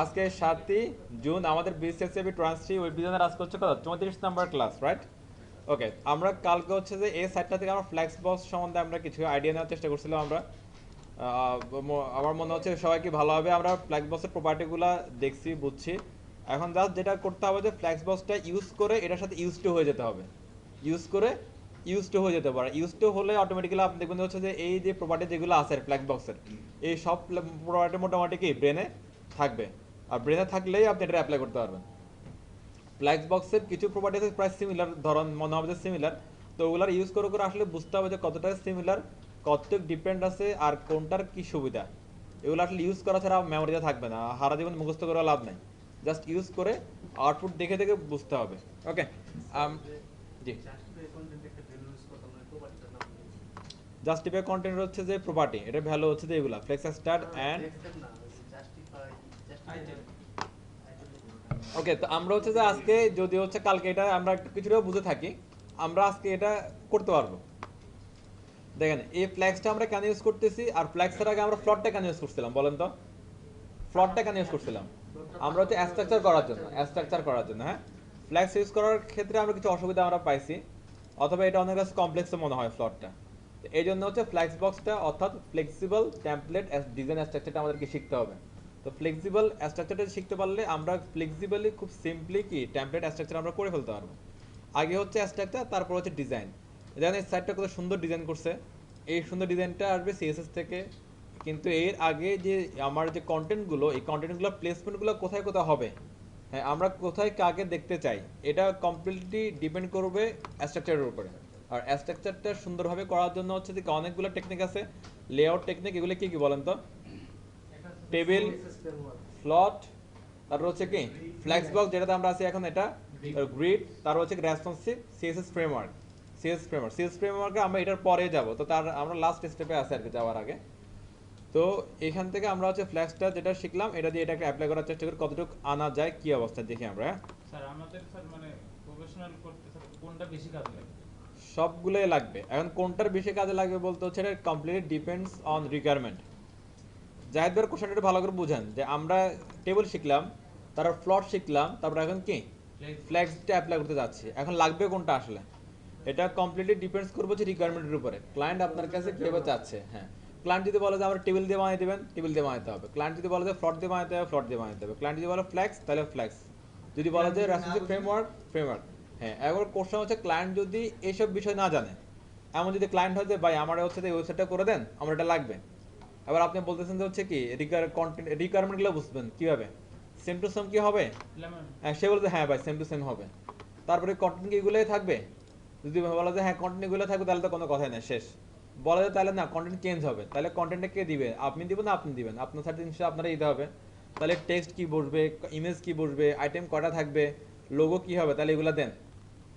আজকে 7ই জুন আমাদের বিসিএসসিবি ট্রান্সটি web designer আজকে হচ্ছে কত 34 নাম্বার ক্লাস, রাইট? ওকে, আমরা কালকে হচ্ছে যে এই সাইটটা থেকে আমরা ফ্ল্যাক্স বক্স সম্বন্ধে আমরা কিছু আইডিয়া নেওয়ার চেষ্টা করছিলাম। আমরা আমার মনে হচ্ছে সবাই কি ভালোভাবে আমরা ফ্ল্যাক্স বক্সের প্রপার্টিগুলো দেখছি, বুঝছি। এখন জাস্ট যেটা করতে হবে যে ফ্ল্যাক্স বক্সটা ইউজ করে এটার সাথে ইউজ টু হয়ে যেতে হবে। ইউজ করে ইউজ টু হয়ে যেতে পারে। ইউজ টু হলে অটোমেটিক্যালি আপনি দেখবেন হচ্ছে যে এই যে প্রপার্টি যেগুলো আছে ফ্ল্যাক্স বক্সের, এই সব প্রপার্টি মোটামুটি কি ব্রেনে থাকবে। আর ব্রেনে থাকলেই আপনি এটা অ্যাপ্লাই করতে পারবেন। ফ্ল্যাক্স বক্সের কিছু প্রপার্টি আছে প্রায় সিমিলার, ধরন মনে হবে যে সিমিলার। তো ওগুলার ইউজ করে করে আসলে বুঝতে হবে যে কতটা সিমিলার, কতটুক ডিপেন্ড আছে আর কোনটার কি সুবিধা। এগুলো আসলে ইউজ করা ছাড়া মেমোরিতে থাকবে না, সারা জীবন মুখস্থ করে লাভ নেই। জাস্ট ইউজ করে আউটপুট দেখে দেখে বুঝতে হবে। ওকে, জি। জাস্টিফাই কন্টেন্ট হচ্ছে যে প্রপার্টি, এটা ভ্যালু হচ্ছে যে এগুলা ফ্লেক্স স্টার্ট অ্যান্ড ওকে। তো আমরা হচ্ছে যে আজকে যদি হচ্ছে কালকে এটা আমরা একটু কিছুটা বুঝে থাকি, আমরা আজকে এটা করতে পারবো। দেখেন এই ফ্ল্যাক্সটা আমরা কেন ইউজ করতেছি, আর ফ্ল্যাক্সের আগে আমরা ফ্লটটা কেন ইউজ করছিলাম বলেন তো? ফ্লটটা কেন ইউজ করছিলাম? আমরা হচ্ছে স্ট্রাকচার করার জন্য, স্ট্রাকচার করার জন্য। হ্যাঁ, ফ্ল্যাক্স ইউজ করার ক্ষেত্রে আমরা কিছু অসুবিধা আমরা পাইছি, অথবা এটা অনেক কাছে কমপ্লেক্সও মনে হয় ফ্লটটা। এই জন্য হচ্ছে ফ্ল্যাক্স বক্সটা অর্থাৎ ফ্লেক্সিবল টেমপ্লেট ডিজাইন স্ট্রাকচারটা আমাদেরকে শিখতে হবে। তো ফ্লেক্সিবল স্ট্রাকচারটা শিখতে পারলে আমরা ফ্লেক্সিবলি খুব সিম্পলি কি টেমপ্লেট স্ট্রাকচার আমরা করে ফেলতে পারবো। আগে হচ্ছে স্ট্রাকচার, তারপর হচ্ছে ডিজাইন। দেখেন এই সাইটটা কত সুন্দর ডিজাইন করছে। এই সুন্দর ডিজাইনটা আসবে সিএসএস থেকে, কিন্তু এর আগে যে আমার যে কন্টেন্টগুলো, এই কন্টেন্টগুলো প্লেসমেন্টগুলো কোথায় কোথায় হবে, হ্যাঁ আমরা কোথায় কাকে দেখতে চাই, এটা কমপ্লিটলি ডিপেন্ড করবে স্ট্রাকচারের উপরে। আর স্ট্রাকচারটা সুন্দরভাবে করার জন্য হচ্ছে যে অনেকগুলো টেকনিক আছে, লেআউট টেকনিক। এগুলো কি কি বলেন তো? টেবিল, ফ্লট, তারপর হচ্ছে কি ফ্ল্যাক্স বক্স যেটাতে আমরা আছি এখন, এটা গ্রিড, তারপর হচ্ছে রেসপন্সিভ সিএসএস ফ্রেমওয়ার্ক। সিএস ফ্রেমওয়ার্কে আমরা এটার পরে যাব, তো তার আমরা লাস্ট স্টেপে আছি আর কি যাওয়ার আগে। তো এখান থেকে আমরা হচ্ছে ফ্ল্যাক্সটা যেটা শিখলাম এটা দিয়ে এটাকে অ্যাপ্লাই করার চেষ্টা করি, কতটুকু আনা যায় কি অবস্থা দেখি আমরা। স্যার আমাদের স্যার মানে প্রফেশনাল করতে স্যার কোনটা বেশি কাজে লাগে? সবগুলোই লাগবে। এখন কোনটার বেশি কাজে লাগবে বলতে হচ্ছে এটা completely depends on requirement. Zahid ভাইয়ের কোশ্চেনটা ভালো করে বুঝেন যে আমরা টেবিল শিখলাম, তারপর ফ্লট শিখলাম, তারপর এখন কি ফ্ল্যাক্সটা অ্যাপ্লাই করতে যাচ্ছি। এখন লাগবে কোনটা আসলে, এটা কমপ্লিটলি ডিপেন্ডস করবে হচ্ছে রিকোয়ারমেন্টের উপরে, ক্লায়েন্ট আপনার কাছে কীভাবে চাচ্ছে। হ্যাঁ, ক্লায়েন্ট যদি বলে যে আমরা টেবিল দিয়ে বানিয়ে দেবেন, টেবিল দিয়ে বানাতে হবে। ক্লায়েন্ট যদি বলে যে ফ্লট দিয়ে বানাতে হবে, ফ্লট দিয়ে বানাতে হবে। ক্লায়েন্ট যদি বলে ফ্ল্যাক্স, তাহলে ফ্ল্যাক্স। যদি বলে যে রেসপন্সিভ ফ্রেমওয়ার্ক, ফ্রেমওয়ার্ক। হ্যাঁ, এবার কোশ্চেন হচ্ছে ক্লায়েন্ট যদি এইসব বিষয় না জানে, এমন যদি ক্লায়েন্ট হয় যে ভাই আমার হচ্ছে যে ওয়েবসাইটটা করে দেন, আমার এটা লাগবে। এবার আপনি বলতেছেন যে হচ্ছে কি রিকোয়ারমেন্টগুলো বুঝবেন কিভাবে, সেম টু সেম কি হবে? লেমন হ্যাঁ, সে বলতে হ্যাঁ ভাই সেম টু সেম হবে। তারপরে কন্টেন্ট কি এগুলোই থাকবে? যদি বলা যায় হ্যাঁ কন্টেন্ট এগুলো থাকবে, তাহলে তো কোনো কথাই না, শেষ। বলা যায় তাহলে না কন্টেন্ট চেঞ্জ হবে, তাহলে কন্টেন্টটা কে দিবে? আপনি দিবেন না আপনি দিবেন? আপনার সাথে জিনিসটা আপনারাই দিতে হবে। তাহলে টেক্সট কি বসবে, ইমেজ কি বসবে, আইটেম কটা থাকবে, লোগো কি হবে, তাহলে এগুলো দেন।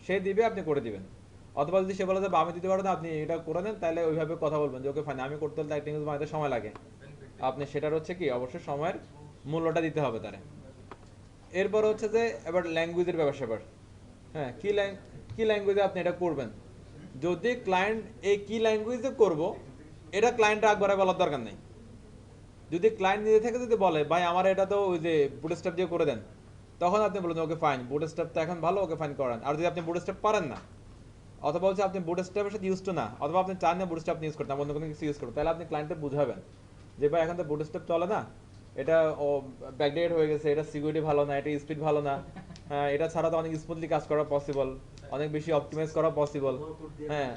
সে দিবে, আপনি করে দিবেন। অথবা যদি সে বলে যে আমি দিতে পারবো না, আপনি এটা করে দেন, তাহলে ওইভাবে কথা বলবেন যে ওকে ফাইন, আমি করতে হলে একটা ইমেজ বানাতে সময় লাগে, আপনি সেটার হচ্ছে কি অবশ্যই সময়ের মূল্যটা দিতে হবে তারে। এরপর হচ্ছে যে এবার ল্যাঙ্গুয়েজের ব্যাপার স্যাপার। হ্যাঁ, কি ল্যাঙ্গুয়েজে আপনি এটা করবেন। যদি ক্লায়েন্ট এই কি ল্যাঙ্গুয়েজে করব, এটা ক্লায়েন্ট একবারে বলার দরকার নেই। যদি ক্লায়েন্ট নিজে থেকে যদি বলে ভাই আমার এটা তো ওই যে বুটস্ট্র্যাপ দিয়ে করে দেন, তখন আপনি বলুন ওকে ফাইন, বুটস্ট্র্যাপ তো এখন ভালো, ওকে ফাইন করান। আর যদি আপনি বুটস্ট্র্যাপ পারেন না, অথবা হচ্ছে আপনি বুটস্ট্র্যাপের সাথে ইউজ টু না, অথবা আপনি চান না বুটস্ট্র্যাপ ইউজ করতে, অন্য কোনো কিছু ইউজ করতে, তাহলে আপনি ক্লায়েন্টকে বুঝাবেন যে ভাই এখন তো বুটস্ট্র্যাপ চলে না, এটা ও ব্যাকডেটেড হয়ে গেছে, এটা সিকিউরিটি ভালো না, এটা স্পিড ভালো না। হ্যাঁ, এটা ছাড়া তো অনেক স্মুথলি কাজ করা পসিবল, অনেক বেশি অপটিমাইজ করা পসিবল। হ্যাঁ,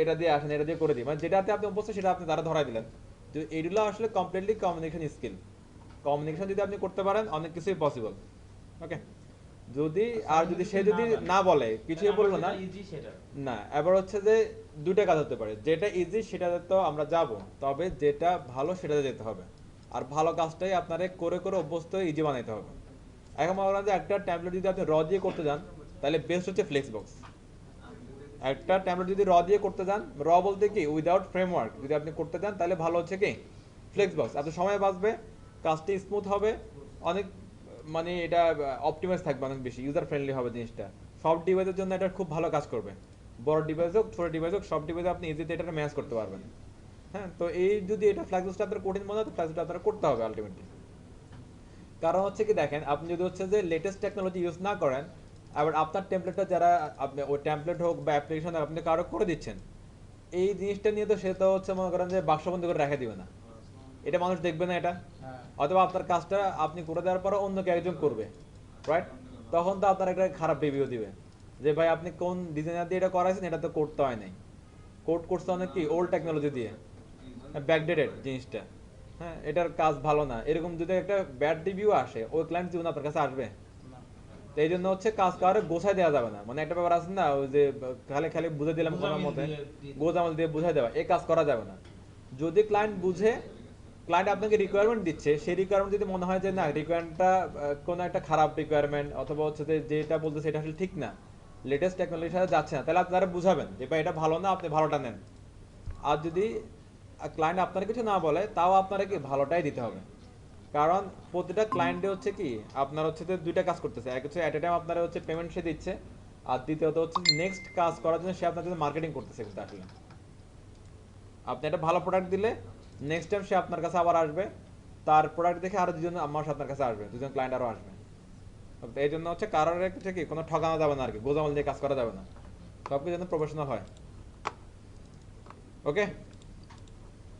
এটা দিয়ে আসেন, এটা দিয়ে করে দিই, মানে যেটাতে আপনি অভ্যস্ত সেটা আপনি তারা ধরাই দিলেন। তো এইগুলো আসলে কমপ্লিটলি কমিউনিকেশন স্কিল। কমিউনিকেশন যদি আপনি করতে পারেন, অনেক কিছুই পসিবল। ওকে, যদি আর যদি সে যদি না বলে কিছুই বললো না, ইজি সেটা। না এবার হচ্ছে যে দুইটা কাজ হতে পারে, যেটা ইজি সেটাতে তো আমরা যাব, তবে যেটা ভালো সেটাতে যেতে হবে। আর ভালো কাজটাই আপনারে করে করে অভ্যস্ত ইজি বানাইতে হবে। এখন মনে করেন যে একটা ট্যাবলেট যদি আপনি র দিয়ে করতে যান, তাহলে বেস্ট হচ্ছে ফ্লেক্সবক্স। একটা ট্যাবলেট যদি র দিয়ে করতে যান, র বলতে কি উইদাউট ফ্রেমওয়ার্ক যদি আপনি করতে যান, তাহলে ভালো হচ্ছে কি ফ্লেক্সবক্স। আপনার সময় বাঁচবে, কাজটি স্মুথ হবে, অনেক মানে এটা অপটিমাইজ থাকবে, অনেক বেশি ইউজার ফ্রেন্ডলি হবে জিনিসটা। সব ডিভাইসের জন্য এটা খুব ভালো কাজ করবে। বড় ডিভাইস হোক, ছোট ডিভাইস হোক, সব ডিভাইসে আপনি ইজিতে এটা ম্যানেজ করতে পারবেন। হ্যাঁ, তো এই যদি এটা ফ্ল্যাক্সবক্সটা আপনার কঠিন মনে হয়, তো ফ্ল্যাক্সবক্সটা আপনার করতে হবে আলটিমেটলি। কারণ হচ্ছে কি দেখেন, আপনি যদি হচ্ছে যে লেটেস্ট টেকনোলজি ইউজ না করেন, আবার আপনার টেমপ্লেটটা যারা আপনি ওই টেমপ্লেট হোক বা অ্যাপ্লিকেশন আপনি কারো করে দিচ্ছেন, এই জিনিসটা নিয়ে তো সে তো হচ্ছে মনে করেন যে বাক্সবন্দি করে রেখে দিবে না, এটা মানুষ দেখবে না এটা, হ্যাঁ অথবা আপনার কাজটা আপনি করে দেওয়ার পরে অন্য কেউ একজন করবে, রাইট? তখন তো আপনার একটা খারাপ রিভিউ দিবে যে ভাই আপনি কোন ডিজাইনার দিয়ে এটা করাইছেন, এটা তো করতে হয় নাই, কোড করছে অনেক কি ওল্ড টেকনোলজি দিয়ে, ব্যাকডেটেড জিনিসটা, হ্যাঁ এটার কাজ ভালো না, এরকম যদি একটা ব্যাড রিভিউ আসে ওই ক্লায়েন্ট জীবন আপনার কাছে আসবে। না তো এই জন্য হচ্ছে কাজ কারো গোছায় দেওয়া যাবে না, মানে একটা ব্যাপার আছে না ওই যে খালি খালি বুঝে দিলাম কোনো গোজামিল মতে, দিয়ে দিয়ে গোজামাল দিয়ে বুঝাই দেওয়া, এই কাজ করা যাবে না। যদি ক্লায়েন্ট বুঝে, ক্লায়েন্ট আপনাকে রিকোয়ারমেন্ট দিচ্ছে, সেই রিকোয়ারমেন্ট যদি মনে হয় যে না রিকোয়ারমেন্টটা কোনো একটা খারাপ রিকোয়ারমেন্ট, অথবা হচ্ছে যে যেটা বলতেছে এটা আসলে ঠিক না, লেটেস্ট টেকনোলজির সাথে যাচ্ছে না, তাহলে আপনারা বুঝাবেন যে ভাই এটা ভালো না, আপনি ভালোটা নেন। আর যদি ক্লায়েন্ট আপনার কিছু না বলে, তাও আপনারা কি ভালোটাই দিতে হবে। কারণ প্রতিটা ক্লায়েন্টে হচ্ছে কি আপনার হচ্ছে যে দুইটা কাজ করতেছে, এক হচ্ছে অ্যাট এ টাইম আপনারা হচ্ছে পেমেন্ট সে দিচ্ছে, আর দ্বিতীয়ত হচ্ছে নেক্সট কাজ করার জন্য সে আপনার জন্য মার্কেটিং করতেছে। কিন্তু আসলে আপনি একটা ভালো প্রোডাক্ট দিলে নেক্সট টাইম সে আপনার কাছে আবার আসবে, তার প্রোডাক্ট দেখে আরো দুজন আমার সাথে আপনার কাছে আসবে, দুজন ক্লায়েন্ট আরো আসবে। তো এই জন্য হচ্ছে কারোর হচ্ছে কি কোনো ঠকানো যাবে না আর কি, গোজামাল দিয়ে কাজ করা যাবে না, সবকিছু যেন প্রফেশনাল হয়। ওকে,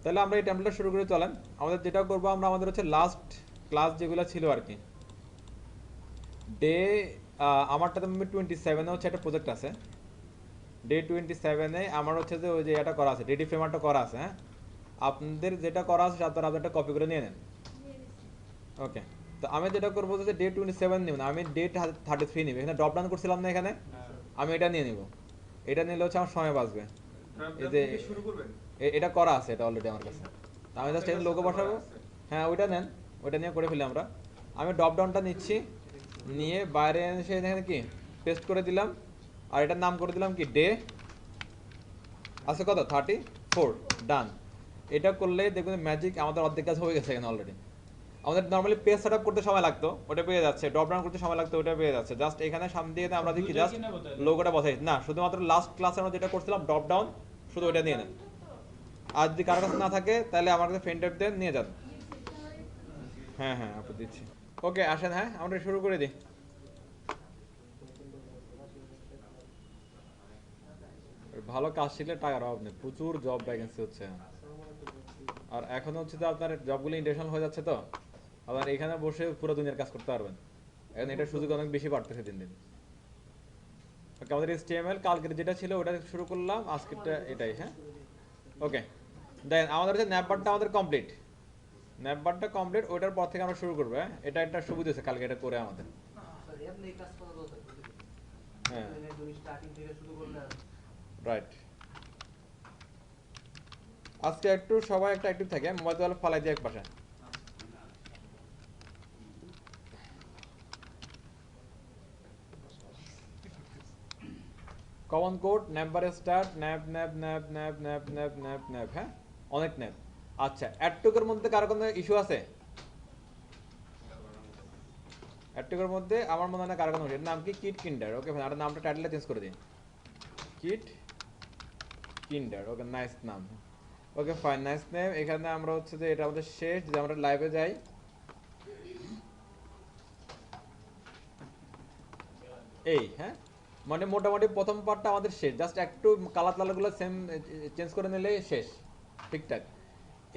তাহলে আমরা এই টেমপ্লেটটা শুরু করে চলেন। আমাদের যেটা করবো আমরা আমাদের হচ্ছে লাস্ট ক্লাস যেগুলো ছিল আর কি, ডে আমারটাতে আমি 27-এ হচ্ছে একটা প্রজেক্ট আছে, ডে 27-এ আমার হচ্ছে যে ওই যে এটা করা আছে, রেডি ফ্রেমারটা করা আছে। হ্যাঁ, আপনাদের যেটা করা আছে আপনারা আপনারটা কপি করে নিয়ে নেন। ওকে, তো আমি যেটা করবো যে ডে 27 নিব না, আমি ডে 33 নিব। এখানে ড্রপ ডাউন করছিলাম না এখানে, হ্যাঁ আমি এটা নিয়ে নিব। এটা নিলে হচ্ছে আমার সময় বাঁচবে। এই আপনি যে কি শুরু করবেন? এটা করা আছে, এটা অলরেডি আমার কাছে, তো আমি জাস্ট এখানে লোগো বসাবো। হ্যাঁ ওইটা নেন, ওইটা নিয়ে করে ফেলি আমরা। আমি ড্রপ ডাউনটা নিচ্ছি, নিয়ে বাইরে এসে এখানে কি পেস্ট করে দিলাম, আর এটার নাম করে দিলাম কি ডে, আছে কত 34, ডান। এটা করলেই দেখবেন ম্যাজিক, আমাদের অর্ধেক কাজ হয়ে গেছে এখানে অলরেডি। আমাদের নর্মালি পেজ সেটআপ করতে সময় লাগতো, ওটা পেয়ে যাচ্ছে, ড্রপ ডাউন করতে সময় লাগতো, ওটা পেয়ে যাচ্ছে। জাস্ট এখানে সামনে দিয়ে আমরা দেখি দুইটাই জাস্ট কি নেবো তাহলে? লোগোটা বসাই না, শুধুমাত্র লাস্ট ক্লাসে আমরা যেটা করছিলাম ড্রপ ডাউন, শুধু ওইটা নিয়ে নেন। আর যদি কারো কাছে না থাকে তাহলে আমার কাছে ফ্রেন্ড দেন, নিয়ে যান। হ্যাঁ হ্যাঁ আপনি দিচ্ছি। ওকে আসেন, হ্যাঁ আমরা শুরু করে দিই। ভালো কাজ শিখলে টাকার অভাব নেই, প্রচুর জব ভ্যাকেন্সি হচ্ছে। আর এখন হচ্ছে যে আপনার জবগুলো ইন্টারন্যাশনাল হয়ে যাচ্ছে, তো আবার এখানে বসে পুরো দুনিয়ার কাজ করতে পারবেন। এখন এটার সুযোগ অনেক বেশি বাড়তেছে দিন দিন। ওকে, আমাদের HTML কালকের যেটা ছিল ওটা শুরু করলাম, আজকেরটা এটাই। হ্যাঁ ওকে, দেন আমাদের হচ্ছে ন্যাপবারটা আমাদের কমপ্লিট, ন্যাপবারটা কমপ্লিট, ওইটার পর থেকে আমরা শুরু করবো। হ্যাঁ এটা একটা সুবিধা আছে কালকে এটা করে আমাদের। হ্যাঁ রাইট, আজকে একটু সবাই একটা অ্যাক্টিভ থাকে, মোবাইল টোবাইল ফালাই দিয়ে এক পাশে। কমন কোড ন্যাপবারে start, nav nav nav nav nav nav nav nav, হ্যাঁ অনেক ন্যাপ। আচ্ছা অ্যাডটুকের মধ্যে কারো কোনো ইস্যু আছে? অ্যাডটুকের মধ্যে আমার মনে হয় না কারো কোনো ইস্যু। নাম কি? কিট কিন্ডার। ওকে ভাই, আর নামটা টাইটেলটা চেঞ্জ করে দিন, কিট কিন্ডার। ওকে নাইস নাম। Okay fine, nice name. এখানে আমরা হচ্ছে যে এটা আমাদের শেষ, যদি আমরা লাইভে যাই, এই হ্যাঁ মানে মোটামুটি প্রথম পার্টটা আমাদের শেষ, জাস্ট একটু কালার টালারগুলো সেম চেঞ্জ করে নিলেই শেষ, ঠিকঠাক।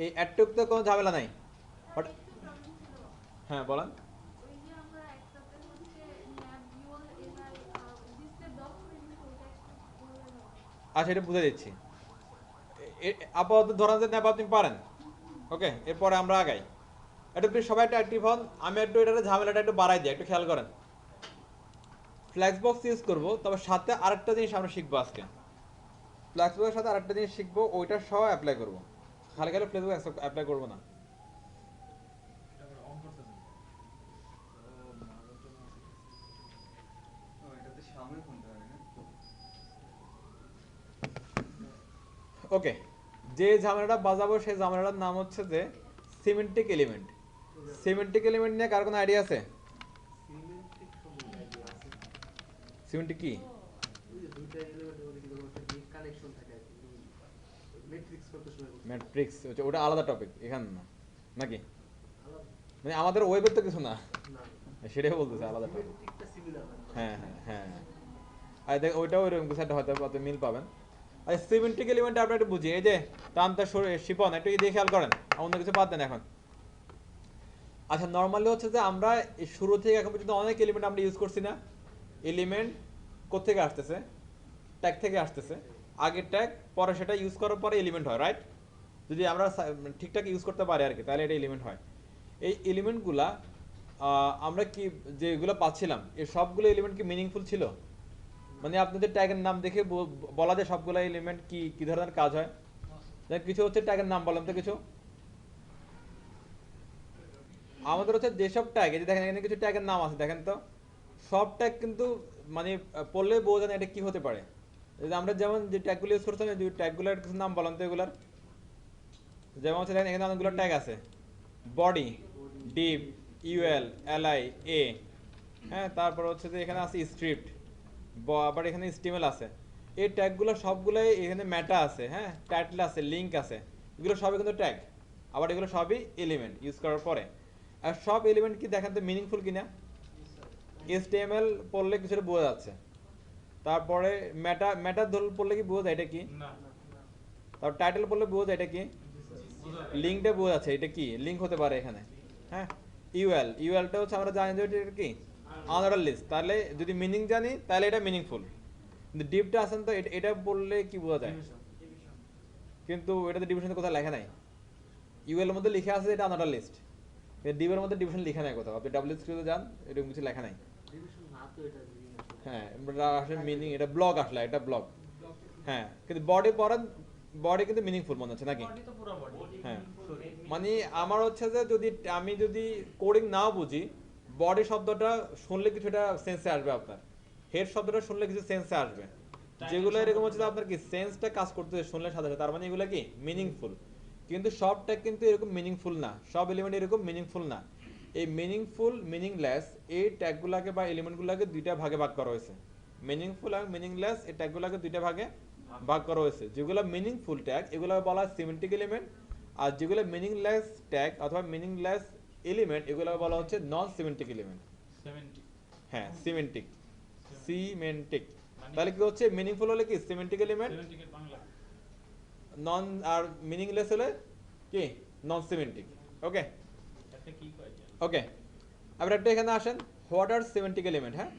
এই অ্যাডটুকতে কোনো ঝামেলা নাই, বাট হ্যাঁ বলেন। আচ্ছা এটা বুঝে দিচ্ছি। আপাতত ধরেন যে নেবা আপনি পারেন, ওকে এরপরে আমরা আগাই। একটু প্লিজ সবাই একটু অ্যাক্টিভ হন, আমি একটু এটার ঝামেলাটা একটু বাড়াই দিই, একটু খেয়াল করেন। ফ্ল্যাক্স বক্স ইউজ করবো, তবে সাথে আরেকটা জিনিস আমরা শিখবো আজকে। ফ্ল্যাক্স বক্সের সাথে আরেকটা জিনিস শিখবো, ওইটা সহ অ্যাপ্লাই করবো, খালি খালি ফ্ল্যাক্স বক্স অ্যাপ্লাই করবো না। এটাতে সামনে কোনটা হয় না? ওকে, যে ঝামেলাটা বাজাবো সেই ঝামেলাটার নাম হচ্ছে যে সিমেন্টিক এলিমেন্ট। সিমেন্টিক এলিমেন্ট নিয়ে কার কোনো আইডিয়া আছে? সিমেন্টিক কি? ম্যাট্রিক্স, ওটা আলাদা টপিক, এখানে না নাকি? মানে আমাদের ওয়েবের তো কিছু না, না সেটাই বলতেছে আলাদা topic। সিমেন্টিকটা সিমিলার হয় না। হ্যাঁ হ্যাঁ হ্যাঁ, আর দেখ ওইটাও ওইরকম কিছু একটা হয়তো হয়তো মিল পাবেন। আর সিমেন্টিক এলিমেন্ট আপনার একটু বুঝি, এই যে টানটা শিপন একটু দিয়ে খেয়াল করেন, অন্য কিছু বাদ দেন এখন। আচ্ছা নর্মালি হচ্ছে যে আমরা এই শুরু থেকে এখন পর্যন্ত অনেক এলিমেন্ট আমরা ইউজ করছি না। এলিমেন্ট কোত্থেকে আসতেছে? ট্যাগ থেকে আসতেছে। আগের ট্যাগ, পরে সেটা ইউজ করার পরে এলিমেন্ট হয়, রাইট? যদি আমরা ঠিকঠাক ইউজ করতে পারি আর কি, তাহলে এটা এলিমেন্ট হয়। এই এলিমেন্টগুলা আমরা কি যেগুলো পাচ্ছিলাম, এই সবগুলো এলিমেন্ট কি মিনিংফুল ছিল? মানে আপনাদের ট্যাগের নাম দেখে বলা যায় সবগুলো এলিমেন্ট কি কি ধরনের কাজ হয়? যেমন কিছু হচ্ছে ট্যাগের নাম বললাম তো কিছু। আমাদের হচ্ছে যেসব ট্যাগ, এই যে দেখেন এখানে কিছু ট্যাগের নাম আছে দেখেন তো, সব ট্যাগ কিন্তু মানে পড়লে বোঝা যায় না এটা কি হতে পারে। যদি আমরা যেমন যে ট্যাগগুলো ইউজ করতাম, যে ট্যাগগুলোর কিছু নাম বললাম তো এগুলার, যেমন হচ্ছে দেখেন এখানে অনেকগুলো ট্যাগ আছে, বডি, ডিপ, ইউএল, এলআই, এ, হ্যাঁ, তারপর হচ্ছে যে এখানে আছে স্ক্রিপ্ট, আবার এখানে স্টিমেল আছে। এই ট্যাগগুলো সবগুলোই এখানে মেটা আছে, হ্যাঁ, টাইটেল আছে, লিঙ্ক আছে, এগুলো সবই কিন্তু ট্যাগ। আবার এগুলো সবই এলিমেন্ট ইউজ করার পরে। আর সব এলিমেন্ট কি দেখেন তো মিনিংফুল কিনা? HTML পড়লে কিছুটা বোঝা যাচ্ছে। তারপরে মেটা মেটা পড়লে কি বোঝা যায় এটা কি? না তারপর টাইটেল পড়লে বোঝা যায় এটা কি? বোঝা যায়। লিঙ্কটা বোঝা যাচ্ছে এটা কি লিঙ্ক হতে পারে এখানে, হ্যাঁ। ইউএলটা হচ্ছে আমরা জানি যে এটা কি আনঅর্ডার লিস্ট, তাহলে যদি মিনিং জানি তাহলে এটা মিনিংফুল। কিন্তু ডিপটা আছেন তো এটা বললে কি বোঝা যায়? কিন্তু এটাতে ডিভিশন কোথাও লেখা নাই। ইউএল এর মধ্যে লিখে আছে এটা আনঅর্ডার লিস্ট, ডিপের মধ্যে ডিভিশন লেখা নাই কোথাও। আপনি ডব্লিউএসকিউ তে যান, এরকম কিছু লেখা নাই। ডিভিশন না তো এটা মিনিং আসলে। হ্যাঁ, এটা আসলে মিনিং, এটা ব্লক আসলে এটা ব্লক। হ্যাঁ, কিন্তু বডি পড়েন, বডি কিন্তু মিনিংফুল মনে হচ্ছে নাকি? বডি তো পুরো বডি। হ্যাঁ, মানে আমার হচ্ছে যে আমি যদি কোডিং নাও বুঝি, বডি শব্দটা শুনলে কিছুটা সেন্সে আসবে আপনার, হেড শব্দটা শুনলে কিছু সেন্সে আসবে, যেগুলো এরকম হচ্ছে যে আপনার কি সেন্সটা কাজ করতেছে শুনলে সাথে সাথে, তার মানে এগুলো কি মিনিংফুল। কিন্তু সবটা কিন্তু এরকম মিনিংফুল না, সব এলিমেন্ট এরকম মিনিংফুল না। এই মিনিংফুল, মিনিংলেস এই ট্যাগগুলোকে বা এলিমেন্টগুলোকে দুইটা ভাগে ভাগ করা হয়েছে। মিনিংফুল আর মিনিংলেস এই ট্যাগগুলোকে দুইটা ভাগে ভাগ করা হয়েছে। যেগুলো মিনিংফুল ট্যাগ এগুলো বলা হয় সিমেন্টিক এলিমেন্ট, আর যেগুলো মিনিংলেস ট্যাগ অথবা মিনিংলেস এলিমেন্ট এগুলো বলা হচ্ছে নন সিমেন্টিক এলিমেন্ট। 70 হ্যাঁ, সিমেন্টিক, সিমেন্টিক। মানে তাহলে কি হচ্ছে মিনিংফুল হলে কি সিমেন্টিক এলিমেন্ট, 70 এর বাংলা। নন আর মিনিংলেস হলে কি নন সিমেন্টিক। ওকে এটা কি কয় যায়? ওকে, আবার একটা এখানে আসেন, হোয়াট আর সিমেন্টিক এলিমেন্ট। হ্যাঁ,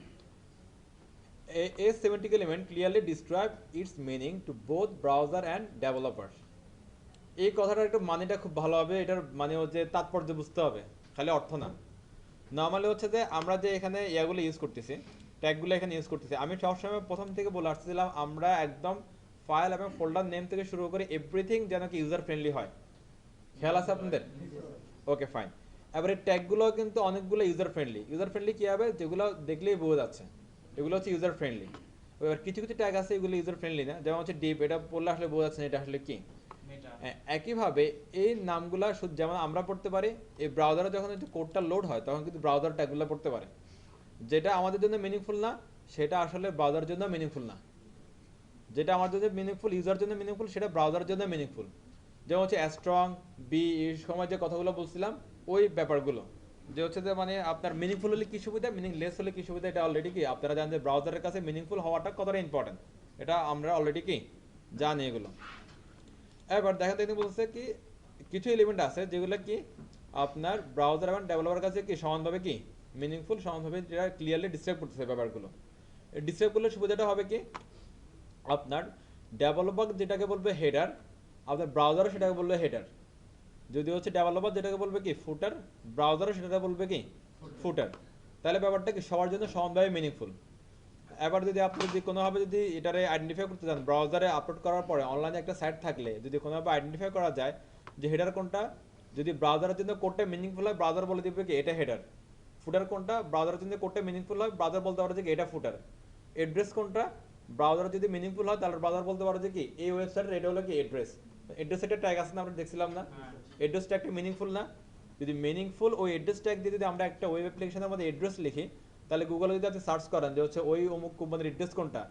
a semantic element clearly describe its meaning to both browser and developers। এই কথাটার একটু মানেটা খুব ভালো হবে, এটার মানে হচ্ছে তাৎপর্য বুঝতে হবে, খালি অর্থ না। নর্মালি হচ্ছে যে আমরা যে এখানে ইয়াগুলো ইউজ করতেছি, ট্যাগগুলো এখানে ইউজ করতেছি, আমি সবসময় প্রথম থেকে বলে আসছিলাম আমরা একদম ফাইল এবং ফোল্ডার নেম থেকে শুরু করে এভরিথিং যেন কি ইউজার ফ্রেন্ডলি হয়। খেয়াল আছে আপনাদের? Okay fine. এবারে ট্যাগগুলো কিন্তু অনেকগুলো ইউজার ফ্রেন্ডলি। ইউজার ফ্রেন্ডলি কি হবে? যেগুলো দেখলেই বোঝা যাচ্ছে এগুলো হচ্ছে ইউজার ফ্রেন্ডলি। এবার কিছু কিছু ট্যাগ আছে এগুলো ইউজার ফ্রেন্ডলি না, যেমন হচ্ছে ডিপ, এটা পড়লে আসলে বোঝা যাচ্ছে না এটা আসলে কি। মেটা। একইভাবে এই নামগুলা যেমন আমরা পড়তে পারি, এই ব্রাউজারে যখন কোডটা লোড হয় তখন কিন্তু ব্রাউজার ট্যাগগুলো পড়তে পারে। যেটা আমাদের জন্য মিনিংফুল না সেটা আসলে ব্রাউজারের জন্য মিনিংফুল না। যেটা আমার জন্য মিনিংফুল, ইউজার জন্য মিনিংফুল, সেটা ব্রাউজারের জন্য মিনিংফুল। যেমন হচ্ছে স্ট্রং, বি, এই সময় যে কথাগুলো বলছিলাম ওই ব্যাপারগুলো, যে হচ্ছে যে মানে আপনার মিনিংফুল হলে কি সুবিধা, মিনিংলেস হলে কি সুবিধা, এটা অলরেডি কি আপনারা জানেন যে ব্রাউজারের কাছে মিনিংফুল হওয়াটা কতটা ইম্পর্টেন্ট, এটা আমরা অলরেডি কি জানি এগুলো। এবার দেখেন দেখতে বলছে কি কিছু এলিমেন্ট আছে যেগুলো কি আপনার ব্রাউজার এবং ডেভেলপার কাছে কি সমানভাবে কি মিনিংফুল, সমানভাবে যেটা ক্লিয়ারলি ডিসক্রাইব করতেছে ব্যাপারগুলো। ডিসক্রাইব করলে সুবিধাটা হবে কি আপনার ডেভেলপার যেটাকে বলবে হেডার, আপনার ব্রাউজারও সেটাকে বলবে হেডার। যদি হচ্ছে ডেভেলপার যেটাকে বলবে কি ফুটার, ব্রাউজারও সেটাকে বলবে কি ফুটার। তাহলে ব্যাপারটা কি সবার জন্য সমানভাবে মিনিংফুল। এবার যদি আপনি যদি কোনোভাবে যদি এটারে আইডেন্টিফাই করতে চান, ব্রাউজারে আপলোড করার পরে অনলাইনে একটা সাইট থাকলে যদি কোনোভাবে আইডেন্টিফাই করা যায় যে হেডার কোনটা, যদি ব্রাউজারের জন্য কোডটা মিনিংফুল হয় ব্রাউজার বলে দিবে কি এটা হেডার, ফুটার কোনটা ব্রাউজারের জন্য কোডটা মিনিংফুল হয় ব্রাউজার বলতে পারে যে কি এটা ফুটার, অ্যাড্রেস কোনটা ব্রাউজার যদি মিনিংফুল হয় তাহলে ব্রাউজার বলতে পারে যে কি এই ওয়েবসাইটের এটা হলো কি অ্যাড্রেস। অ্যাড্রেস একটা ট্যাগ আছে না আমরা দেখছিলাম না, হ্যাঁ। অ্যাড্রেস ট্যাগটা মিনিংফুল না? যদি মিনিংফুল ওই অ্যাড্রেস ট্যাগ দিয়ে যদি আমরা একটা ওয়েব অ্যাপ্লিকেশনের মধ্যে অ্যাড্রেস লিখি, তাহলে গুগলে যদি আপনি সার্চ করেন যে হচ্ছে ওই অমুক কোম্পানির অ্যাড্রেস কোনটা,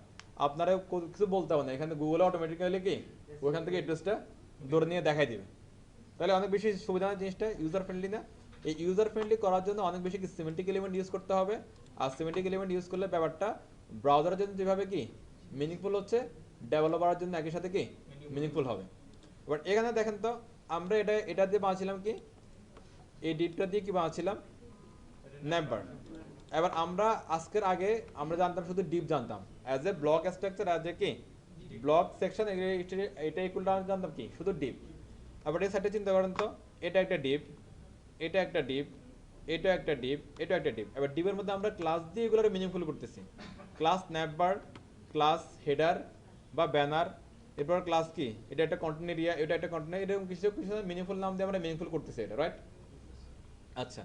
আপনারা কিছু বলতে হবে না, এখানে গুগলে অটোমেটিক্যালি কি ওইখান থেকে অ্যাড্রেসটা ধরে নিয়ে দেখাই দিবে। তাহলে অনেক বেশি সুবিধা জিনিসটা, ইউজার ফ্রেন্ডলি না? এই ইউজার ফ্রেন্ডলি করার জন্য অনেক বেশি কি সিমেন্টিক এলিমেন্ট ইউজ করতে হবে, আর সিমেন্টিক এলিমেন্ট ইউজ করলে ব্যাপারটা ব্রাউজারের জন্য যেভাবে কি মিনিংফুল হচ্ছে, ডেভেলপারের জন্য একই সাথে কি মিনিংফুল হবে। এবার এখানে দেখেন তো আমরা এটা দিয়ে বানাচ্ছিলাম কি, এই ডিপটা দিয়ে কি বানাচ্ছিলাম, নেম্বার। এবার আমরা আজকের আগে আমরা জানতাম শুধু ডিপ জানতাম, as a block structure, as a কি ব্লক সেকশন, এটা ইকুয়াল টু জানতাম কি শুধু ডিপ। এবার এই সাইডে চিন্তা করেন তো, এটা একটা ডিপ, এটা একটা ডিপ, এটা একটা ডিপ, এটা একটা ডিপ। এবার ডিপের মধ্যে আমরা ক্লাস দিয়ে এগুলোর মিনিংফুল করতেছি, ক্লাস নেমবার, ক্লাস হেডার বা ব্যানার, এরপর ক্লাস কি, এটা একটা কন্টেন্ট এরিয়া, এটা একটা কন্টেন্ট, এরকম কিছু কিছু মিনিংফুল নাম দিয়ে আমরা মিনিংফুল করতেছি এটা, রাইট? আচ্ছা,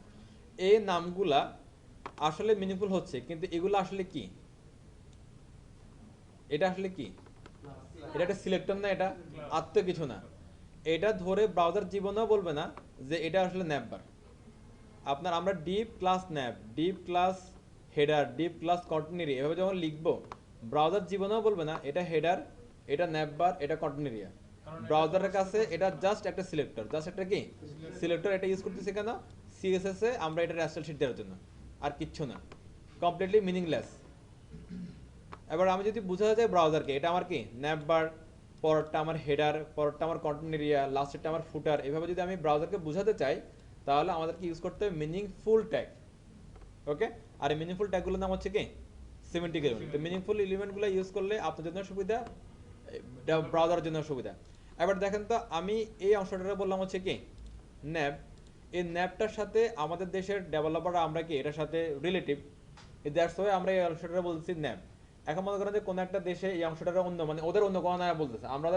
এই নামগুলা আসলে মিনিংফুল হচ্ছে, কিন্তু এগুলো আসলে কি, এটা আসলে কি, এটা একটা সিলেক্টর না, এটা আত্ম কিছু না। এটা ধরে ব্রাউজার জীবনেও বলবে না যে এটা আসলে ন্যাপবার। আপনার আমরা div class nav, div class header, div class কন্টেনারি এভাবে যখন লিখবো, ব্রাউজার জীবনেও বলবে না এটা হেডার, এটা ন্যাপবার, এটা কন্টেনারিয়া। ব্রাউজারের কাছে এটা জাস্ট একটা সিলেক্টর, জাস্ট একটা কি সিলেক্টর। এটা ইউজ করতেছি কেন, সিএসএস এ আমরা এটা রেস্টাইল শিট দেওয়ার জন্য, আর কিচ্ছু না, কমপ্লিটলি মিনিংলেস। এবার আমি যদি বোঝাতে চাই ব্রাউজারকে, এটা আমার কি ন্যাপবার, পরেরটা আমার হেডার, পরেরটা আমার কন্টেন্ট এরিয়া, লাস্টেরটা আমার ফুটার, এভাবে যদি আমি ব্রাউজারকে বোঝাতে চাই তাহলে আমাদেরকে ইউজ করতে হবে মিনিংফুল ট্যাগ। ওকে, আর এই মিনিংফুল ট্যাগগুলোর নাম হচ্ছে কি সিমেন্টিক এলিমেন্ট। তো মিনিংফুল এলিমেন্টগুলো ইউজ করলে আপনার জন্য সুবিধা, ব্রাউজারের জন্য সুবিধা। এবার দেখেন তো, আমি এই অংশটা বললাম হচ্ছে কি ন্যাপ। এই ন্যাপটার সাথে আমাদের দেশের ডেভেলপাররা আমরা কি এটার সাথে রিলেটিভ, দ্যাটস ওয়াই আমরা এই অংশটা বলছি ন্যাপ। এখন মনে করেন যে কোনো একটা দেশে এই অংশটার অন্য মানে ওদের অন্য কোনো নাম বলতেছে, আমরা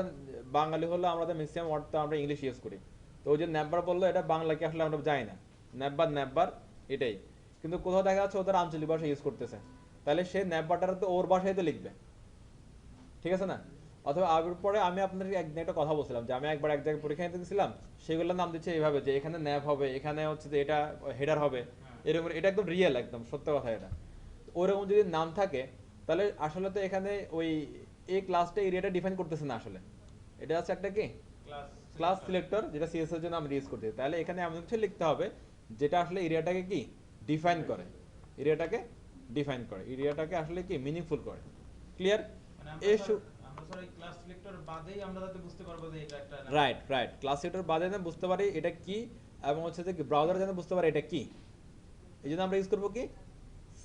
বাঙালি হলো আমাদের ম্যাক্সিমাম ওয়ার্ড তো আমরা ইংলিশ ইউজ করি, তো ওই যে ন্যাপবার বললো এটা বাংলাকে আসলে আমরা জানি না, ন্যাপবার ন্যাপবার এটাই, কিন্তু কোথাও দেখা যাচ্ছে ওদের আঞ্চলিক ভাষা ইউজ করতেছে, তাহলে সে ন্যাপবারটা তো ওর ভাষায় তো লিখবে, ঠিক আছে না? অথবা আবার পরে আমি আপনাদের একদিন একটা কথা বলছিলাম যে আমি একবার এক জায়গায় পরীক্ষা নিতে গেছিলাম, সেগুলোর নাম দিচ্ছে এইভাবে যে এখানে ন্যাপ হবে, এখানে হচ্ছে যে এটা হেডার হবে, এরকম। এটা একদম রিয়েল, একদম সত্য কথা এটা। ওরকম যদি নাম থাকে তাহলে আসলে তো এখানে ওই এই ক্লাসটা এরিয়াটা ডিফাইন করতেছে না, আসলে এটা হচ্ছে একটা কি ক্লাস সিলেক্টর, যেটা সিএস এর জন্য আমরা ইউজ করতেছি। তাহলে এখানে এমন কিছু লিখতে হবে যেটা আসলে এরিয়াটাকে কি ডিফাইন করে, এরিয়াটাকে ডিফাইন করে, এরিয়াটাকে আসলে কি মিনিংফুল করে। Clear? Right right, class selector বাদে না বুঝতে পারি এটা কি, এবং হচ্ছে যে ব্রাউজার যেন বুঝতে পারে এটা কি, এই জন্য আমরা ইউজ করবো কি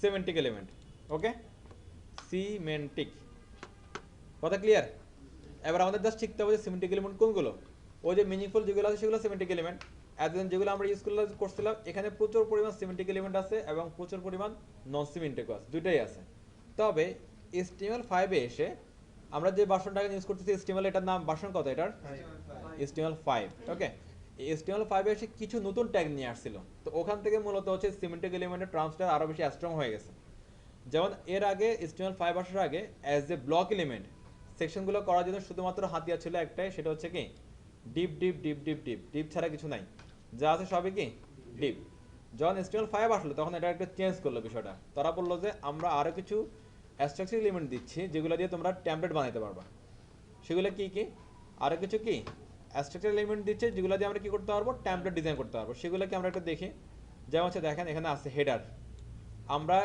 সিমেন্টিক এলিমেন্ট। ওকে, সিমেন্টিক, কথা ক্লিয়ার? এবার আমাদের জাস্ট শিখতে হবে যে সিমেন্টিক এলিমেন্ট কোনগুলো। ওই যে মিনিংফুল যেগুলো আছে সেগুলো সিমেন্টিক এলিমেন্ট, এতদিন যেগুলো আমরা ইউজ করছিলাম এখানে প্রচুর পরিমাণ সিমেন্টিক এলিমেন্ট আছে এবং প্রচুর পরিমাণ নন সিমেন্টিকও আছে, দুইটাই আছে। তবে HTML5 এ এসে আমরা যে ভার্সনটাকে ইউজ করতেছি HTML, এটার নাম ভার্সন কত এটার? HTML5। ওকে, HTML5 এ এসে কিছু নতুন ট্যাগ নিয়ে আসছিল, তো ওখান থেকে মূলত হচ্ছে সিমেন্টিক এলিমেন্টের ট্রান্সফার আরো বেশি স্ট্রং হয়ে গেছে। যেমন এর আগে HTML5 আসার আগে অ্যাজ এ ব্লক এলিমেন্ট সেকশনগুলো করার জন্য শুধুমাত্র হাতিয়ার ছিল একটাই, সেটা হচ্ছে কি deep deep deep deep deep, deep ছাড়া কিছু নাই, যা আছে সবই কি ডিপ। যখন HTML5 আসলো তখন এটা একটা চেঞ্জ করলো বিষয়টা, তারা বললো যে আমরা আরো কিছু স্ট্রাকচার এলিমেন্ট দিচ্ছি যেগুলো দিয়ে তোমরা টেমপ্লেট বানাতে পারবা। সেগুলো কি কি, আরো কিছু কি স্ট্রাকচার এলিমেন্ট দিচ্ছে যেগুলো দিয়ে আমরা কি করতে পারবো, টেমপ্লেট ডিজাইন করতে পারবো। সেগুলোকে আমরা একটু দেখি। যেমন হচ্ছে দেখেন এখানে আছে হেডার, আমরা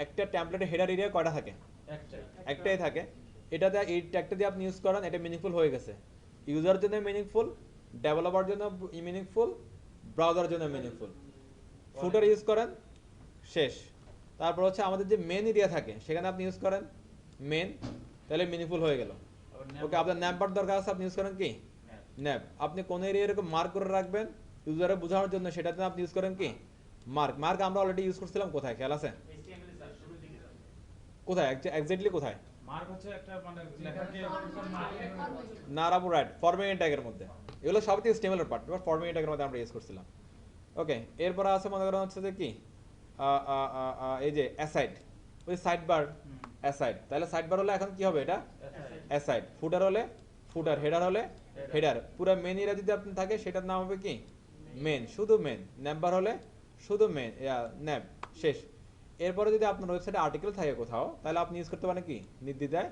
একটা টেমপ্লেটের হেডার এরিয়া কয়টা থাকে? একটাই থাকে। এটাতে এই ট্যাগটা দিয়ে আপনি ইউজ করেন, এটা মিনিংফুল হয়ে গেছে, ইউজারের জন্য মিনিংফুল, ডেভেলপার জন্য মিনিংফুল, ব্রাউজারের জন্য মিনিংফুল। ফুটার ইউজ করেন, শেষ। তারপর হচ্ছে আমাদের যে মেন এরিয়া থাকে সেখানে আপনি ইউজ করেন মেন, তাহলে মিনিংফুল হয়ে গেল। ওকে, আপনার ন্যাপবার দরকার আছে, আপনি ইউজ করেন কি ন্যাপ। আপনি কোন এরিয়া এরকম মার্ক করে রাখবেন ইউজারে বোঝানোর জন্য, সেটাতে আপনি ইউজ করেন কি মার্ক। মার্ক আমরা অলরেডি ইউজ করছিলাম, কোথায় খেয়াল আছে? কোথায় এক্স্যাক্টলি কোথায়? মার্ক হচ্ছে একটা মানে লেখাকে না রাবু, রাইট, ফরম্যাটিং ট্যাগের মধ্যে। এগুলো সবই HTML এর পার্ট, এবার ফরম্যাটিং ট্যাগের মধ্যে আমরা ইউজ করছিলাম। ওকে, এরপর আছে মনে করেন হচ্ছে যে কি এই যে অ্যাসাইড, ওই সাইড বার অ্যাসাইড, তাহলে সাইড বার হলে এখন কি হবে এটা অ্যাসাইড। ফুটার হলে ফুটার, হেডার হলে হেডার। পুরো মেন এরিয়া যদি আপনি থাকে সেটার নাম হবে কি মেন, শুধু মেন। ন্যাপবার হলে শুধু মেন, ন্যাপ, শেষ। এরপরে যদি আপনার ওয়েবসাইটে আর্টিকেল থাকে কোথাও, তাহলে আপনি ইউজ করতে পারেন কি নির্দ্বিধায়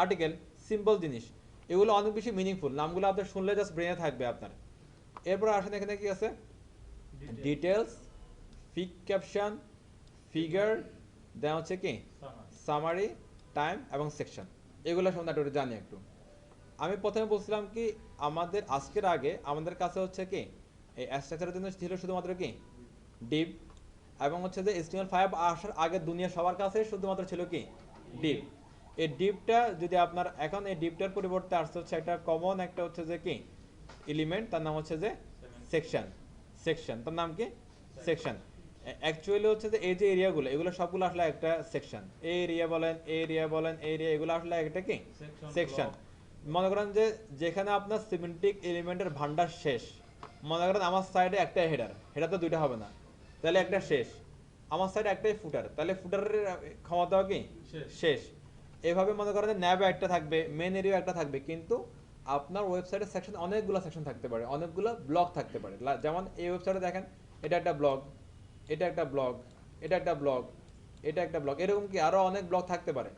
আর্টিকেল। সিম্পল জিনিস, এগুলো অনেক বেশি মিনিংফুল, নামগুলো আপনার শুনলে জাস্ট ব্রেনে থাকবে আপনার। এরপর আসেন এখানে কি আছে ডিটেলস, ফিক ক্যাপশন, ফিগার, দেন হচ্ছে কি সামারি, টাইম এবং সেকশন। এগুলো সম্বন্ধে একটু জানি একটু। আমি প্রথমে বলছিলাম কি আমাদের আজকের আগে আমাদের কাছে হচ্ছে কি এই স্ট্রাকচারের জন্য ছিল শুধুমাত্র কি ডিভ, এবং হচ্ছে যে HTML5 আসার আগে দুনিয়া সবার কাছে শুধুমাত্র ছিল কি ডিভ। এই ডিভটা যদি আপনার এখন এই ডিভটার পরিবর্তে আসতে হচ্ছে একটা কমন একটা হচ্ছে যে কি এলিমেন্ট, তার নাম হচ্ছে যে সেকশন। সেকশন তার নাম কি সেকশন। অ্যাকচুয়ালি হচ্ছে যে এই যে এরিয়াগুলো এগুলো সবগুলো আসলে একটা সেকশন। এই এরিয়া বলেন, এই এরিয়া বলেন, এই এরিয়া এগুলো আসলে একটা কি সেকশন। মনে করেন যে যেখানে আপনার সিমেন্টিক এলিমেন্টের ভান্ডার শেষ, মনে করেন আমার সাইডে একটা হেডার, হেডার তো দুইটা হবে না, তাহলে একটা শেষ। আমার সাইডে একটাই ফুটার, তাহলে ফুটারের ক্ষমতাও কি শেষ। এভাবে মনে করেন যে ন্যাবে একটা থাকবে, মেন এরিয়া একটা থাকবে, কিন্তু আপনার ওয়েবসাইটের সেকশন অনেকগুলো সেকশন থাকতে পারে, অনেকগুলো ব্লক থাকতে পারে। যেমন এই ওয়েবসাইটে দেখেন এটা একটা ব্লগ, এটা একটা ব্লগ, এটা একটা ব্লগ, এটা একটা ব্লগ, এরকম কি আরো অনেক ব্লক থাকতে পারে।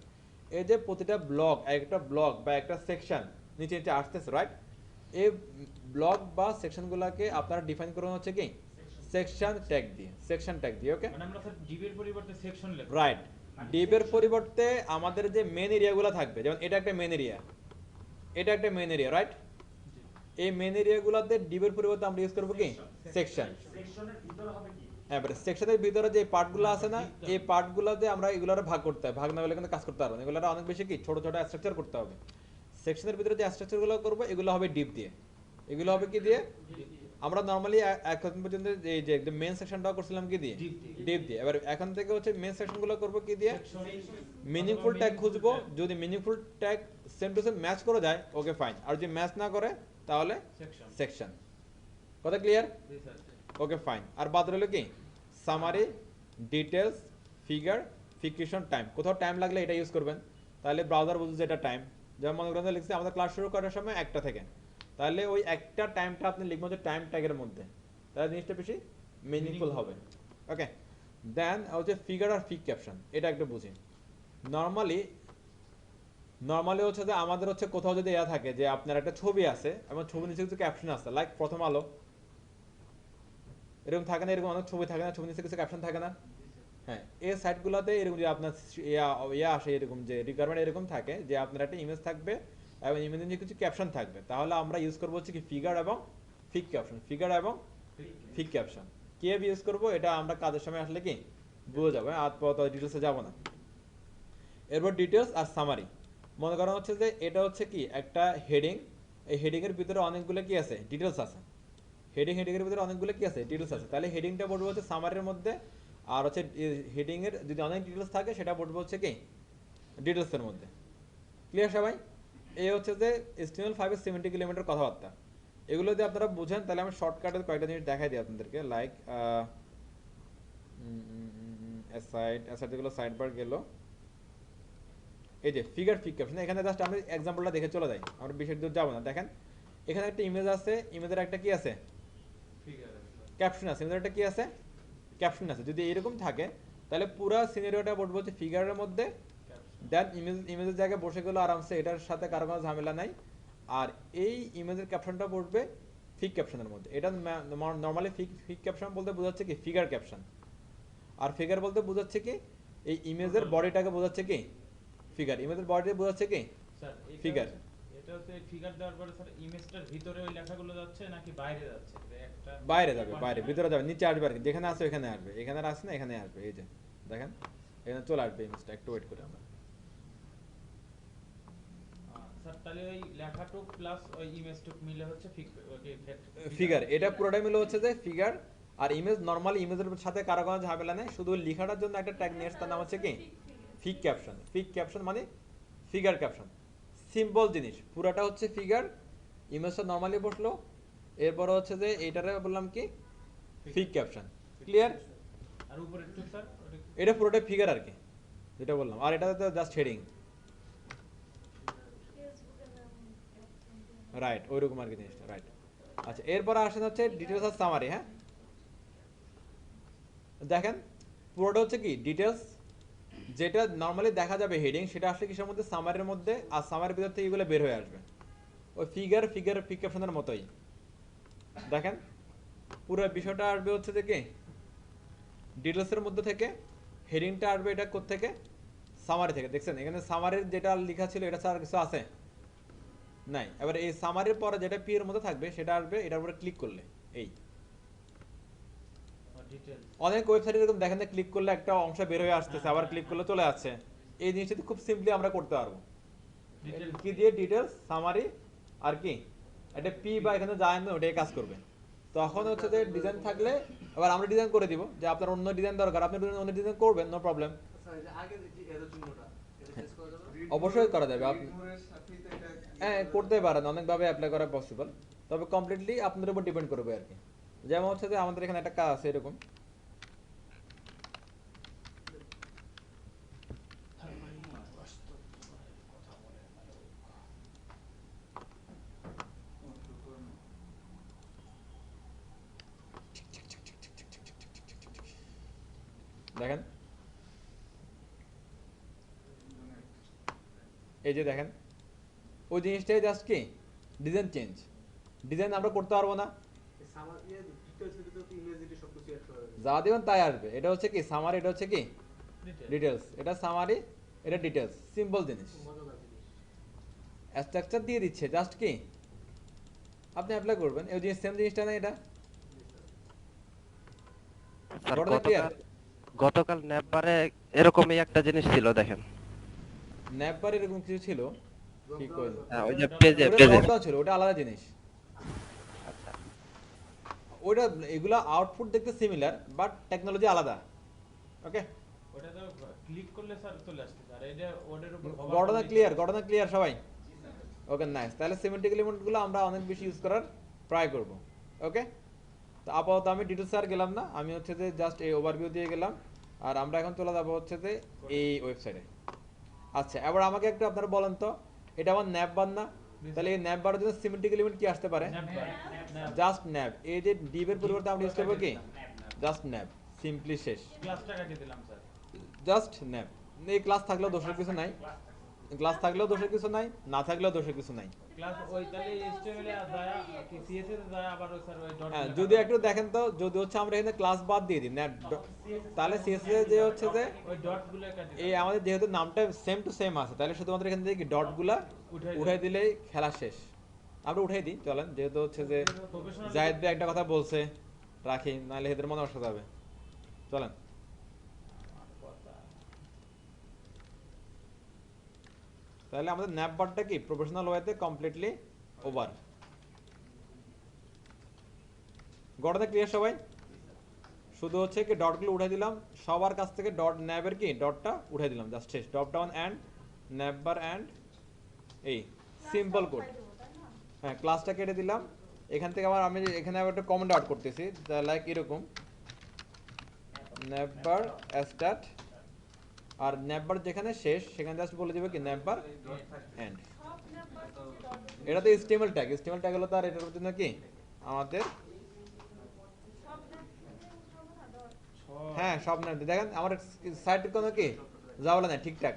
এই যে প্রতিটা ব্লক একটা ব্লক বা একটা সেকশন নিচে নিচে আসতেছে, রাইট? এই ব্লক বা সেকশনগুলোকে আপনারা ডিফাইন করুন হচ্ছে কি সেকশন ট্যাগ দিয়ে, সেকশন ট্যাগ দিয়ে। ওকে, মানে আমরা স্যার ডিভের পরিবর্তে সেকশন লিখব, রাইট। ডিভের পরিবর্তে আমাদের যে মেন এরিয়াগুলো থাকবে, যেমন এটা একটা মেন এরিয়া, এটা একটা মেন এরিয়া, রাইট? এই মেন এরিয়াগুলোতে ডিভের পরিবর্তে আমরা ইউজ করব কি সেকশন। সেকশনের ভিতরে হবে কি? এবারে সেকশনের ভিতরে যে পার্টগুলো আছে না, এই পার্টগুলোতে আমরা এগুলোর ভাগ করতে হবে, ভাগ না হলে কিন্তু কাজ করতে পারবো না, এগুলোর অনেক বেশি কি ছোট ছোট স্ট্রাকচার করতে হবে। সেকশনের ভিতরে যে স্ট্রাকচারগুলো করব এগুলো হবে ডিভ দিয়ে, এগুলো হবে কি দিয়ে? আমরা নরমালি এখন পর্যন্ত এই যে একদম মেন সেকশনটাও করছিলাম কি দিয়ে, ডিভ দিয়ে। এবার এখন থেকে হচ্ছে মেন সেকশনগুলো করব কি দিয়ে, মিনিংফুল ট্যাগ খুঁজবো। যদি meaningful tag same to same match করে যায় ওকে ফাইন, আর যদি ম্যাচ না করে তাহলে সেকশন। কথা ক্লিয়ার? Okay fine. আর বাদ রইল কি সামারি, ডিটেলস, ফিগার, ফিকেশন, টাইম। কোথাও টাইম লাগলে এটা ইউজ করবেন, তাহলে ব্রাউজার বুঝবে যে এটা টাইম। যেমন মনে করেন লিখছে আমাদের ক্লাস শুরু করার সময় 1টা থেকে, তাহলে ওই একটা টাইমটা আপনি লিখবেন যে টাইম ট্যাগের মধ্যে, তাহলে জিনিসটা বেশি মিনিংফুল হবে। ওকে, দেন হচ্ছে ফিগার আর ফিক ক্যাপশন, এটা একটু বুঝি। নর্মালি হচ্ছে যে আমাদের হচ্ছে কোথাও যদি এরা থাকে যে আপনার একটা ছবি আছে এবং ছবি নিচে কিছু ক্যাপশন আছে, লাইক প্রথম আলো, এরকম থাকে না? এরকম অনেক ছবি থাকে না, ছবি নিচে কিছু ক্যাপশন থাকে না? হ্যাঁ, এই সাইটগুলোতে এরকম যে আপনার ইয়া আসে এরকম যে রিকোয়ারমেন্ট এরকম থাকে যে আপনার একটা ইমেজ থাকবে এবং ইমেজের নিচে কিছু ক্যাপশন থাকবে, তাহলে আমরা ইউজ করবো হচ্ছে কি ফিগার এবং ফিক ক্যাপশন। ফিগার এবং ফিক ক্যাপশন কিভাবে ইউজ করবো এটা আমরা কাজের সময় আসলে কি বুঝে যাবো, আর ডিটেলসে যাবো না। এরপর ডিটেলস আর সামারি। মনে করা হচ্ছে যে এটা হচ্ছে কি একটা হেডিং, এই হেডিং এর ভিতরে অনেকগুলো কি আছে ডিটেলস আছে, হেডিং এর ভিতরে অনেকগুলো কি আছে ডিটেলস আছে, তাহলে হেডিংটা বলবো হচ্ছে সামারির মধ্যে, আর হচ্ছে হেডিং এর যদি অনেক ডিটেলস থাকে সেটা বলবো হচ্ছে কি ডিটেলস এর মধ্যে। ক্লিয়ার সবাই? এই হচ্ছে যে HTML5 এর সিমেন্টিক এলিমেন্টের কথাবার্তা। এগুলো যদি আপনারা বুঝেন তাহলে আমি শর্টকাটে কয়েকটা জিনিস দেখাই দিই আপনাদেরকে, লাইক অ্যাসাইড যেগুলো সাইড বার গেল, এই যে ফিগার ফিক ক্যাপশন। এখানে জাস্ট আমি এক্সাম্পলটা দেখে চলে যাই, আমরা বেশি দূর যাবো না। দেখেন এখানে একটা ইমেজ আছে, ইমেজের একটা কি আছে ক্যাপশন আছে, ইমেজের একটা কি আছে ক্যাপশন আছে। যদি এরকম থাকে তাহলে পুরো সিনারিওটা বলবো হচ্ছে ফিগারের মধ্যে, দেন ইমেজের জায়গায় বসে গেল আরামসে, এটার সাথে কারো কোনো ঝামেলা নাই। আর এই ইমেজের ক্যাপশনটা পড়বে ফিক ক্যাপশনের মধ্যে। এটা নর্মালি ফিক ক্যাপশন বলতে বোঝাচ্ছে কি ফিগার ক্যাপশন, আর ফিগার বলতে বোঝাচ্ছে কি এই ইমেজের বডিটাকে বোঝাচ্ছে কি ফিগার, ইমেজের বডি বোঝাচ্ছে কি ফিগার। এটা হচ্ছে ফিগার দেওয়ার পরে স্যার ইমেজটার ভিতরে ওই লেখাগুলো যাচ্ছে নাকি বাইরে যাচ্ছে? একটা বাইরে যাবে, বাইরে, ভিতরে যাবে, নিচে আসবে আর কি, যেখানে আছে ওখানে আসবে, এখানে আর আসে না এখানে আসবে। এই যে দেখেন এখানে চলে আসবে ইমেজটা, একটু ওয়েট করে আমরা। স্যার তাহলে ওই লেখাটুক প্লাস ওই ইমেজটুক মিলে হচ্ছে ফিগার। এটা পুরোটাই মিলে হচ্ছে যে ফিগার আর ইমেজ। নরমালি ইমেজের সাথে কারো কোনো ঝামেলা নেই, শুধু লেখাটার জন্য একটা ট্যাগ নিয়ে তার নাম হচ্ছে কি ফিক ক্যাপশন। ফিক ক্যাপশন মানে ফিগার ক্যাপশন, সিম্পল জিনিস। পুরাটা হচ্ছে ফিগার, ইমেজটা নরমালি বসলো, এরপর হচ্ছে যে এইটারে বললাম কি ফিক ক্যাপশন। ক্লিয়ার? আর উপরে একটু স্যার এটা পুরোটাই ফিগার আর কি, যেটা বললাম। আর এটা তো জাস্ট হেডিং, রাইট, ওইরকম আর কি জিনিসটা, রাইট। আচ্ছা, এরপর আসেন হচ্ছে ডিটেলস আর সামারি। হ্যাঁ, দেখেন পুরোটা হচ্ছে কি ডিটেলস, যেটা নর্মালি দেখা যাবে হেডিং, সেটা আসলে কিসের মধ্যে সামারির মধ্যে, আর সামারির ভিতর থেকে এগুলো বের হয়ে আসবে ওই ফিক ক্যাপশনের মতোই। দেখেন পুরো বিষয়টা আসবে হচ্ছে যে কি ডিটেলসের মধ্যে থেকে, হেডিংটা আসবে এটা কোত্থেকে, সামারি থেকে। দেখছেন এখানে সামারির যেটা লেখা ছিল এটা ছাড়া আর কিছু আছে নাই। এবার এই সামারির পরে যেটা পি এর মধ্যে থাকবে সেটা আসবে এটার উপরে ক্লিক করলে। এই ডিটেইলস অনেক ওয়েবসাইটে এরকম দেখেন না, ক্লিক করলে একটা অংশ বের হয়ে আসতেছে, আবার ক্লিক করলে চলে আসছে। এই জিনিসটা খুব সিম্পলি আমরা করতে পারবো ডিটেইলস কি দিয়ে, ডিটেলস, সামারি আর কি একটা পি বা এখানে যায় না ওটাই কাজ করবে। তখন হচ্ছে যে ডিজাইন থাকলে এবার আমরা ডিজাইন করে দিব, যে আপনার অন্য ডিজাইন দরকার আপনি অন্য ডিজাইন করবেন, নো প্রবলেম। আচ্ছা এই যে আগে যে এরো চিহ্নটা এটা চেঞ্জ করা যাবে? অবশ্যই করা যাবে। আপনি রিডমোরের সাথেই তো এটা হ্যাঁ করতে পারেন, অনেকভাবে অ্যাপ্লাই করা পসিবল, তবে কমপ্লিটলি আপনাদের উপর ডিপেন্ড করবে আর কি। যেমন হচ্ছে যে আমাদের এখানে একটা কাজ আছে এরকম, দেখেন এই যে দেখেন ওই জিনিসটাই জাস্ট কি ডিজাইন চেঞ্জ, ডিজাইন আমরা করতে পারবো না, এই সামার ইয়ে ডিটেইলস এর ভিতরে তো ইমেজিটি সবকিছু অ্যাড করা যাবে। যা দিবেন তাই আসবে। এটা হচ্ছে কি সামারি, এটা হচ্ছে কি ডিটেইলস ডিটেলস, এটা সামারি, এটা ডিটেলস, সিম্পল জিনিস। মজাদার জিনিস। স্ট্রাকচার দিয়ে দিচ্ছে জাস্ট কি আপনি অ্যাপ্লাই করবেন। এই জিনিস সেম জিনিসটা না এটা স্যার বড়টা ক্লিয়ার। গতকাল ন্যাপবারে এরকমই একটা জিনিস ছিল দেখেন। ন্যাপবার এরকম কিছু ছিল, ঠিক করে হ্যাঁ, ওই যে পেজে ওটা পেজে ডটটাও ছিল, ওটা আলাদা জিনিস। ওটা এগুলা আউটপুট দেখতে সিমিলার বাট টেকনোলজি আলাদা। ওকে ওটা তো ক্লিক করলে স্যার চলে আসছে আর এটা ওটার উপর ঘটনা ক্লিয়ার, ঘটনা ক্লিয়ার সবাই? Okay nice. তাহলে সিমেন্টিক এলিমেন্টগুলো আমরা অনেক বেশি ইউজ করার ট্রাই করব। ওকে তো আপাতত আমি ডিটেলস আর গেলাম না, আমি হচ্ছে যে জাস্ট এই ওভারভিউ দিয়ে গেলাম। আর আমরা এখন চলে যাবো হচ্ছে যে এই ওয়েবসাইটে। আচ্ছা এবার আমাকে একটু আপনারা বলেন তো, এটা আমার ন্যাপ বার না, তাহলে এই ন্যাপ বারের জন্য সিমেন্টিক এলিমেন্ট কি আসতে পারে? Just nap. এই যে ডিভের পরিবর্তে আমরা ইউজ করবো কি জাস্ট ন্যাপ, সিম্পলি শেষ। ক্লাসটা কাটিয়ে দিলাম স্যার। Just nap. এই ক্লাস থাকলেও দোষের কিছু নাই, ক্লাস থাকলেও দোষের কিছু নাই, না থাকলেও দোষের কিছু নাই। ক্লাস ওই তাহলে এইচটিএমএল এ যায় কি সিএসএস এ যায় আবার ওই স্যার ওই ডট হ্যাঁ যদি একটু দেখেন তো, যদি হচ্ছে আমরা এখানে ক্লাস বাদ দিয়ে দিই ন্যাপ, তাহলে সিএসএস যে হচ্ছে যে ওই ডটগুলো কাটিয়ে এই আমাদের যেহেতু নামটা সেম টু সেম আছে, তাহলে শুধুমাত্র এখান থেকে ডটগুলা উঠাই দিলেই খেলা শেষ। আমরা উঠাই দিই চলেন, যেহেতু হচ্ছে যে প্রফেশনাল জায়েদ ভাই একটা কথা বলছে রাখি, নাহলে এদের মনে অসুবিধা হবে। চলেন তাহলে আমাদের ন্যাপ বারটা কি প্রফেশনাল ওয়েতে কমপ্লিটলি ওভার। গড়টা ক্লিয়ার সবাই? শুধু হচ্ছে কি ডটগুলো উঠে দিলাম, সবার কাছ থেকে ডট ন্যাবের কি ডটটা উঠে দিলাম, জাস্ট শেষ। Drop down end nav bar end এই সিম্পল কোড। হ্যাঁ ক্লাসটা কেটে দিলাম। এখান থেকে আবার আমি এখানে আবার একটা কমেন্ট আউট করতেছি লাইক এরকম ন্যাব বার স্টার্ট, আর ন্যাব বার যেখানে শেষ সেখানে জাস্ট বলে দেবে কি ন্যাব বার এন্ড। এটা তো HTML ট্যাগ, HTML ট্যাগ হলো তার এটার জন্য কি আমাদের হ্যাঁ সব ন্যাব। দেখেন আমার সাইটের কোনো কি যাওয়ালা না ঠিকঠাক।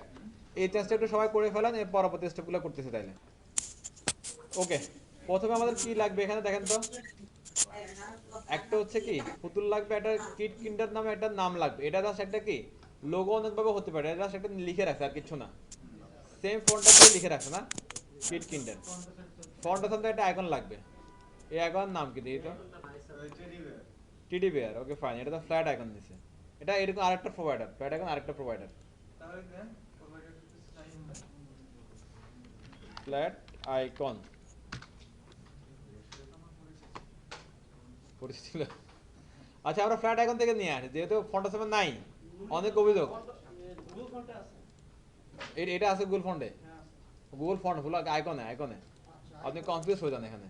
এই চেষ্টা একটু সবাই করে ফেলেন, এর পরবর্তী স্টেপগুলো করতেছে তাইলে। ওকে প্রথমে আমাদের কি লাগবে এখানে দেখেন তো, একটা হচ্ছে কি পুতুল লাগবে, একটা কিড কিন্ডার নামে একটা নাম লাগবে। এটা জাস্ট একটা কি লোগো অনেকভাবে হতে পারে, এটা জাস্ট একটা লিখে রাখছে আর কিছু না, সেম ফন্টটা দিয়ে লিখে রাখছে না কিড কিন্ডার। ফন্টের সাথে একটা আইকন লাগবে, এই আইকনের নাম কি দিই তো টিডি বেয়ার। ওকে ফাইন, এটা তো ফ্ল্যাট আইকন দিছে। এটা এরকম আরেকটা প্রোভাইডার, ফ্ল্যাট আইকন আরেকটা প্রোভাইডার, তাহলে দেন প্রোভাইডার টাইম ফ্ল্যাট আইকন পরিচিত। আচ্ছা আমরা ফ্ল্যাট আইকন থেকে নিয়ে আসি, যেহেতু ফন্টের সামনে নাই অনেক অভিযোগ। গুগল ফন্টে আছে। এটা আছে গুগল ফন্টে, গুগল ফন্ট হলো আইকনে, আইকনে আপনি কনফিউজ হয়ে যান এখানে।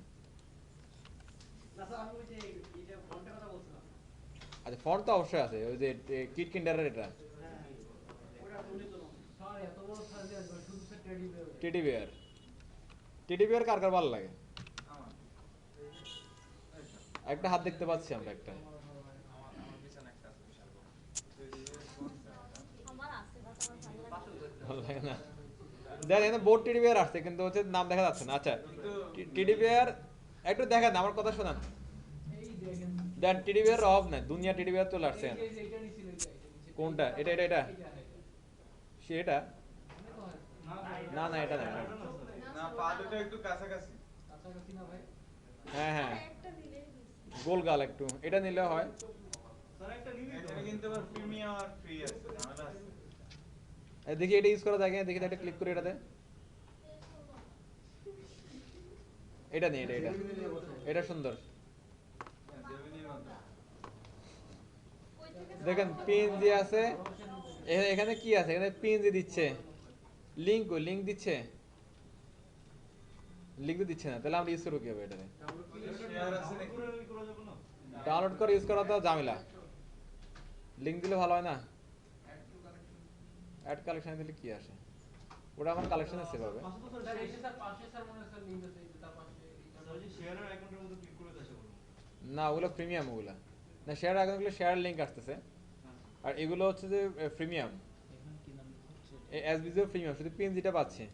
না স্যার আমি ওই যে এটা ফন্টের কথা বলছিলাম। আচ্ছা ফন্ট তো অবশ্যই আছে, ওই যে কিড কিন্ডারের এটা হ্যাঁ ওটা শুনি তো স্যার এত বড় সাইজ আসবে শুধু সে teddy bear. Teddy bear. Teddy bear কার কার ভালো লাগে? আমার একটা হাত দেখতে পাচ্ছি আমরা, একটা আমার পিছনে একটা আছে বিশাল বড়। আমার আছে বাট আমার ভালো লাগে ভালো লাগে না। দেখ এখানে বোর্ড টেডি বিয়ার আসছে কিন্তু হচ্ছে নাম দেখা যাচ্ছে না। আচ্ছা টেডি বিয়ার একটু দেখেন, আমার কথা শোনান। এই দেখেন দেন টিডি বিয়ার অভাব নাই, দুনিয়া টিডি বিয়ার চলে আসছে এখানে। এই যে এটা নিছিল, এটা নিচে। কোনটা? এটা? সেটা মনে তো হয়। না না, এটা না, এটা না। না পা দুটো একটু কাছাকাছি। কাছাকাছি না ভাই? হ্যাঁ হ্যাঁ, একটা দিলেই হয়েছে। গোল গাল একটু, এটা নিলে হয়। এখানে কিন্তু আবার প্রিমিয়াম আর ফ্রি আছে, ঝামেলা আছে। দেখি এটা ইউজ করা যায় কিনা, দেখি তো, এটা ক্লিক করে এটাতে। এটা নেই, এটা এটা সুন্দর। জেমিনির মতো। কই থেকে দেখেন পিএনজি আছে, এখানে কি আছে, এখানে পিএনজি দিচ্ছে, লিঙ্ক দিচ্ছে, লিঙ্ক দিচ্ছে না, তাহলে আমরা ইউজ করবো কিভাবে এটাতে? শেয়ার আছে নাকি? ডাউনলোড করে ইউজ করা তো ঝামেলা, লিঙ্ক দিলে ভালো হয় না। অ্যাড কালেকশন দিলে কি আসে? ওটা আমার কালেকশনে সেভ হবে। স্যার এসে স্যার পাশে স্যার মনে হয় স্যার লিংক আছে, এই যে তার পাশে না, ওগুলো প্রিমিয়াম, ওগুলো না, শেয়ার আইকনগুলো শেয়ার লিঙ্ক আসতেছে, আর এগুলো হচ্ছে যে প্রিমিয়াম, এস বিজিও প্রিমিয়াম, শুধু পিএনজিটা পাচ্ছে।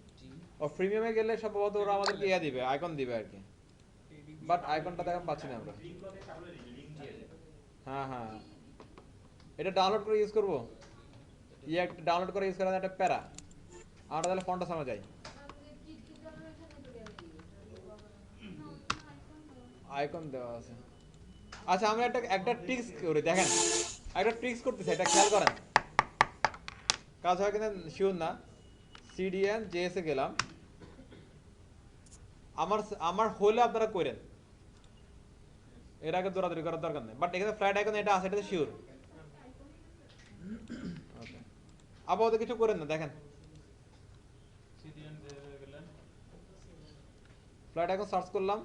ও প্রিমিয়ামে গেলে সম্ভবত ওরা আমাদেরকে ইয়া দিবে, আইকন দিবে আর কি, বাট আইকনটা তো এখন পাচ্ছি না আমরা। হ্যাঁ হ্যাঁ, এটা ডাউনলোড করে ইউজ করবো, ইয়ে একটা ডাউনলোড করে ইউজ করা একটা প্যারা। আমরা তাহলে ফোনটা সামনে যাই, আমাদের কি কি ধরনের এখানে তো গেল না আইকন দেওয়া আছে। আচ্ছা, আমরা একটা ট্রিক্স করি, দেখেন একটা ট্রিক্স করতেছি, এটা খেয়াল করেন, কাজ হয় কিনা শিওর না। সিডিএন জেএস এ গেলাম, আমার হলে আপনারা করেন, এর আগে দৌড়াদৌড়ি করার দরকার নেই, বাট এখানে ফ্লাইট আইকন এটা আছে, এটা শিওর। ওকে, আপাতত কিছু করেন না, দেখেন সিডিএন যে হয়ে গেলেন। ফ্লাইট আইকন সার্চ করলাম,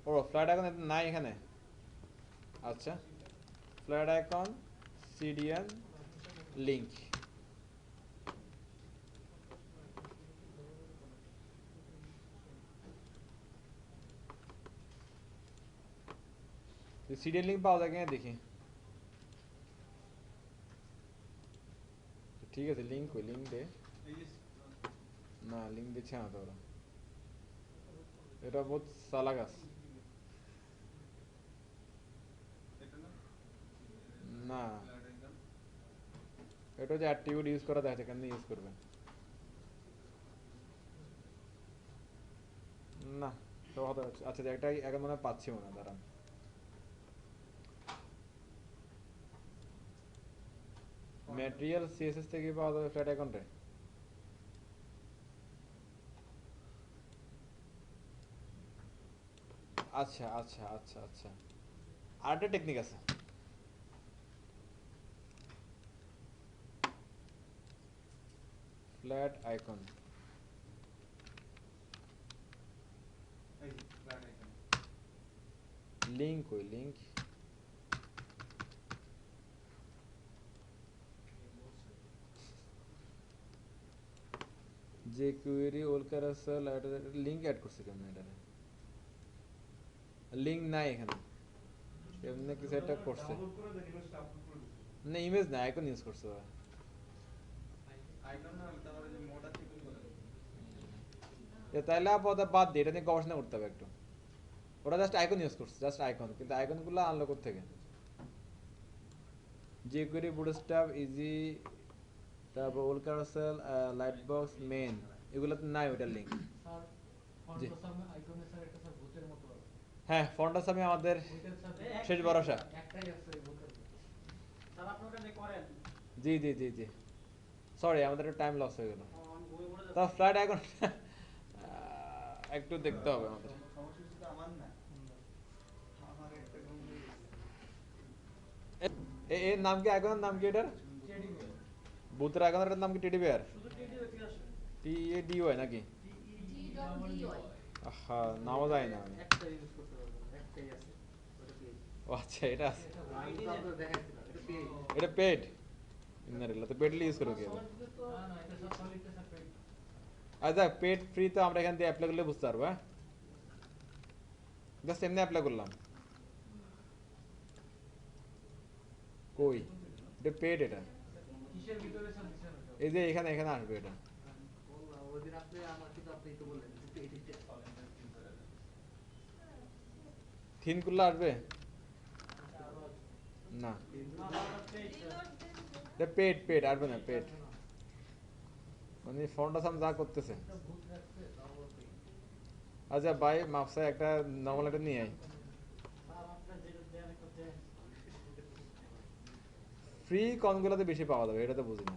ও ফ্লাইট আইকন নাই এখানে। আচ্ছা, flight icon CDN link, CDN link পাওয়া যায় কিনা দেখি। ঠিক আছে, লিংক দে। এই যে না, লিংক দিচ্ছে না তো ওরা, এটা বহুত চালাক আছে। এটা না না, ফ্ল্যাট আইকন। এটা যে অ্যাট্রিবিউট ইউজ করা থাকে, কেন ইউজ করবে না, তো হয়তো আচ্ছা, একটা এখন মনে হয় পাচ্ছি মনে হয়, দাঁড়ান। ম্যাটেরিয়াল সিএসএস থেকে পাওয়া যাবে ফ্ল্যাট আইকনটা। আচ্ছা আচ্ছা আচ্ছা আচ্ছা, আরেকটা টেকনিক আছে। ফ্ল্যাট আইকন, এই যে ফ্ল্যাট আইকন। লিংক লিংক, যে কুয়েরি ওল ক্যারাসেল লিংক অ্যাড করছে কেমন, এটাতে লিংক নাই এখানে, এমনি কিছু একটা করছে না, ইমেজ না, আইকন ইউজ করছে ওরা। আইকন না হলে তাহলে যে মোটা থেকে করে। তাইলে আপাতত বাদ দিয়ে এটা নিয়ে গবেষণা করতে হবে একটু। ওরা জাস্ট আইকন ইউজ করছে, জাস্ট আইকন, কিন্তু আইকনগুলো আনলো থেকে যে কুয়েরি বুটস্ট্র্যাপ ইজি, তারপর ওল ক্যারাসেল, লাইট বক্স, মেন, এগুলোতে নাই ওটার লিংক। স্যার জি। ফন্ট সামনে আইকনে স্যার একটা স্যার ভূতের মতো আছে। হ্যাঁ, ফন্টাস আমি আমাদের ওইটার সাথে শেষ ভরসা। একটাই আছে এই ভূতের। স্যার আপনি ওটা যে করেন, জি জি জি জি, সরি আমাদের একটু টাইম লস হয়ে গেল। আমি বই পড়ে তা ফ্লাইট আইকন একটু দেখতে হবে আমাদের। সমস্যা শুধু আমার না, আমার একটা গম্ভীর এর নাম কি, আইকনের নাম কি এটার? Teddy bear. ভূতের আইকনের নাম কি টেডি বিয়ার? শুধু টেডি বিয়ার কি আসে? TADY নাকি? GWDY আহা, নামও যায় না আমি। একটা ইউজ করতে পারবেন, একটাই আছে। ওটা পেয়ে। ও আচ্ছা, এটা আছে, আমি তো আপনাদের দেখাইছিলাম, এটা পেয়ে। এটা পেড ইনারিলা, তো পেড ইউজ করো কি হবে? না না, এটা সব সলিডটা স্যার পেয়ে। আচ্ছা, পেড ফ্রি তো আমরা এখান থেকে অ্যাপ্লাই করলে বুঝতে পারবো। হ্যাঁ, জাস্ট এমনি অ্যাপ্লাই করলাম, কই এটা পেড, এটা কিসের ভিতরে স্যার দিছেন ওটা? এই যে এখানে এখানে আসবে এটা। বললাম ওই দিন আপনি আমার কিন্তু আপনি তো বললেন যে পেয়ে দিতে। থিন করলে আসবে না, এটা পেট পেট আসবে না, পেট মানে ফোনটা সাম যা করতেছে। আচ্ছা ভাই মাপসা একটা নর্মাল একটা নিয়ে আয়। ফ্রি কোনগুলোতে বেশি পাওয়া যাবে এটা তো বুঝি না।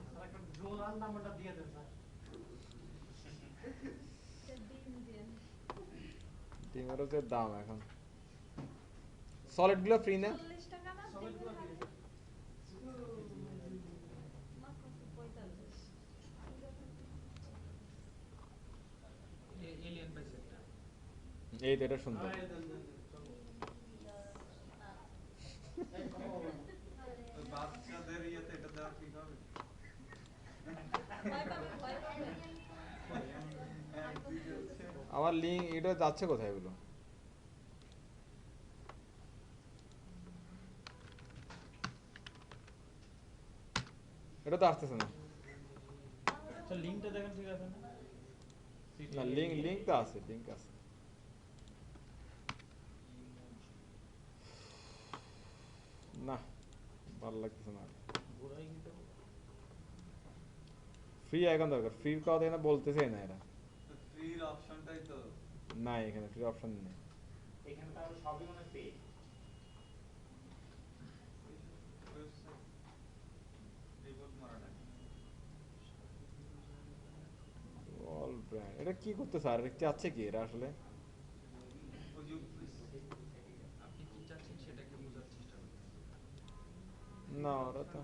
ডিমের হচ্ছে দাম এখন সলিড গুলো ফ্রি না? 40 টাকা না তেমনি থাকে। মাত্র 45। এলিয়েন পাইছে একটা। এই তো এটা সুন্দর। ওই বাচ্চাদের ইয়েতে এটা দেওয়া ঠিক হবে? ভয় পাবে, ভয় পাবে। একদিকে হচ্ছে আমার লিঙ্ক এটা যাচ্ছে কোথায় এগুলো? এটা তো আসতেছে না। আচ্ছা লিংকটা দেখেন ঠিক আছে না? না লিঙ্ক তো আছে, লিঙ্ক আছে। না ভালো লাগতেছে না। ফ্রি আইকন দরকার, ফ্রি কথা এখানে বলতেছে না এরা। ফ্রির অপশনটাই তো না এখানে ফ্রি অপশন নেই। এখানে তাহলে সবই মনে পে। রিপোর্ট মারা লাগে। অল ব্র্যান্ড এটা কি করতেছে আর এটা চাচ্ছে কি এরা আসলে? ওই যে আপনি কি চাচ্ছেন সেটাকে বোঝার চেষ্টা করুন। না ওরা তো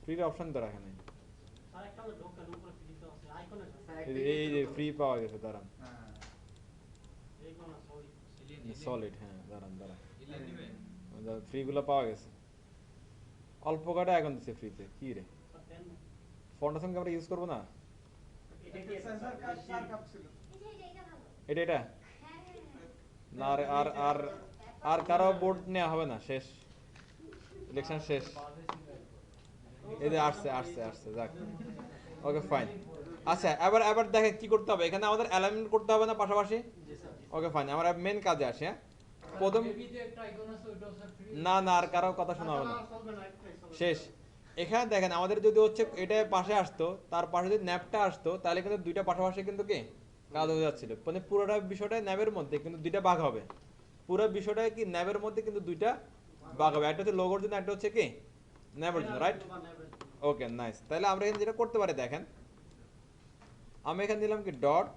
ফ্রি অপশন তো রাখে নাই। আরেকটা হলো ঢোকার উপরে ফ্রিতে আছে আইকন আছে এই যে ফ্রি পাওয়া গেছে দাঁড়ান, হ্যাঁ আইকন সরি সলিড হ্যাঁ দাঁড়ান দাঁড়ান, এলিয়েন দিবেন? ফ্রি গুলো পাওয়া গেছে। অল্প কাটা এখন দিচ্ছে ফ্রিতে কি রে? দেন ফাউন্ডেশন কি আমরা ইউজ করবো না? এটা কি সেন্সর কাপ ছিল। এই যে এটা ভালো। এটা হ্যাঁ হ্যাঁ। না আর কারো বোর্ড নেওয়া হবে না, শেষ ইলেকশন শেষ। এই যে আসছে যাক ওকে ফাইন। আচ্ছা এবার দেখেন কি করতে হবে, এখানে আমাদের অ্যালাইনমেন্ট করতে হবে না পাশাপাশি? ওকে ফাইন, আমরা মেন কাজে আসি। হ্যাঁ প্রথম বেবিতে একটা আইকন আছে ওইটাও স্যার ফ্রি না আর কারো কথা শোনা হবে না, চলবে না একটাই চলবে শেষ। এখানে দেখেন আমাদের যদি হচ্ছে এটা পাশে আসতো, তার পাশে যদি ন্যাপটা আসতো, তাহলে কিন্তু দুইটা পাশাপাশি কিন্তু কি কাজ হয়ে যাচ্ছিল। মানে পুরোটা বিষয়টা ন্যাবের মধ্যে কিন্তু দুইটা ভাগ হবে। পুরো বিষয়টা কি ন্যাবের মধ্যে কিন্তু দুইটা ভাগ হবে, একটা হচ্ছে লোগোর জন্য, একটা হচ্ছে কি ন্যাবের জন্য, রাইট? Okay nice. তাহলে আমরা এখানে যেটা করতে পারি দেখেন, আমি এখানে দিলাম কি ডট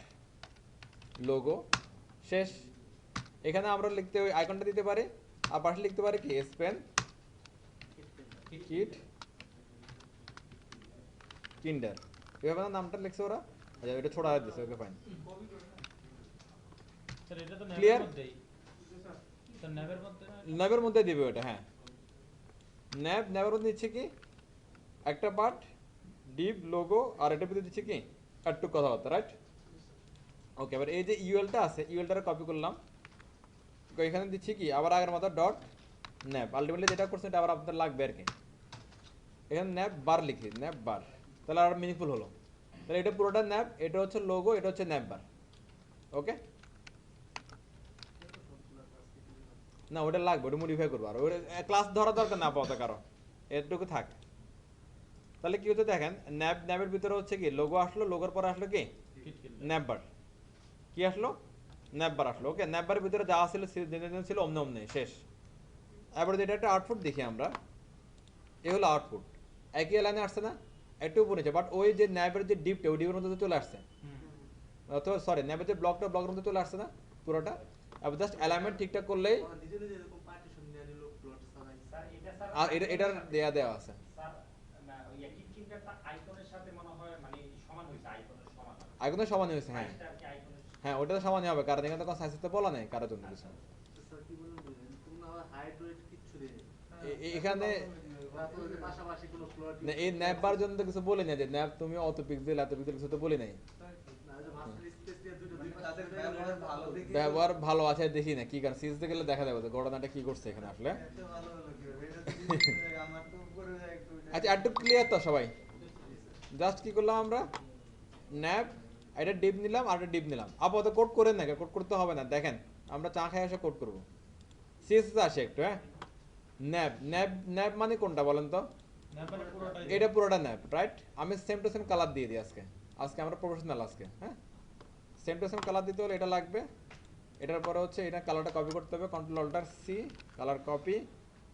লোগো, শেষ। এখানে আমরা লিখতে ওই আইকনটা দিতে পারি, আর পাশে লিখতে পারি কি স্পেন কিট কিন্ডার, এভাবে না নামটা লিখছে ওরা। আচ্ছা এটা ছোড়া দিচ্ছে, ওকে ফাইন। স্যার এটা তো Clear? ন্যাবের মধ্যেই। স্যার ন্যাবের মধ্যে না? ন্যাবের মধ্যে দিবে ওটা, হ্যাঁ ন্যাবের মধ্যে দিচ্ছে কি একটা পার্ট ডিপ লোগো, আর এটার ভিতরে দিচ্ছে কি একটু কথাবার্তা, রাইট? ওকে এবার এই যে ইউএলটা আছে, ইউএলটা কপি করলাম, তো এখানে দিচ্ছি কি আবার আগের মতো ডট ন্যাব। আলটিমেটলি যেটা করছেন এটা আবার আপনাদের লাগবে আর কি। এখানে ন্যাব বার লিখি, ন্যাব বার, তাহলে আর মিনিংফুল হলো। তাহলে এটা পুরোটা ন্যাব, এটা হচ্ছে লোগো, এটা হচ্ছে ন্যাব বার। ওকে না ওটা লাগবে, ওটা মডিফাই করবো, আর ওটা ক্লাস ধরা দরকার না আপাতত কারো, এটুকু থাক। তাহলে কি হচ্ছে দেখেন, ন্যাবের ভিতরে হচ্ছে কি লোগো আসলো, লোগোর পরে আসলো কি ন্যাব বার, কি আসলো ন্যাব বার আসলো। ওকে ন্যাব বারের ভিতরে যা ছিল অমনে শেষ। এবারে যেটা একটা আউটপুট দেখি আমরা, এ হলো আউটপুট, একই লাইনে আসছে না, একটু উপরে নিচে, বাট ওই যে ন্যাবের যে ডিপটা ওই ডিপের মধ্যে চলে আসছে, তো সরি ন্যাবের যে ব্লকটা ব্লকের মধ্যে চলে আসছে না পুরোটা। এবার জাস্ট অ্যালাইনমেন্ট ঠিকঠাক করলেই, স্যার এটা স্যার আর এটার দেয়া আছে। স্যার না ওই কিট কিনটা আইকনের সাথে মনে হয় মানে সমান হইছে, আইকনের সমান। আইকনের সমান হয়েছে, হ্যাঁ সাইজটা কি আইকনের হ্যাঁ ওটা তো সমানই হবে, কারণ এখানে তো কোনো সাইজ তো বলা নেই কারোর জন্য কিছু। এখানে না, এই ন্যাব বার জন্য তো কিছু বলি না যে ন্যাব তুমি অত পিক্সেল এত পিক্সেল কিছু তো বলি নাই। তাদের ব্যবহার ভালো দেখে ব্যবহার ভালো আছে দেখি না কি কারণ সিরিজতে গেলে দেখা যাবে যে ঘটনাটা কি করছে এখানে আসলে। এত ভালো হলো কি এটা যদি আমার তো উপরে যায় একটু আচ্ছা একটু ক্লিয়ার তো সবাই? জাস্ট কি করলাম আমরা, ন্যাব এটা ডিপ নিলাম আর এটা ডিপ নিলাম। আপাতত কোড করেন না, কোড করতে হবে না, দেখেন আমরা চা খাই এসে কোড করবো। সিএসএস আসে একটু, হ্যাঁ। ন্যাব ন্যাব ন্যাব মানে কোনটা বলেন তো? ন্যাপারে পুরোটাই এটা পুরোটা ন্যাব, রাইট? আমি সেম টু সেম কালার দিয়ে দিই আজকে। আজকে আমরা প্রফেশনাল আজকে, হ্যাঁ। সেম টু সেম কালার দিতে হলে এটা লাগবে। এটার পরে হচ্ছে এটা কালারটা কপি করতে হবে, control alt C, colour copy.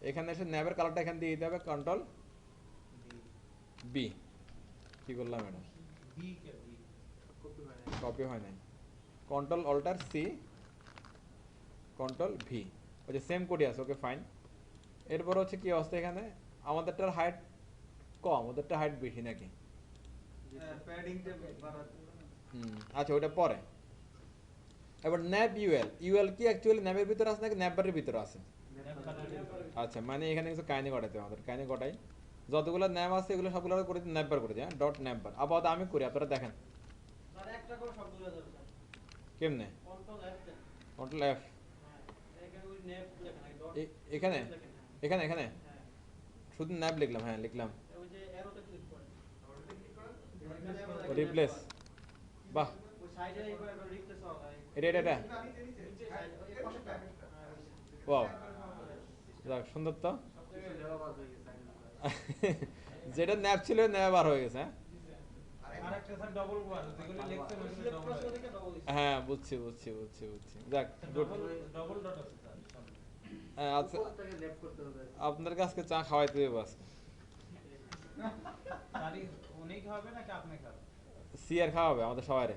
এখানে এসে ন্যাবের কালারটা এখানে দিয়ে দিতে হবে, কন্ট্রোল বি। কি করলাম এটা? বি কে বি কপি হয় নাই। Control alt C, control V. ওই যে সেম কোডই আছে, ওকে ফাইন। এরপর হচ্ছে কি অবস্থা এখানে? আমাদেরটার হাইট কম, ওদেরটা হাইট বেশি নাকি? প্যাডিংটা বাড়াতে হবে না? আচ্ছা ওটা পরে। এবার ন্যাব ইউএল, ইউএল কি অ্যাকচুয়ালি ন্যাবের ভিতরে আছে নাকি ন্যাববারের ভিতরে আছে? আচ্ছা মানে এখানে কিছু কাহিনী ঘটাতে হবে আমাদের, কাহিনী ঘটাই। যতগুলো ন্যাব আছে এগুলো সবগুলো করে ন্যাববার করে দিই, হ্যাঁ, ডট ন্যাববার। আপাতত আমি করি, আপনারা দেখেন স্যার একটা করে সবগুলো যাবে স্যার। কেমনে। কন্ট্রোল এফ দেন। কন্ট্রোল এফ, হ্যাঁ, এখানে ওই নেপ লেখা নাই, ডট এখানে লেখেন, হ্যাঁ। এখানে এখানে হ্যাঁ, শুধু ন্যাব লিখলাম, হ্যাঁ লিখলাম। ওই যে অ্যারোতে ক্লিক করেন। রিপ্লেস, বাহ, ওই সাইডে একবার রিপ্লেস হবে। এটা এটা এটা, নিচে সাইড ওই পাশেরটা। হ্যাঁ, ওই ওয়াও, যাক সুন্দর তো। যেটা ন্যাব ছিল ন্যাব আর হয়ে গেছে, হ্যাঁ। আরেকটা স্যার ডবল ওয়ান যেগুলো লেখছেন ওগুলো সিলেক্ট ডবল প্রশ্ন থেকে ডবল দিছে। হ্যাঁ বুঝছি বুঝছি বুঝছি বুঝছি, যাক গুড। ডবল ডট আছে স্যার সামনে। আচ্ছা আপনার কাছে চা খাওয়াইতে দেবো আজকে। স্যারই উনি খাবে নাকি আপনি খাবেন? সি আর খাওয়াবে আমাদের সবাইরে।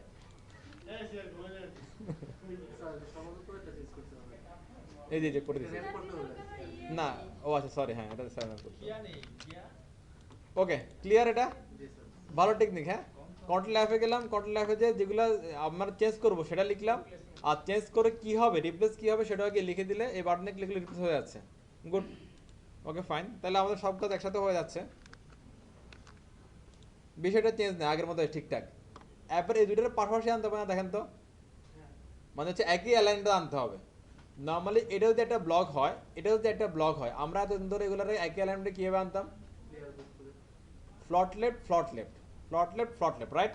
এই যে করে দিচ্ছি না, ও আচ্ছা সরি, হ্যাঁ এটা ওকে ক্লিয়ার। এটা ভালো টেকনিক, হ্যাঁ। কন্ট্রোল এফে গেলাম, কন্ট্রোল এফে যে যেগুলো আমরা চেঞ্জ করব সেটা লিখলাম, আর চেঞ্জ করে কি হবে রিপ্লেস কি হবে সেটা আগে লিখে দিলে এই বাটনে ক্লিক রিপ্লেস হয়ে যাচ্ছে। Good, okay fine. তাহলে আমাদের সব কাজ একসাথে হয়ে যাচ্ছে, বিষয়টা চেঞ্জ নেই, আগের মতো ঠিকঠাক। এরপর এই দুইটার পাশাপাশি আনতে হবে না, দেখেন তো, মানে হচ্ছে একই অ্যালাইনটা আনতে হবে। নর্মালি এটা যদি একটা ব্লক হয়, এটা যদি একটা ব্লক হয়, আমরা এতদিন ধরে এগুলোর একই অ্যালাইনমেন্টে কীভাবে আনতাম? ফ্লট লেফট ফ্লট লেফট ফ্লট লেফট ফ্লট লেফট, রাইট?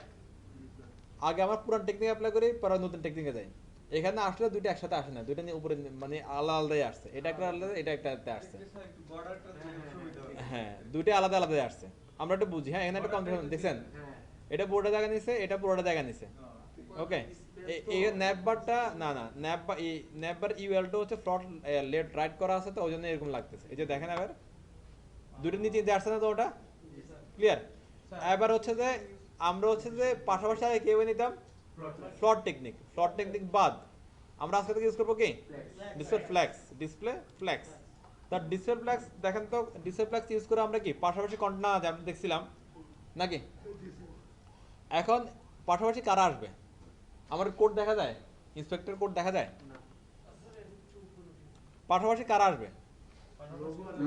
আগে আমার পুরান টেকনিক অ্যাপ্লাই করি, পরে নতুন টেকনিকে যাই। এখানে আসলে দুইটা একসাথে আসে না, দুইটা নিয়ে উপরে মানে আলাদা আলাদাই আসছে। এটা একটা আলাদা, এটা একটা আসছে, একটু বর্ডারটা সুবিধা হবে। হ্যাঁ দুইটা আলাদা আলাদাই আসছে। আমরা একটু বুঝি, হ্যাঁ এখানে একটা কনফিউশন দেখছেন, এটা পুরোটা জায়গা নিছে, এটা পুরোটা জায়গা নিছে। ওকে, এই ন্যাব বারটা না না ন্যাব বা এই ন্যাব বার ইউএলটা হচ্ছে ফ্লট লেফট রাইট করা আছে, তো ওই জন্য এরকম লাগতেছে। এই যে দেখেন এবার দুটোর নিচে যে আসছে না, তো ওটা ক্লিয়ার। এবার হচ্ছে যে আমরা হচ্ছে যে পাশাপাশি আগে কেউ নিতাম ফ্লট টেকনিক, ফ্লট টেকনিক বাদ আমরা আজকে থেকে ইউজ করবো কি ডিসপ্লে ফ্ল্যাক্স, ডিসপ্লে ফ্ল্যাক্স। তার ডিসপ্লে ফ্ল্যাক্স দেখেন তো, ডিসপ্লে ফ্ল্যাক্স ইউজ করে আমরা কি পাশাপাশি কন্টেন্ট না আমরা দেখছিলাম নাকি? এখন পাশাপাশি কারা আসবে? আমার কোড দেখা যায়, ইন্সপেক্টর কোড দেখা যায়, পাশাপাশি কারা আসবে?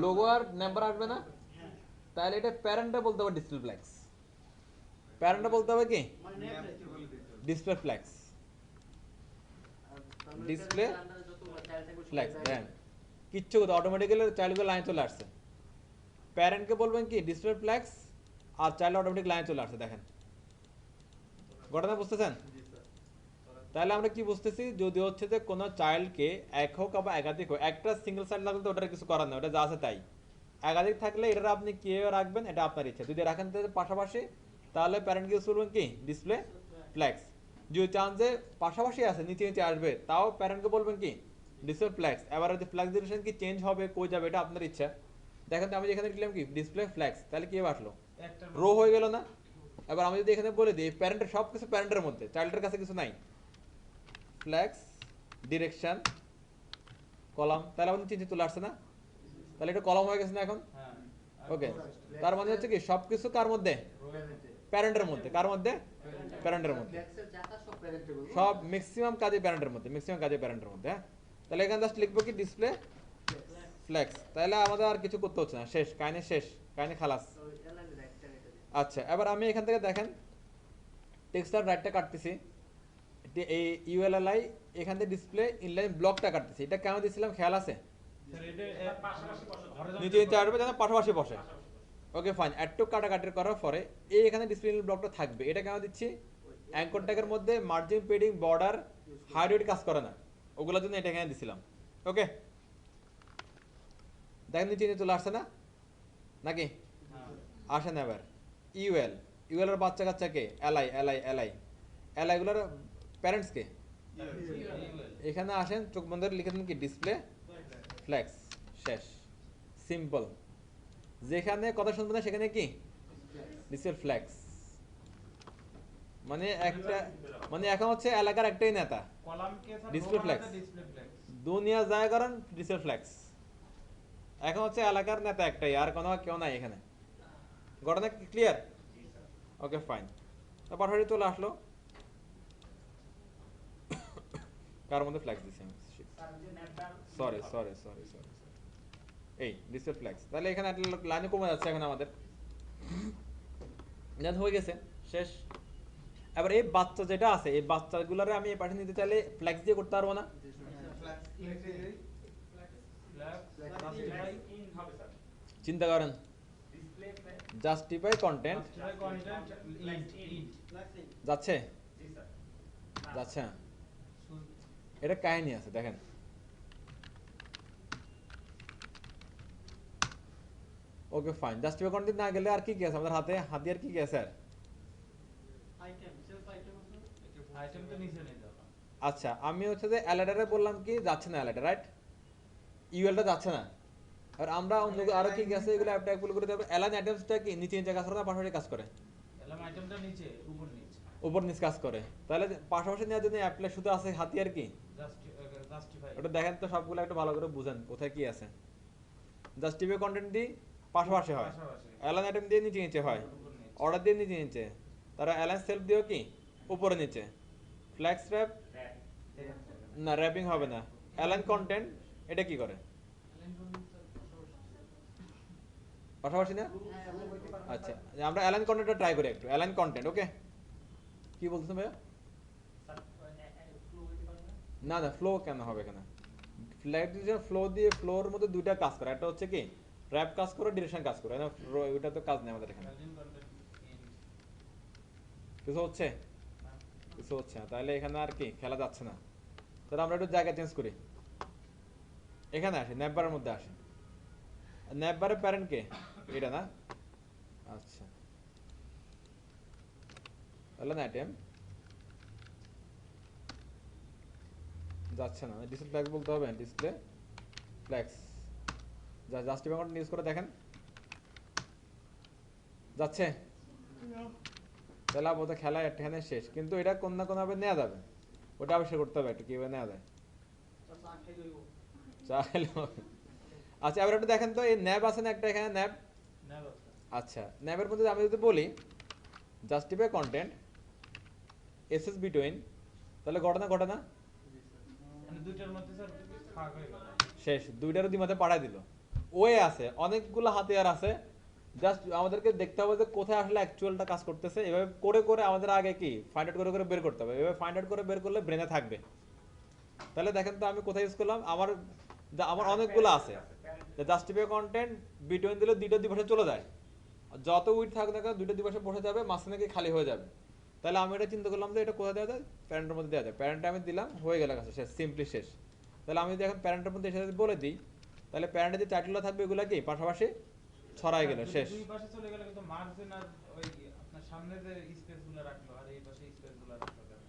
লোগো আর নাম্বার আসবে না? তাহলে এটা প্যারেন্টটা বলতে হবে ডিসপ্লে ফ্ল্যাক্স, প্যারেন্টটা বলতে হবে কি ডিসপ্লে ফ্ল্যাক্স, ডিসপ্লে ফ্ল্যাক্স। দেখেন কিচ্ছু কথা অটোমেটিক্যালি চাইল্ডগুলো লাইন চলে আসছে। প্যারেন্টকে বলবেন কি ডিসপ্লে ফ্ল্যাক্স, আর চাইল্ড অটোমেটিক লাইন চলে আসছে। দেখেন ঘটনা বুঝতেছেন? তাহলে আমরা কি বুঝতেছি, যদি হচ্ছে যে কোনো চাইল্ডকে এক হোক বা একাধিক হোক, একটা সিঙ্গেল চাইল্ড লাগলে তো ওটার কিছু করার নেই, ওটা যা আছে তাই। একাধিক থাকলে এটা আপনি কিভাবে রাখবেন এটা আপনার ইচ্ছা। যদি রাখেন পাশাপাশি, তাহলে প্যারেন্টকে ইউজ করবেন কি ডিসপ্লে ফ্ল্যাক্স। যদি চান যে পাশাপাশি আছে নিচে নিচে আসবে, তাও প্যারেন্টকে বলবেন কি ডিসপ্লে ফ্ল্যাক্স। এবার যদি ফ্ল্যাক্স ডিরেকশন কি চেঞ্জ হবে, কই যাবে, এটা আপনার ইচ্ছা। দেখেন তো আমি যেখানে লিখলাম কি ডিসপ্লে ফ্ল্যাক্স, তাহলে কি আসলো রো হয়ে গেল না? এবার আমি যদি এখানে বলে দিই প্যারেন্টের সব কিছু প্যারেন্টের মধ্যে, চাইল্ডের কাছে কিছু নাই, ফ্ল্যাক্স ডিরেকশন কলাম, তাহলে আমাদের চিন্তা চলে আসছে না? তাহলে এটা কলাম হয়ে গেছে না এখন? ওকে, তার মানে হচ্ছে কি সবকিছু কার মধ্যে? প্যারেন্টের মধ্যে। কার মধ্যে? প্যারেন্টের মধ্যে। সব ম্যাক্সিমাম কাজে প্যারেন্টের মধ্যে, ম্যাক্সিমাম কাজে প্যারেন্টের মধ্যে, হ্যাঁ। তাহলে এখানে জাস্ট লিখবো কি ডিসপ্লে ফ্ল্যাক্স, তাহলে আমাদের আর কিছু করতে হচ্ছে না, শেষ কাহিনী, শেষ কাহিনী খালাস। আচ্ছা এবার আমি এখান থেকে দেখেন টেক্সটার রাইটটা কাটতেছি, এই ইউএলএলআই এখান থেকে ডিসপ্লে ইনলাইন ব্লকটা কাটতেছি। এটা কেন দিয়েছিলাম খেয়াল আছে? নিচে নিচে আসবে যেন পাশাপাশি বসে। ওকে ফাইন, একটু কাটাকাটি করার পরে এই এখানে ডিসপ্লে ব্লকটা থাকবে। এটা কেন দিচ্ছি? অ্যাঙ্কর ট্যাগের মধ্যে মার্জিন পেডিং বর্ডার হাইলাইট কাজ করে না, ওগুলোর জন্য এটা এখানে দিছিলাম। ওকে দেখেন নিচে নিচে চলে আসছে না নাকি আসে না এবার ইউএল ইউএল এর বাচ্চা কাচ্চা কে এলআই এলআই এলআই এলআই গুলোর প্যারেন্টস কে এখানে আসেন চোখ বন্ধ করে লিখে দেন কি ডিসপ্লে ফ্ল্যাক্স শেষ সিম্পল যেখানে কথা শুনবে না সেখানে কি ডিসপ্লে ফ্ল্যাক্স মানে একটা মানে এখন হচ্ছে এলাকার একটাই নেতা কলাম কে sir Display flex। Display flex দুনিয়া যায় কারণ ডিসপ্লে ফ্ল্যাক্স এখন হচ্ছে এলাকার নেতা একটাই আর কোনো কেউ নাই এখানে ঘটনা কি ক্লিয়ার ওকে ফাইন তো পাঠাড়ি চলে আসলো কার মধ্যে ফ্ল্যাক্স দিছি আমি স্যার যে নেটবার সরি সরি সরি সরি এই ডিসপ্লে ফ্ল্যাক্স তাহলে এখানে একটা লাইনে কমে যাচ্ছে এখন আমাদের নেট হয়ে গেছে শেষ এবার এই বাচ্চা যেটা আছে এই বাচ্চাগুলোরে আমি এই পাশে নিতে চাইলে ফ্ল্যাক্স দিয়ে করতে পারবো না জাস্টিফাই ইন হবে স্যার চিন্তা করেন display justify content content int যাচ্ছে জি স্যার যাচ্ছে না এটা কাহিনী আছে দেখেন ওকে ফাইন জাস্টিফাই কন্টেন্ট না গেলে আর কি কি আছে আমাদের হাতে হাতিয়ার কি কি আছে আর আইটেম সেলফ আইটেম আছে আইটেম তো নিচে নিয়ে যাও আচ্ছা আমি হচ্ছে যে অ্যালাডারে বললাম কি যাচ্ছে না অ্যালাডা রাইট ইউএলটা যাচ্ছে না আর আমরা অন্য আরো কি কি আছে এগুলো অ্যাপ্লাই করে দেব অ্যালাইন আইটেমসটা কি নিচে নিচে কাজ করে না পাশাপাশি কাজ করে এলাম আইটেমটা নিচে উপর নিচে উপর নিচ কাজ করে তাহলে পাশাপাশি নেওয়ার জন্য অ্যাপ্লাই শুধু আছে হাতিয়ার কি জাস্টিফাই ওটা দেখেন তো সবগুলো একটু ভালো করে বুঝেন কোথায় কি আছে জাস্টিফাই কন্টেন্ট দি পাশাপাশি হয় পাশাপাশি অ্যালাইন আইটেম দিয়ে নিচে নিচে হয় উপর নিচে অর্ডার দিয়ে নিচে নিচে তারা অ্যালাইন সেলফ দিও কি উপরে নিচে ফ্ল্যাক্স র্যাপ না র্যাপিং হবে না অ্যালাইন কন্টেন্ট এটা কি করে পাশাপাশি না আচ্ছা আমরা অ্যালাইন কন্টেন্টটা ট্রাই করি একটু অ্যালাইন কন্টেন্ট ওকে কি বলতেছেন ভাইয়া স্যার ফ্লো হইতে পারে না না না ফ্লো কেন হবে এখানে ফ্লো দিয়ে ফ্লোর মধ্যে দুইটা কাজ করে একটা হচ্ছে কি র্যাপ কাজ করে ডিরেকশন কাজ করে না ওইটা তো কাজ নেই আমাদের এখানে কিছু হচ্ছে কিছু হচ্ছে না তাহলে এখানে আর কি খেলা যাচ্ছে না তাহলে আমরা একটু জায়গা চেঞ্জ করি এখানে আসি ন্যাপবারের মধ্যে আসি ন্যাপবারের প্যারেন্ট কে এটা না আচ্ছা তাহলে না আইটেম যাচ্ছে না ডিসপ্লে ফ্ল্যাক্স বলতে হবে ডিসপ্লে ফ্ল্যাক্স যা জাস্টিফাই কন্টেন্ট ইউজ করে দেখেন যাচ্ছে তাহলে আপাতত খেলা এখানে শেষ কিন্তু এটা কোন না কোন ভাবে নেওয়া যাবে ওটা আবিষ্কার করতে হবে একটু কিভাবে নেওয়া যায় চা খেলে হবে। আচ্ছা এবার একটু দেখেন তো এই ন্যাব আছে না একটা এখানে ন্যাব আচ্ছা ন্যাবের মধ্যে আমি যদি বলি জাস্টিফাই কন্টেন্ট এসএস বিটুইন তাহলে ঘটনা ঘটনা মানে দুইটার মধ্যে স্যার ভাগ হয়ে গেল শেষ দুইটার মধ্যে পাঠাই দিল ওয়ে আছে অনেকগুলো হাতিয়ার আছে জাস্ট আমাদেরকে দেখতে হবে যে কোথায় আসলে অ্যাকচুয়ালটা কাজ করতেছে এভাবে করে করে আমাদের আগে কি ফাইন্ড আউট করে করে বের করতে হবে এভাবে ফাইন্ড আউট করে বের করলে ব্রেনে থাকবে তাহলে দেখেন তো আমি কোথায় ইউজ করলাম আমার অনেকগুলো আছে জাস্টিফাই কন্টেন্ট বিটুইন দিলে দুইটা দিবসে চলে যায় যত উইড থাকুক না কেন দুইটা দিবসে বসে যাবে মাঝখানে কি খালি হয়ে যাবে তাহলে আমি এটা চিন্তা করলাম যে এটা কোথায় দেওয়া যায় প্যারেন্টের মধ্যে দেওয়া যায় প্যারেন্টে আমি দিলাম হয়ে গেল কাছে শেষ সিম্পলি শেষ তাহলে আমি যদি এখন প্যারেন্টের মধ্যে এসে যদি বলে দিই তাহলে প্যারেন্টের যে টাইটেলটা থাকবে এগুলো কি পাশাপাশি ছড়াই গেল শেষ দুই পাশে চলে গেল কিন্তু মার্জিন আর ওই আপনার সামনে যে স্পেসগুলো রাখলো আর এই পাশে স্পেসগুলো রাখলো কেন?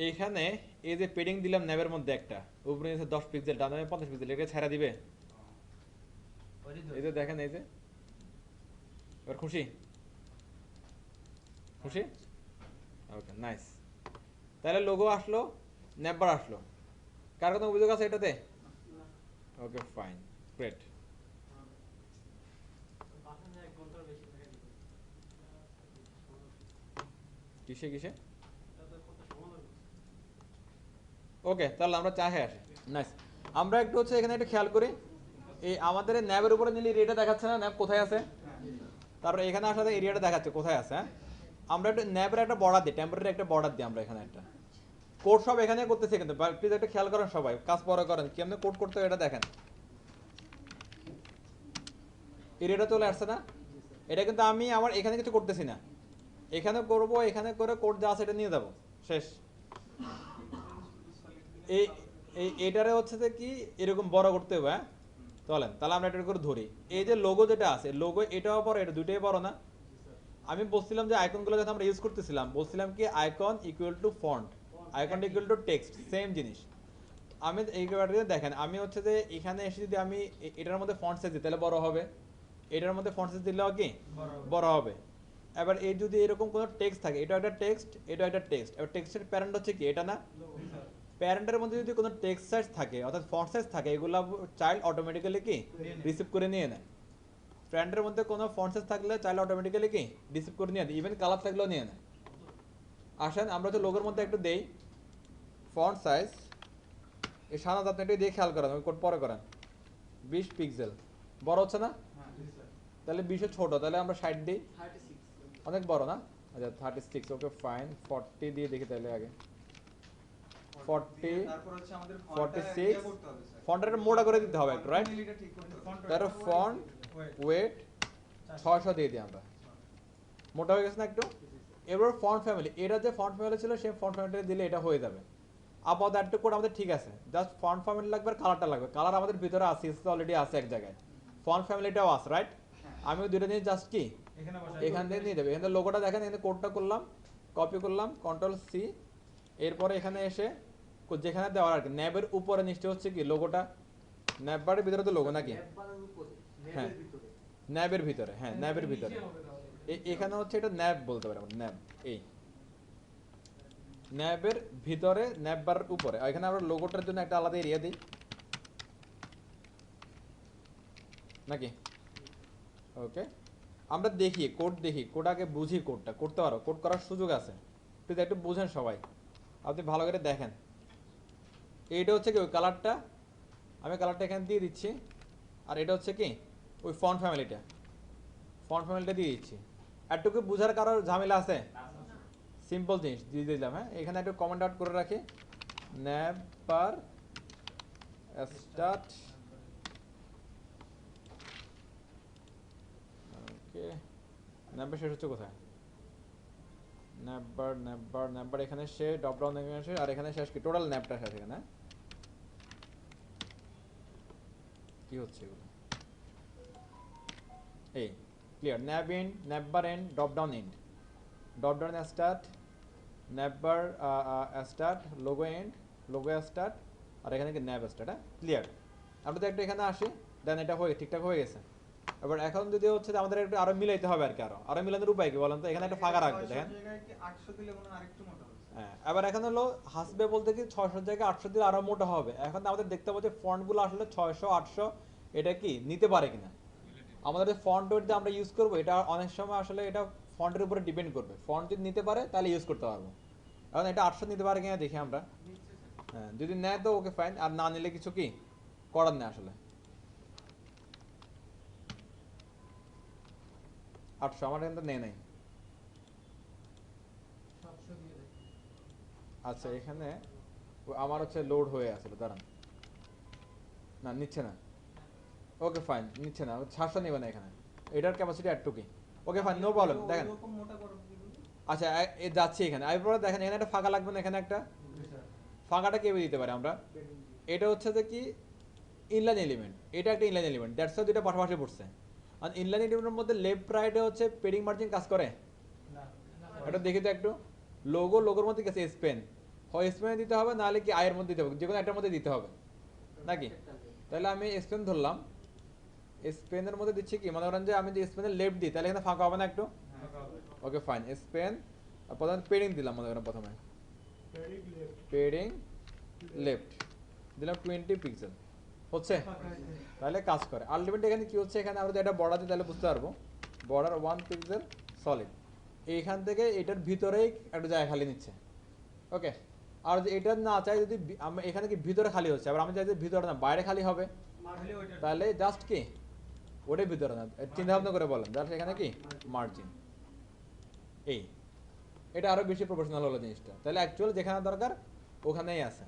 এইখানে এই যে পেডিং দিলাম ন্যাবের মধ্যে একটা উপরে নিচে 10 পিক্সেল ডানে 50 পিক্সেল এটা ছেড়ে দিবে ওইটাই তো। এই যে দেখেন এই যে এবার খুশি খুশি ওকে নাইস তাহলে লোগো আসলো ন্যাববার আসলো কার কোনো অভিযোগ আছে এটাতে ওকে ফাইন গ্রেট কিসে কিসে ওকে তাহলে আমরা চাহে আসি নাইস আমরা একটু হচ্ছে এখানে একটু খেয়াল করি এই আমাদের ন্যাবের উপরে নিলে এরিয়াটা দেখাচ্ছে না ন্যাব কোথায় আছে তারপরে এখানে আসাতে এরিয়াটা দেখাচ্ছে কোথায় আছে হ্যাঁ আমরা একটু ন্যাবের একটা বর্ডার দিই টেম্পোরারি একটা বর্ডার দিই আমরা এখানে একটা কোড সব এখানে করতেছি কিন্তু প্লিজ একটা খেয়াল করেন সবাই কাজ পরে করেন কেমনে কোড করতে হয় এটা দেখেন এরিয়াটা চলে আসছে না এটা কিন্তু আমি আমার এখানে কিছু করতেছি না এখানে করব এখানে করে কোড যা আছে এটা নিয়ে যাব শেষ এটারে হচ্ছে যে কি এরকম বড় করতে হবে, হ্যাঁ চলেন তাহলে আমরা এটা করে ধরি। এই যে লোগো যেটা আছে, লোগো এটাও বড়, এটা দুইটাই বড় না? আমি বলছিলাম যে আইকনগুলো যখন আমরা ইউজ করতেছিলাম বলছিলাম কি icon equal to font, icon equal to text, same জিনিস। আমি এই ব্যাপারটা দেখেন, আমি হচ্ছে যে এখানে এসে যদি আমি এটার মধ্যে ফন্ট সাইজ দিই তাহলে বড় হবে, এটার মধ্যে ফন্ট সাইজ দিলেও কি বড় হবে। এবার এই যদি এরকম কোনো টেক্সট থাকে, এটা একটা টেক্সট, এটা একটা টেক্সট, এবার টেক্সটের প্যারেন্ট হচ্ছে কি এটা না? প্যারেন্টের মধ্যে যদি কোনো টেক্সট সাইজ থাকে অর্থাৎ ফন্ট সাইজ থাকে, এগুলো চাইল্ড অটোমেটিক্যালি কি রিসিভ করে নিয়ে নেয়। প্যারেন্টের মধ্যে কোনো ফন্ট সাইজ থাকলে চাইল্ড অটোমেটিক্যালি কি রিসিভ করে নিয়ে নেয়, ইভেন কালার থাকলেও নিয়ে নেয়। আসেন আমরা হচ্ছে লোগোর মধ্যে একটু দেই ফন্ট সাইজ, এই সাদা আপনি একটু দিয়ে খেয়াল করেন, ওই কোড পরে করেন। 20 পিক্সেল বড় হচ্ছে না? তাহলে 20 ছোট, তাহলে আমরা 60 দিই, অনেক বড় না? আচ্ছা 36, ওকে ফাইন। 40 দিয়ে দেখি তাহলে আগে। 40, তারপর হচ্ছে আমাদের 46, করতে হবে স্যার। ফন্টের মোটা করে দিতে হবে একটু, রাইট? এটা ঠিক করতে হবে। তারপর ফন্ট ওয়েট 600 দিয়ে দিই আমরা, মোটা হয়ে গেছে না একটু? এবার ফন্ট ফ্যামিলি, এটা যে ফন্ট ফ্যামিলি ছিল সেই ফন্ট ফ্যামিলিটা দিলে এটা হয়ে যাবে। আপাতত একটা কোড আমাদের ঠিক আছে, জাস্ট ফন্ট ফ্যামিলি লাগবে আর কালারটা লাগবে। কালার আমাদের ভিতরে আছে, অলরেডি আছে এক জায়গায়, ফন্ট ফ্যামিলিটাও আছে, রাইট? আমি দুটো নিয়ে জাস্ট কি এখানে বসাই এখান থেকে নিয়ে দেবে। এখানে লোগোটা দেখেন, এখানে কোডটা করলাম, কপি করলাম, কন্ট্রোল সি, এরপরে এখানে এসে যেখানে দেওয়ার আর কি ন্যাবের উপরে নিশ্চয় হচ্ছে কি লোগোটা, ন্যাব বারের ভিতরে তো লোগো নাকি? হ্যাঁ ন্যাবের ভিতরে, হ্যাঁ ন্যাবের ভিতরে এখানে হচ্ছে এটা ন্যাব বলতে পারি আমরা, ন্যাব। এই ন্যাবের ভিতরে ন্যাব বারের উপরে, এখানে আমরা লোগোটার জন্য একটা আলাদা এরিয়া দিই নাকি? ওকে, আমরা দেখি কোড, দেখি কোড আগে বুঝি, কোডটা করতে পারো, কোড করার সুযোগ আছে, কিন্তু একটু বুঝেন সবাই, আপনি ভালো করে দেখেন। এইটা হচ্ছে কি ওই কালারটা, আমি কালারটা এখানে দিয়ে দিচ্ছি, আর এটা হচ্ছে কি ওই ফন্ট ফ্যামিলিটা, ফন্ট ফ্যামিলিটা দিয়ে দিচ্ছি। একটুকু বুঝার কারোর ঝামেলা আছে? সিম্পল জিনিস দিয়ে দিলাম। হ্যাঁ এখানে একটু কমেন্ট আউট করে রাখি, ন্যাব পার স্টার্ট, ওকে ন্যাববার শেষ হচ্ছে কোথায়? ন্যাববার এখানে সে ড্রপ ডাউন এখানে শেষ, আর এখানে শেষ কি টোটাল ন্যাবটা শেষ এখানে। কি হচ্ছে এগুলো? এই clear, nav end, navbar end, drop down end, drop down start, navbar start, logo end, logo start, আর এখানে কি ন্যাব স্টার্ট। হ্যাঁ ক্লিয়ার, আমরা তো একটু এখানে আসি, দেন এটা হয়ে ঠিকঠাক হয়ে গেছে। এবার এখন যদি হচ্ছে যে আমাদের একটু আরো মিলাইতে হবে আর কি, আরো মিলানোর উপায় কি বলেন তো? এখানে একটা ফাঁকা রাখবে, দেখেন। 600 জায়গায় কি 800 দিলে মনে হয় আরেকটু মোটা হবে। হ্যাঁ এবার এখন হলো হাসবে বলতে কি 600 জায়গায় 800 দিলে আরো মোটা হবে। এখন আমাদের দেখতে হবে যে ফন্টগুলো আসলে 600 800 এটা কি নিতে পারে কিনা। আমাদের যে ফন্ট ওয়েট আমরা ইউজ করবো, এটা অনেক সময় আসলে এটা ফন্টের উপরে ডিপেন্ড করবে। ফন্ট যদি নিতে পারে তাহলে ইউজ করতে পারবো। এখন এটা 800 নিতে পারে কিনা দেখি আমরা। হ্যাঁ যদি নেয় তো ওকে ফাইন, আর না নিলে কিছু কি করার নেই আসলে। 800 আমার কিন্তু নেই নাই। 700 দিয়ে দেয়। আচ্ছা এখানে আমার হচ্ছে লোড হয়ে আছে, দাঁড়ান, না নিচ্ছে না। ওকে ফাইন, নিচ্ছে না, 700 নেবে না এখানে, এটার ক্যাপাসিটি এত কি। Okay fine, no problem. দেখেন এরকম মোটা করো দিবি। আচ্ছা এ যাচ্ছে এখানে, এরপর দেখেন এখানে একটা ফাঁকা লাগবে না, এখানে একটা ফাঁকাটা কেবে দিতে পারে আমরা। এটা হচ্ছে যে কি ইনলাইন এলিমেন্ট, এটা একটা ইনলাইন এলিমেন্ট, দ্যাটস দুটো পাশাপাশি পড়ছে। আর ইনলাইন এলিমেন্টের মধ্যে লেফট রাইটে হচ্ছে পেডিং মার্জিন কাজ করে, এটা দেখি তো একটু। লোগোর মধ্যে গেছে স্পেন, হয় স্পেনে দিতে হবে, নাহলে কি আয়ের মধ্যে দিতে হবে, যে কোনো একটার মধ্যে দিতে হবে নাকি? তাহলে আমি স্পেন ধরলাম, স্পেনের মধ্যে দিচ্ছি কি, মনে করেন যে আমি যদি স্পেনের লেফট দিই তাহলে এখানে ফাঁকা হবে না একটু? ওকে ফাইন, স্পেন প্রথমে পেডিং দিলাম, মনে করেন প্রথমে পেডিং লেফট দিলাম 20 পিক্সেল, হচ্ছে? তাহলে কাজ করে। আলটিমেটলি এখানে কি হচ্ছে, এখানে আমরা যদি এটা বর্ডার দিই তাহলে বুঝতে পারবো, বর্ডার 1 পিক্সেল সলিড, এইখান থেকে এটার ভিতরেই একটা জায়গা খালি নিচ্ছে। ওকে, আর যদি এটা না চাই, যদি আমরা এখানে কি ভিতরে খালি হচ্ছে, আবার আমি চাই যে ভিতরে না বাইরে খালি হবে, তাহলে জাস্ট কি ওটাই ভিতরে না, চিন্তা ভাবনা করে বলেন, জাস্ট এখানে কি মার্জিন, এই এটা আরো বেশি প্রফেশনাল হলো জিনিসটা। তাহলে অ্যাকচুয়ালি যেখানে দরকার ওখানেই আছে।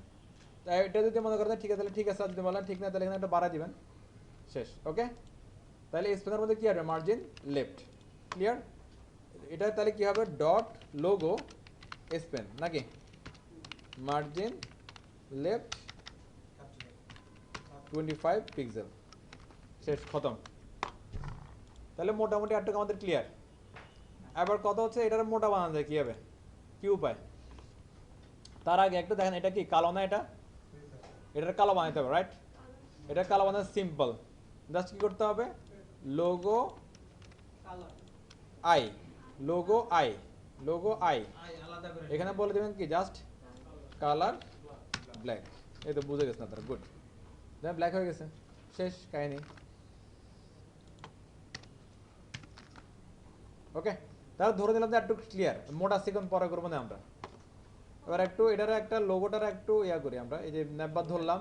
তাই এটা যদি মনে করেন ঠিক আছে তাহলে ঠিক আছে, আর যদি বলেন ঠিক না তাহলে এখানে একটা বাড়া দিবেন, শেষ। ওকে, তাহলে স্পেনের মধ্যে কি হবে, মার্জিন লেফট, ক্লিয়ার। এটা তাহলে কি হবে, ডট লোগো স্পেন নাকি, মার্জিন লেফট 25 পিক্সেল, শেষ, খতম। তাহলে মোটামুটি একটু আমাদের ক্লিয়ার। এবার কথা হচ্ছে এটার মোটা বানানো যায় কীভাবে, কী উপায়? তার আগে একটু দেখেন এটা কি কালো না, এটার কালো বানাতে হবে, রাইট? এটা কালো বানানো সিম্পল, জাস্ট কি করতে হবে, logo I, logo I, logo I, আলাদা করে এখানে বলে দেবেন কি জাস্ট কালার ব্ল্যাক। এই তো বুঝে গেছে না তারা, গুড, দেন ব্ল্যাক হয়ে গেছে, শেষ কাহিনী। ওকে, তাহলে ধরে দিলাম যে একটু ক্লিয়ার, মোটা সেকেন্ড পরে করবো না আমরা। এবার একটু এটার একটা লোগোটার একটু ইয়া করি আমরা, এই যে ন্যাপবার ধরলাম,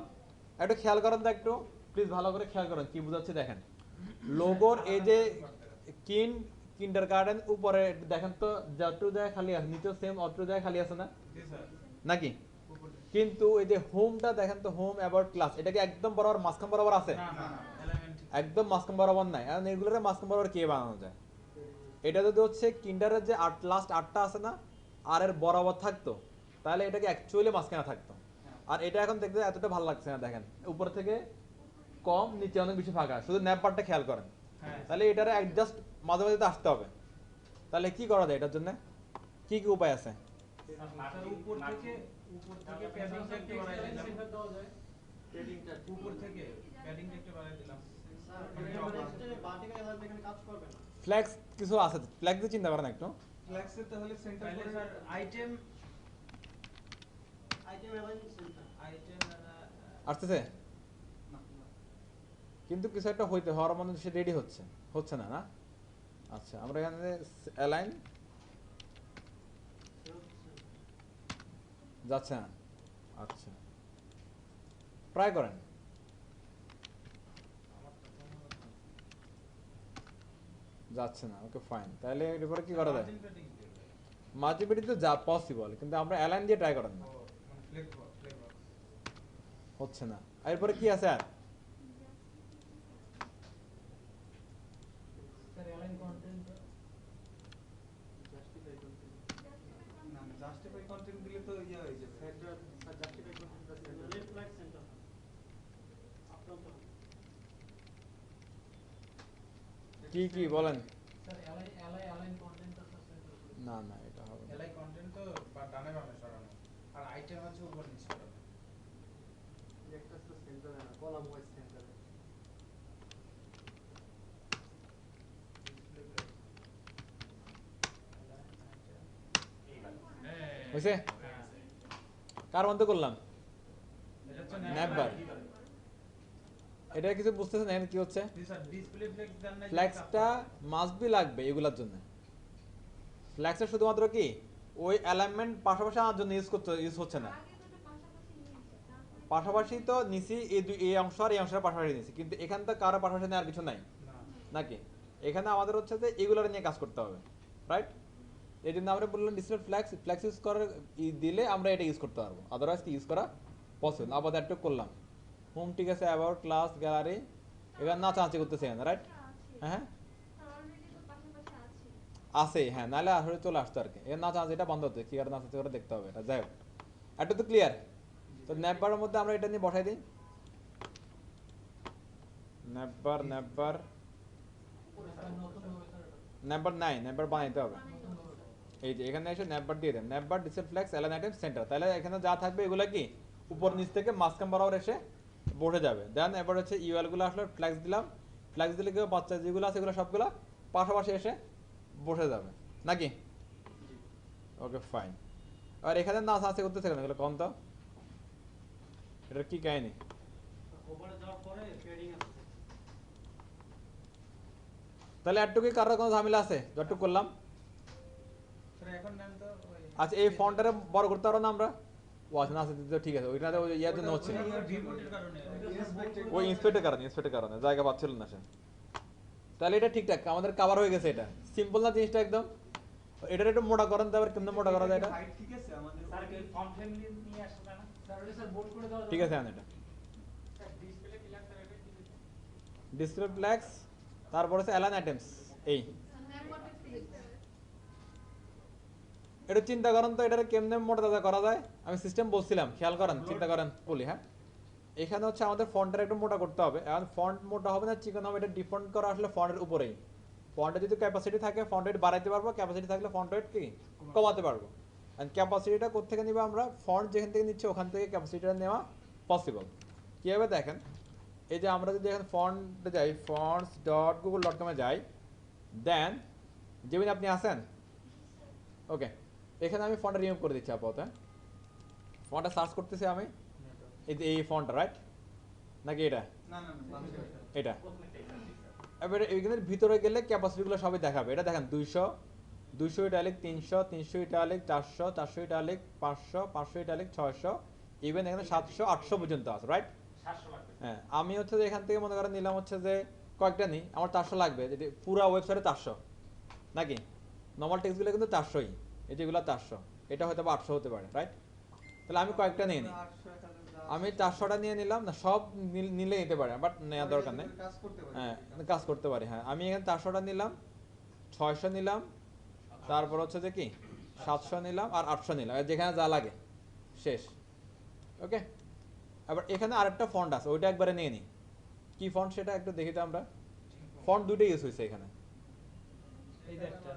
একটু খেয়াল করেন তো, একটু প্লিজ ভালো করে খেয়াল করেন কি বুঝাচ্ছি দেখেন। লোগোর এই যে কিন্ডার গার্ডেন উপরে দেখেন তো, যত জায়গায় খালি আছে নিচেও সেম অত জায়গায় খালি আছে না জি স্যার নাকি? কিন্তু এই যে হোমটা দেখেন তো, হোম অ্যাবাউট ক্লাস, এটা কি একদম বরাবর মাঝখান বরাবর আছে? না না এলিমেন্ট একদম মাঝখান বরাবর নাই। আর এগুলোর মাঝখান বরাবর কে বানানো যায়? এটা যদি হচ্ছে কিন্ডারের যে লাস্ট 8টা আছে না, আর এর বরাবর থাকতো, তাহলে এটাকে অ্যাকচুয়ালি মাঝখানে থাকতো। আর এটা এখন দেখতে এতটা ভালো লাগছে না, দেখেন উপর থেকে কম, নিচে অনেক বেশি ফাঁকা, শুধু ন্যাপ পার্টটা খেয়াল করেন। হ্যাঁ তাহলে এটারে অ্যাডজাস্ট মাঝে মাঝে তো আসতে হবে। তাহলে কি করা যায় এটার জন্য, কি কি উপায় আছে? স্যার উপর থেকে প্যাডিংটা একটু বাড়াই দিলাম, সেন্টার দেওয়া যায় উপর থেকে প্যাডিংটা একটু বাড়াই দিলাম। স্যার এটা ভার্টিক্যাল অ্যালাইন এখানে কাজ করবে না ফ্ল্যাক্স কিছু আছে, ফ্ল্যাক্স দিয়ে চিন্তা করেন একটু। ফ্ল্যাক্সে তাহলে সেন্টার তাহলে করে স্যার আইটেম অ্যালাইন সেন্টার আসতেছে, কিন্তু কিছু একটা হইতে হওয়ার মানে সে রেডি হচ্ছে, হচ্ছে না না? আচ্ছা, আমরা এখানে অ্যালাইন যাচ্ছে না, আচ্ছা ট্রাই করেন। যাচ্ছে না, ওকে ফাইন। তাহলে এরপরে কি করা যায়? মার্জিন প্যাডিং দিয়ে মাল্টিপ্লিটি তো যা পসিবল, কিন্তু আমরা অ্যালাইন দিয়ে ট্রাই করেন না, ও মানে ফ্লেক্স হচ্ছে না। আর এরপরে কি আছে আর? স্যার অ্যালাইন কন্টেন্ট না জাস্টিফাই কন্টেন্ট দিলে তো ইয়া হয়ে যাবে। Factor sir justify content left flag centre আপনার তো কি কি বলেন? Sir align content sir centre না না, এটা হবে না। এলাই কন্টেন্ট তো ডানে বামে সরানো, আর আইটেম আছে উপর নিচে সরানো। একটা স্যার সেন্টার না কলাম ওয়াইজ সেন্টার হয়েছে? কার মধ্যে করলাম? এটা হচ্ছে ন্যাপ বার। এটা কিছু বুঝতেছেন না এখানে কি হচ্ছে? জি স্যার ডিসপ্লে ফ্লেক্স দেন না, ফ্ল্যাক্সটা মাস্ট বি লাগবে এগুলোর জন্য। ফ্ল্যাক্সটা শুধুমাত্র কি ওই অ্যালাইনমেন্ট পাশাপাশি আনার জন্য ইউজ হচ্ছে না। আগে দুটো পাশাপাশি নিয়েছে, তারপরে পাশাপাশি তো নিছি, এই অংশ আর এই অংশের পাশাপাশি নিছি, কিন্তু এখানে তো কারো পাশাপাশি নেই আর কিছু নাই না নাকি? এখানে আমাদের হচ্ছে যে এগুলোর নিয়ে কাজ করতে হবে, রাইট? এই জন্য আমরা বললাম ডিসপ্লে ফ্ল্যাক্স ইউজ করার দিলে আমরা এটা ইউজ করতে পারবো, আদারওয়াইজ ইউজ করা পসিবল। আবার একটু করলাম হোম, ঠিক আছে, অ্যাবাউট ক্লাস গ্যালারি, এবার নাচানাচি করতেছে এখানে, রাইট? আছে। হ্যাঁ তার অলরেডি তো পাশাপাশি আছে। আছে, হ্যাঁ, নাহলে আসলে চলে আসতো আর কি। এর নাচানাচি এটা বন্ধ হচ্ছে, কি আর নাচানাচি করে দেখতে হবে এটা। যাই হোক, একটু তো ক্লিয়ার। তো ন্যাপবারের মধ্যে আমরা এটা নিয়ে বসাই দিই, ন্যাপবার স্যার নতুন হবে স্যার ন্যাপবার নাই, ন্যাপবার বানাইতে হবে। এই যে এখানে এসে ন্যাপবার দিয়ে দেন, navbar display flex align item center. তাহলে এখানে যা থাকবে এগুলো কি উপর নিচ থেকে মাঝখান বরাবর এসে বসে যাবে। দেন এবার হচ্ছে ইউএল গুলো আসলে ফ্ল্যাক্স দিলাম, ফ্ল্যাক্স দিলে কি হবে, বাচ্চা যেগুলো আছে এগুলো সবগুলো পাশাপাশি এসে বসে যাবে নাকি? Okay fine. আর এখানে নাচ আছে করতেছে কেন এগুলো কম তো, এটার কি কাহিনী? ওভারে যাওয়ার পরে পেডিং আছে তাহলে একটুকুই কারোর কোনো ঝামেলা আছে যতটুকু করলাম? স্যার এখন নেন তো ওই আচ্ছা, এই ফন্টটারে বড় করতে পারো না আমরা? ও আচ্ছা, না আছে তো ঠিক আছে, ওইটাতে ওই ইয়ার জন্য হচ্ছে, রিপোর্টের কারণে ওই ইন্সপেক্টের কারণে জায়গা পাচ্ছিল না সে। তাহলে এটা ঠিকঠাক আমাদের কভার হয়ে গেছে। এটা সিম্পল না জিনিসটা একদম? এটার একটু মোটা করেন, তারপর কেমন মোটা করা যায় এটা? হাইট ঠিক আছে আমাদের স্যার কি ফন্ট ফ্যামিলি নিয়ে আসতে না? স্যার ওটা স্যার বোল্ড করে দেওয়া ঠিক আছে, আন এটা স্যার ডিসপ্লে কি লাগবে এটা কি দিতে? ডিসপ্লে ফ্ল্যাক্স, তারপর হচ্ছে অ্যালাইন আইটেমস। এই ন্যাপবারটা একটু দেখতে হবে। এটা চিন্তা করেন তো, এটার কেমনে মোটা তাজা করা যায়। আমি সিস্টেম বলছিলাম, খেয়াল করেন, চিন্তা করেন বলি। হ্যাঁ, এখানে হচ্ছে আমাদের ফন্টটা একটু মোটা করতে হবে। এখন ফন্ট মোটা হবে না চিকন হবে, এটা ডিফল্ট করা আসলে ফন্টের উপরেই। ফন্টে যদি ক্যাপাসিটি থাকে ফন্ট রেট বাড়াইতে পারবো, ক্যাপাসিটি থাকলে ফন্ট রেট কি কমাতে পারবো। এন্ড ক্যাপাসিটিটা কোত্থেকে নিব আমরা? ফন্ট যেখান থেকে নিচ্ছি ওখান থেকে ক্যাপাসিটিটা নেওয়া পসিবল। কীভাবে দেখেন, এই যে আমরা যদি এখন ফন্টে যাই, fonts.google.com এ যাই, দেন যেমন আপনি আসেন, ওকে, এখানে আমি ফন্টটা রিমুভ করে দিচ্ছি আপাতত। ফন্টটা সার্চ করতেছি আমি, এই ফন্টটা রাইট নাকি এটা না না না এটা। প্রথমেরটাই স্যার, জি স্যার। এবারে এইখানের ভিতরে গেলে ক্যাপাসিটিগুলো সবই দেখাবে। এটা দেখেন 200 italic, 300 italic, 400 italic, 500 italic, 600, even এখানে 700 800 পর্যন্ত আছে রাইট। 700 লাগবে। হ্যাঁ, আমি হচ্ছে যে এখান থেকে মনে করেন নিলাম হচ্ছে যে কয়েকটা নিই, আমার 400 লাগবে, যদি পুরো ওয়েবসাইটে 400 নাকি নর্মাল টেক্সটগুলো কিন্তু 400ই, এই যেগুলো 400, এটা হয়তো বা 800 হতে পারে রাইট। তাহলে আমি কয়েকটা নিয়ে নিই, আমি 400টা নিয়ে নিলাম না, সব নিলে নিতে পারে বাট নেওয়ার দরকার নেই। কাজ করতে পারি। হ্যাঁ কাজ করতে পারি। হ্যাঁ আমি এখানে 400টা নিলাম, 600 নিলাম, তারপর হচ্ছে যে কি 700 নিলাম আর 800 নিলাম, আর যেখানে যা লাগে শেষ। ওকে, আবার এখানে আরেকটা ফন্ট আছে, ওইটা একবারে নিয়ে নিই। কি ফন্ট সেটা একটু দেখি তো আমরা। ফন্ট দুটোই ইউজ হয়েছে এখানে। এই যে একটা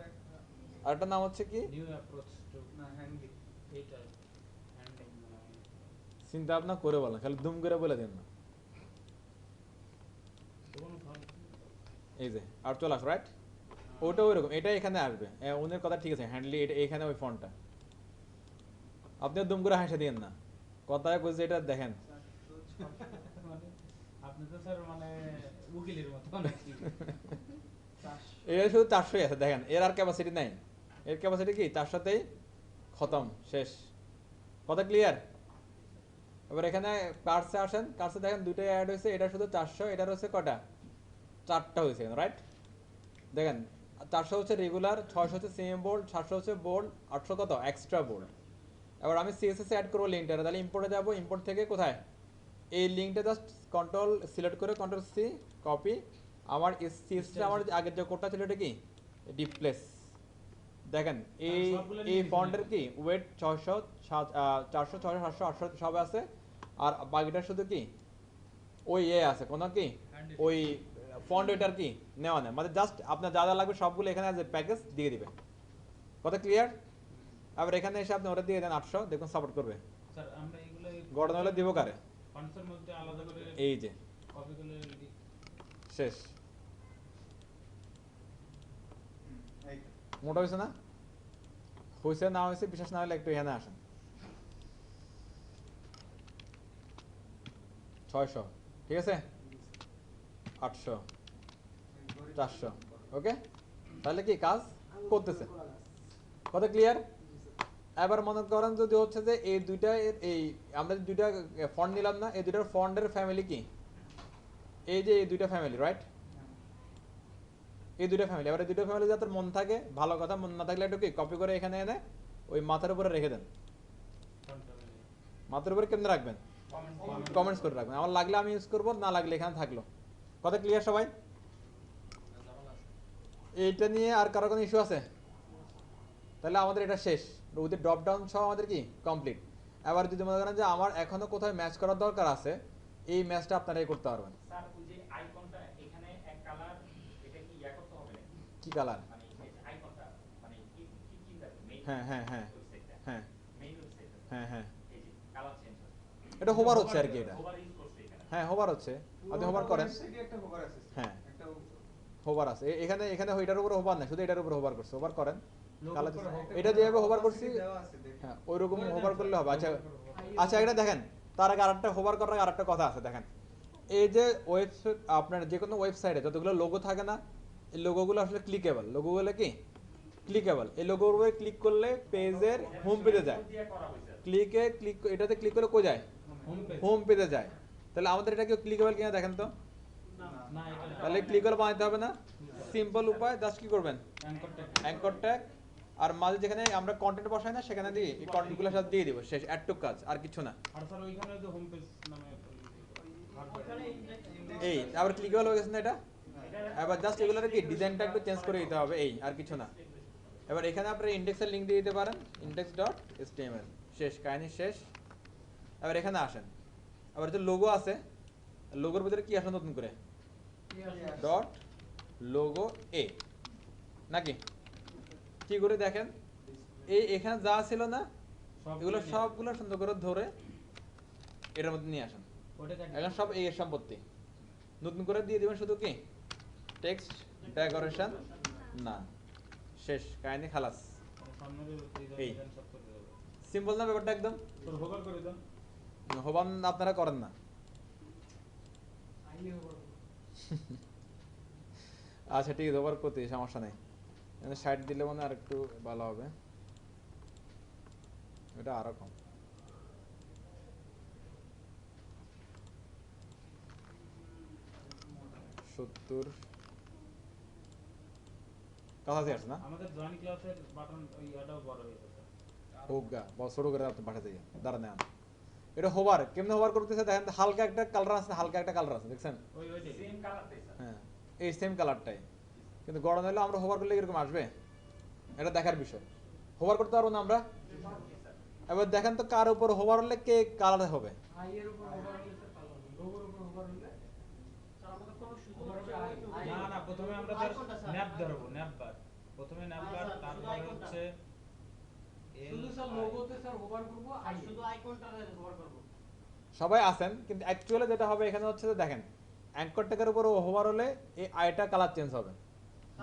আরেকটা নাম হচ্ছে কি, নিউ অ্যাপ্রোচ টু না হ্যান্ডি এইটা হ্যান্ডিং চিন্তা ভাবনা করে বলেন, খালি দুম করে বলে দিন না। কোন ফোন এই যে আর চলে আস রাইট, ওটা ওই রকম, এটা এখানে আসবে। ওনের কথা ঠিক আছে, হ্যান্ডলি এটা এখানে ওই ফন্টটা, আপনি দুম করে হাসে দিন না, কথায় বুঝে এটা দেখেন। মানে আপনি তো স্যার মানে উকিলের মতো নাকি? এর শুধু 400ই আছে দেখেন, এর আর ক্যাপাসিটি নাই। এর ক্যাপাসিটি কি 400তেই খতম, শেষ। কথা ক্লিয়ার? এবার এখানে কার্সে আসেন, কার্সে দেখেন দুইটাই অ্যাড হয়েছে, এটা শুধু 400, এটার হচ্ছে কটা, 4টা হয়েছে রাইট। দেখেন 400 হচ্ছে রেগুলার, 600 হচ্ছে সেম বোল্ড, 700 হচ্ছে বোল্ড, 800 কত এক্সট্রা বোল্ড। এবার আমি সিএসএস অ্যাড করবো লিঙ্কটা, তাহলে ইম্পোর্টে যাব, ইম্পোর্ট থেকে কোথায় এই লিঙ্কটা জাস্ট কন্ট্রোল সিলেক্ট করে কন্ট্রোল সি কপি, আমার সিএসএস আমার আগের যে কোডটা ছিল এটা কি ডিপ্লেস। দেখেন এই সবগুলো এই নিয়ে ফন্টের কি ওয়েট 600 400 600 700 800 সব আছে, আর বাকিটা শুধু কি ওই আছে কোনো কি ওই ফন্ট ওইটার কি নেওয়া নেই, মানে জাস্ট আপনার যা যা লাগবে সবগুলো এখানে আছে প্যাকেজ দিয়ে দিবে। কথা ক্লিয়ার? আবার এখানে এসে আপনি ওটা দিয়ে দেন 800, দেখুন সাপোর্ট করবে। স্যার আমরা এগুলো গড়ন হলে দিব কারে, ফান্ডসের মধ্যে আলাদা করে এই যে কপি করে শেষ। এই মোটা হয়েছে না? হয়েছে না হয়েছে বিশ্বাস না হলে একটু এখানে আসেন। 600 ঠিক আছে, 800 400, ওকে, তাহলে কি কাজ করতেছে। কথা ক্লিয়ার? এবার মনে করেন যদি হচ্ছে যে এই দুইটা এই আমরা দুইটা ফন্ট নিলাম না, এই দুইটার ফন্টের ফ্যামিলি কি, এই যে এই দুইটা ফ্যামিলি রাইট, এই দুইটা ফ্যামিলি। এবার এই দুইটা ফ্যামিলি যাতে মন থাকে ভালো কথা, মন না থাকলে একটু কি কপি করে এখানে এনে ওই মাথার উপরে রেখে দেন। মাথার উপরে কেমনে রাখবেন? কমেন্টস করে রাখবেন, আমার লাগলে আমি ইউজ করবো, না লাগলে এখানে থাকলো। কথা ক্লিয়ার সবাই? এইটা নিয়ে আর কারো কোনো ইস্যু আছে? তাহলে আমাদের এটা শেষ, ওদের ড্রপ ডাউন সহ আমাদের কি কমপ্লিট। এবার যদি মনে করেন যে আমার এখনো কোথাও ম্যাচ করার দরকার আছে, এই ম্যাচটা আপনারাই করতে পারবেন। স্যার ওই যে আইকনটা এখানে এক কালার, এটা কি ইয়া করতে হবে নাকি? কি কালার? মানে এই যে আইকনটা মানে কি কি চিন্তা মেইন হ্যাঁ হ্যাঁ হ্যাঁ ওয়েবসাইটটা, হ্যাঁ মেইন ওয়েবসাইটটা, হ্যাঁ হ্যাঁ, এই যে কালার চেঞ্জ হবে, এটা হোভার হচ্ছে আর কি, এটা ওভার ইউজ করছে এখানে। হ্যাঁ হোভার হচ্ছে, আপনি হোভার করেন। ওয়েবসাইটে একটা হোভার আছে হ্যাঁ একটা হোভার আছে এখানে, এখানে ওইটার উপর হোভার না, শুধু এটার উপর হোভার করছে, হোভার করেন। Logo কালার করা হোক। এটা যেভাবে হোভার করছি দেওয়া আছে দেখেন। হ্যাঁ ওই রকম হোভার করলে হবে। আচ্ছা আচ্ছা, এটা দেখেন তার আগে আরেকটা হোভার করার আগে আরেকটা কথা আছে। দেখেন এই যে ওয়েবসাইট, আপনার যে কোনো ওয়েবসাইটে যতগুলো লোগো থাকে না, এই লোগোগুলো আসলে ক্লিকেবল। লোগোগুলো কি ক্লিকেবল, এই লোগোর উপরে ক্লিক করলে পেজের হোম পেজে যায়। দিয়ে করা হয়েছে। ক্লিক এটাতে ক্লিক করলে কোথায় যায়? হোম পেজ হোম পেজে যায়। তাহলে আমাদের এটা কি ক্লিকেবল কিনা দেখেন তো। না এটা তাহলে ক্লিকেবল বানাতে হবে না, সিম্পল উপায়, জাস্ট কি করবেন অ্যাঙ্কর ট্যাগ অ্যাঙ্কর ট্যাগ, আর মাঝে যেখানে আমরা কন্টেন্ট বসাই না সেখানে দিয়ে এই কন্টেন্টগুলো সাথে দিয়ে দিব, শেষ, অ্যাড টু কাজ, আর কিছু না। আর স্যার ওইখানে তো হোম পেজ নামে ওখানে এই আবার ক্লিকেবল হয়ে গেছে না এটা। এবার জাস্ট এগুলোর কি ডিজাইনটা একটু চেঞ্জ করে দিতে হবে, এই আর কিছু না। এবার এখানে আপনারা ইন্ডেক্সের লিংক দিয়ে দিতে পারেন, index.html, শেষ, কাহিনী শেষ। এবার এখানে আসেন, আবার যে লোগো আছে, লোগোর ভিতরে কি আসে নতুন করে? ডট লোগো এ, নাকি? কি করে দেখেন, এই এখানে যা ছিল না এগুলো সবগুলো সুন্দর করে ধরে এটার মধ্যে নিয়ে আসেন। এখন সব এই এর সম্পত্তি, নতুন করে দিয়ে দিবেন শুধু কি টেক্সট ডেকোরেশন না, শেষ কাহিনী খালাস। এই সিম্পল না ব্যাপারটা একদম? হবান আপনারা করেন না। আচ্ছা ঠিক আছে, ওভার করতে সমস্যা নেই, সাইড দিলে মানে আর একটু ভালো হবে, এটা আরো কম। সত্তর কাছাকাছি আসছে না? আমাদের জয়েন ক্লাসের বাটন ওই ইয়াটাও বড় হয়ে গেছে। হোক গা ছোট করে আপনি পাঠাতে যান, দাঁড়ান নেন। এটা হোভার কেমনে হোভার করতেছে দেখেন, হালকা একটা কালার আছে, হালকা একটা কালার আছে, দেখছেন? ওই ওইটাই সেম কালারটাই স্যার। হ্যাঁ এই সেম কালারটাই, কিন্তু গরম হলে আমরা হোভার করলে এরকম আসবে, এটা দেখার বিষয়। হোভার করতে পারবো না আমরা? এবার দেখেন তো কার উপর হোভার হলে কে কালার হবে? আইয়ের উপর ওভার হলে স্যার কালো হবে, লোগোর উপর ওভার হলে না না, প্রথমে আমরা তার ন্যাপ ধরবো, ন্যাপ বার। প্রথমে ন্যাপ বার, তারপরে হচ্ছে শুধু স্যার লোগোতে স্যার ওভার করব, আর শুধু সবাই আছেন, কিন্তু অ্যাকচুয়ালি যেটা হবে এখানে হচ্ছে যে দেখেন, অ্যাঙ্কর ট্যাগের উপর হোভার হলে এই আইটা কালার চেঞ্জ হবে,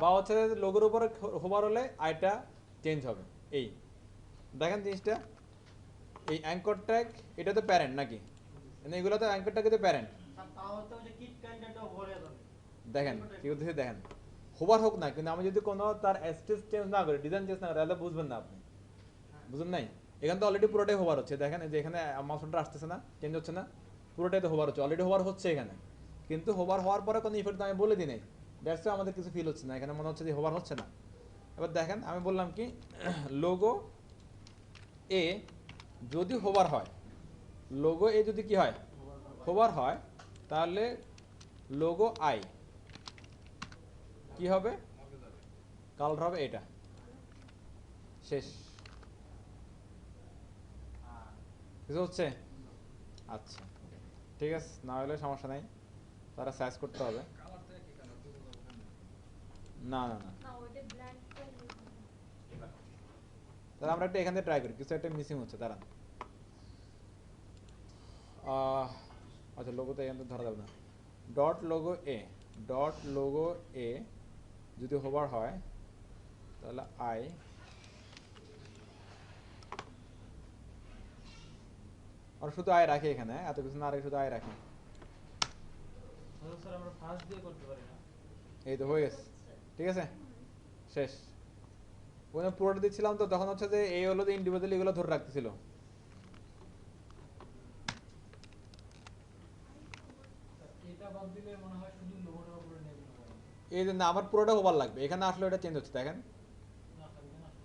বা হচ্ছে লোগোর উপরে হোভার হলে আইটা চেঞ্জ হবে। এই দেখেন জিনিসটা, এই অ্যাঙ্কর ট্যাগ এটা তো প্যারেন্ট নাকি, মানে এগুলো তো অ্যাঙ্কর ট্যাগ তো প্যারেন্ট। দেখেন কি করতেছে দেখেন, হোভার হোক না, কিন্তু আমি যদি কোনো তার স্টেজ চেঞ্জ না করি, ডিজাইন চেঞ্জ না করি, তাহলে বুঝবেন না আপনি, বুঝুন নাই? এখানে তো অলরেডি পুরোটাই হোভার হচ্ছে, দেখেন এই যে এখানে মাউসটা আসতেছে না, চেঞ্জ হচ্ছে না, পুরোটাই তো হোভার হচ্ছে, অলরেডি হোভার হচ্ছে এখানে, কিন্তু হোভার হওয়ার পরে কোনো ইফেক্ট আমি বলে দিই নাই, দ্যাটস ওয়াই আমাদের কিছু ফিল হচ্ছে না, এখানে মনে হচ্ছে যে হোভার হচ্ছে না। এবার দেখেন আমি বললাম কি, লোগো এ যদি হোভার হয়, লোগো এ যদি কি হয়, হোভার হয়, তাহলে লোগো আই কি হবে, কালার হবে এটা, শেষ। কিছু হচ্ছে? আচ্ছা ঠিক আছে, না হলে সমস্যা নাই, তারা সাইজ করতে হবে। না না না, না ওইটা ব্ল্যাঙ্ক তাহলে আমরা একটা এখান থেকে ট্রাই করি, কিছু একটা মিসিং হচ্ছে, দাঁড়ান। আচ্ছা লোগোতে এখান থেকে ধরা যাবে না, ডট লোগো এ, ডট লোগো এ যদি হোভার হয় তাহলে আই, আর শুধু আয় রাখি এখানে, এত কিছু না রেখে শুধু আয় রাখি। স্যার আমরা ফার্স্ট দিয়ে করতে পারি না। এই তো হয়ে গেছে, ঠিক আছে শেষ। ওখানে পুরোটা দিচ্ছিলাম তো তখন হচ্ছে যে এই হলো যে ইন্ডিভিজুয়ালি এগুলো ধরে রাখতেছিল। এটা বাদ দিলে মনে হয় শুধু লোগোটার উপরে নেবে না। এই যে না, আমার পুরোটা ওভার লাগবে, এখানে আসলে এটা চেঞ্জ হচ্ছে দেখেন, না স্যার এখানে আসলে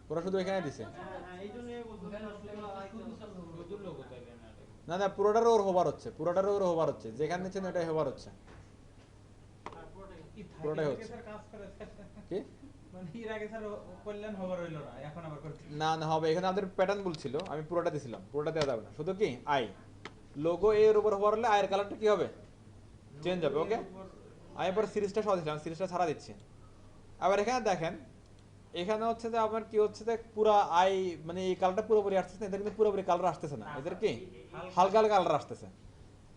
পুরো শুধু এখানে দিছে। শুধু লোগো তাইলে না এটা। না না, পুরোটার ওর হোভার হচ্ছে, পুরোটার ওর হোভার হচ্ছে, যেখানে নিচ্ছেন ওটাই হোভার হচ্ছে, পুরোটাই হচ্ছে। স্যার কাজ করে স্যার। কি মানে এর আগে স্যার কল্যাণ হবার হইলো না, এখন আবার করতে। না না হবে, এখানে আমাদের প্যাটার্ন বলছিল, আমি পুরোটা দিছিলাম, পুরোটা দেওয়া যাবে না, শুধু কি আই লোগো এর উপর হোভার হলে আয়ের কালারটা কি হবে, চেঞ্জ হবে। ওকে, আমি এবার সিরিজটা সহ দিচ্ছিলাম, সিরিজটা ছাড়া দিচ্ছি। আবার এখানে দেখেন, এখানে হচ্ছে যে আমার কি হচ্ছে যে পুরো আই মানে এই কালারটা পুরোপুরি আসতেছে না, এদের কিন্তু পুরোপুরি কালার আসতেছে না, এদের কি হালকা হালকা কালার আসতেছে।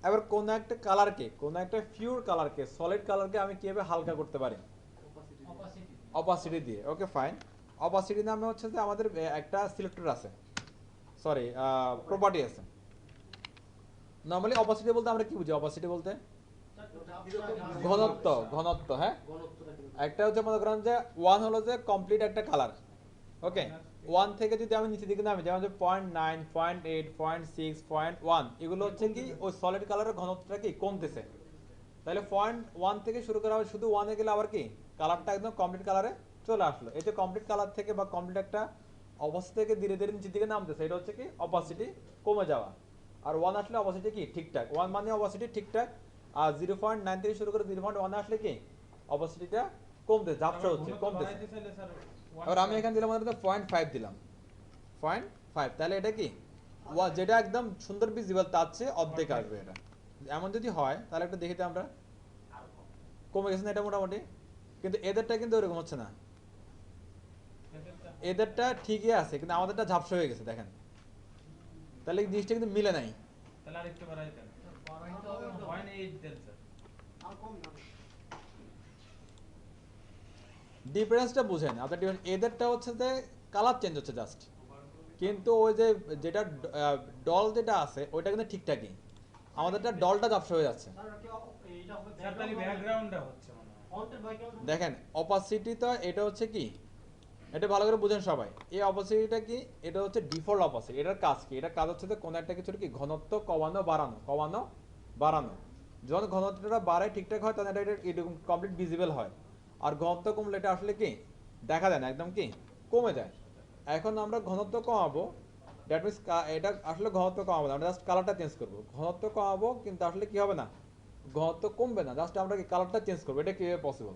এবার কোন একটা কালারকে, কোন একটা পিওর কালারকে, সলিড কালারকে আমি কিভাবে হালকা করতে পারি, অপাসিটি অপাসিটি দিয়ে। ওকে ফাইন, অপাসিটি নামে হচ্ছে যে আমাদের একটা সিলেক্টর আছে, সরি প্রপার্টি আছে। নরমালি অপাসিটি বলতে আমরা কি বুঝি, অপাসিটি বলতে ঘনত্ব, ঘনত্ব, হ্যাঁ একটা হচ্ছে মনে করেন যে 1 হলো যে কমপ্লিট একটা কালার, ওকে 1 থেকে যদি আমি নিচে দিকে নামি, যেমন যে 0.9, 0.8, 0.6, 0.1, এগুলো হচ্ছে কি ওই সলিড কালারের ঘনত্বটা কি কমতেছে। তাহলে 0.1 থেকে শুরু করা হয়, শুধু 1 এ গেলে আবার কি কালারটা একদম কমপ্লিট কালারে চলে আসলো। এই যে কমপ্লিট কালার থেকে বা কমপ্লিট একটা অবস্থা থেকে ধীরে ধীরে নিচের দিকে নামতেছে, এটা হচ্ছে কি অপাসিটি কমে যাওয়া। আর 1 আসলে অপাসিটি কি ঠিকঠাক, 1 মানে অপাসিটি ঠিকঠাক, আর 0.9 থেকে শুরু করে 0.1 আসলে কি অপাসিটিটা কমতে ঝাপসা হচ্ছে, কমতেছে। স্যার এবার আমি এখানে দিলাম আমাদের 0.5 দিলাম, 0.5, তাহলে এটা কি যেটা একদম সুন্দর ভিজিবল তার চেয়ে অর্ধেক আসবে এটা। এমন যদি হয় তাহলে একটা দেখি তো আমরা আরো কম। কমে গেছে না এটা মোটামুটি, কিন্তু এদেরটা কিন্তু ওরকম হচ্ছে না, এদেরটা ঠিকই আছে কিন্তু আমাদেরটা ঝাপসা হয়ে গেছে দেখেন, তাহলে এই জিনিসটা কিন্তু মিলে নাই। তাহলে আরেকটু বাড়াই দেন। বাড়াইতে হবে না। 0.8 দেন স্যার। আর কম না। ডিফারেন্সটা বুঝেন আপনার, ডিফারেন্স এদেরটা হচ্ছে যে কালার চেঞ্জ হচ্ছে জাস্ট, কিন্তু ওই যে যেটা ডল যেটা আছে ওইটা কিন্তু ঠিকঠাকই, আমাদেরটা ডলটা ঝাপসা হয়ে যাচ্ছে। স্যার কি এইটা হবে স্যার তাহলে ব্যাকগ্রাউন্ডটা হচ্ছে মনে হয়। ফন্টের ব্যাকগ্রাউন্ড দেখেন অপাসিটি তো এটা হচ্ছে কি, এটা ভালো করে বুঝেন সবাই, এই অপাসিটিটা কি, এটা হচ্ছে ডিফল্ট অপাসিটি। এটার কাজ কি, এটার কাজ হচ্ছে যে কোনো একটা কিছুর কি ঘনত্ব কমানো বাড়ানো, কমানো বাড়ানো। যখন ঘনত্বটা বাড়ে ঠিকঠাক হয় তখন এটা এরকম কমপ্লিট ভিজিবল হয়, আর ঘনত্ব কমলে এটা আসলে কি দেখা যায় না, একদম কি কমে যায়। এখন আমরা ঘনত্ব কমাবো, দ্যাট মিনস এটা আসলে ঘনত্ব কমাবো না, আমরা জাস্ট কালারটা চেঞ্জ করবো। ঘনত্ব কমাবো কিন্তু আসলে কি হবে না, ঘনত্ব কমবে না, জাস্ট আমরা কি কালারটা চেঞ্জ করবো। এটা কিভাবে পসিবল?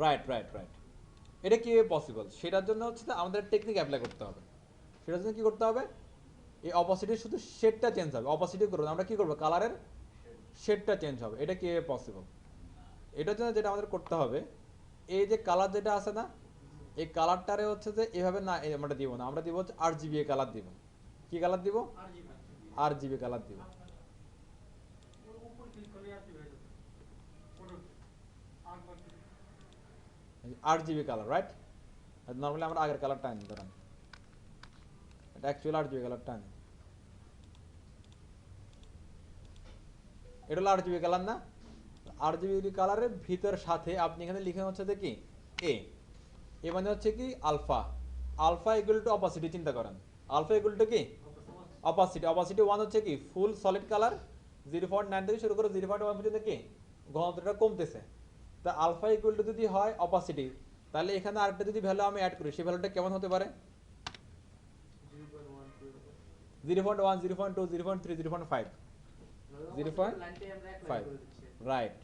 রাইট রাইট রাইট, এটা কিভাবে পসিবল সেটার জন্য হচ্ছে যে আমাদের টেকনিক অ্যাপ্লাই করতে হবে। সেটার জন্য কি করতে হবে, এই অপাসিটির শুধু শেডটা চেঞ্জ হবে, অপাসিটি করবো না, আমরা কি করবো কালারের শেডটা চেঞ্জ হবে। এটা কিভাবে পসিবল, এটার জন্য যেটা আমাদের করতে হবে, এই যে কালার যেটা আছে না, এই কালারটারে হচ্ছে যে এভাবে না আমরা দিব না, আমরা দিব হচ্ছে RGB কালার দিব। কি কালার দিব? RGB কালার দিব। ওর উপর ক্লিক করলে আসবে হয়ে যাবে। ওর আরেকবার RGB কালার, রাইট? নর্মালি আমরা আগের কালারটা আনি, ধরেন এটা অ্যাকচুয়াল RGB কালারটা আনি, এটা হলো RGB কালার না? RGB কালারের ভিতর সাথে আপনি এখানে লিখে হচ্ছে যে কি এ মানে হচ্ছে কি alpha, alpha equal to opacity. চিন্তা করেন আলফা ইকুয়াল টু কি অপাসিটি, অপাসিটি 1 হচ্ছে কি ফুল সলিড কালার, 0.9 থেকে শুরু করে 0.1 পর্যন্ত কি ঘনত্বটা কমতেছে। তা আলফা ইকুয়াল টু যদি হয় অপাসিটি, তাহলে এখানে আরেকটা যদি ভ্যালু আমি অ্যাড করি, সেই ভ্যালুটা কেমন হতে পারে? 0.1, 0.2, 0.3, 0.5, 0.5, রাইট।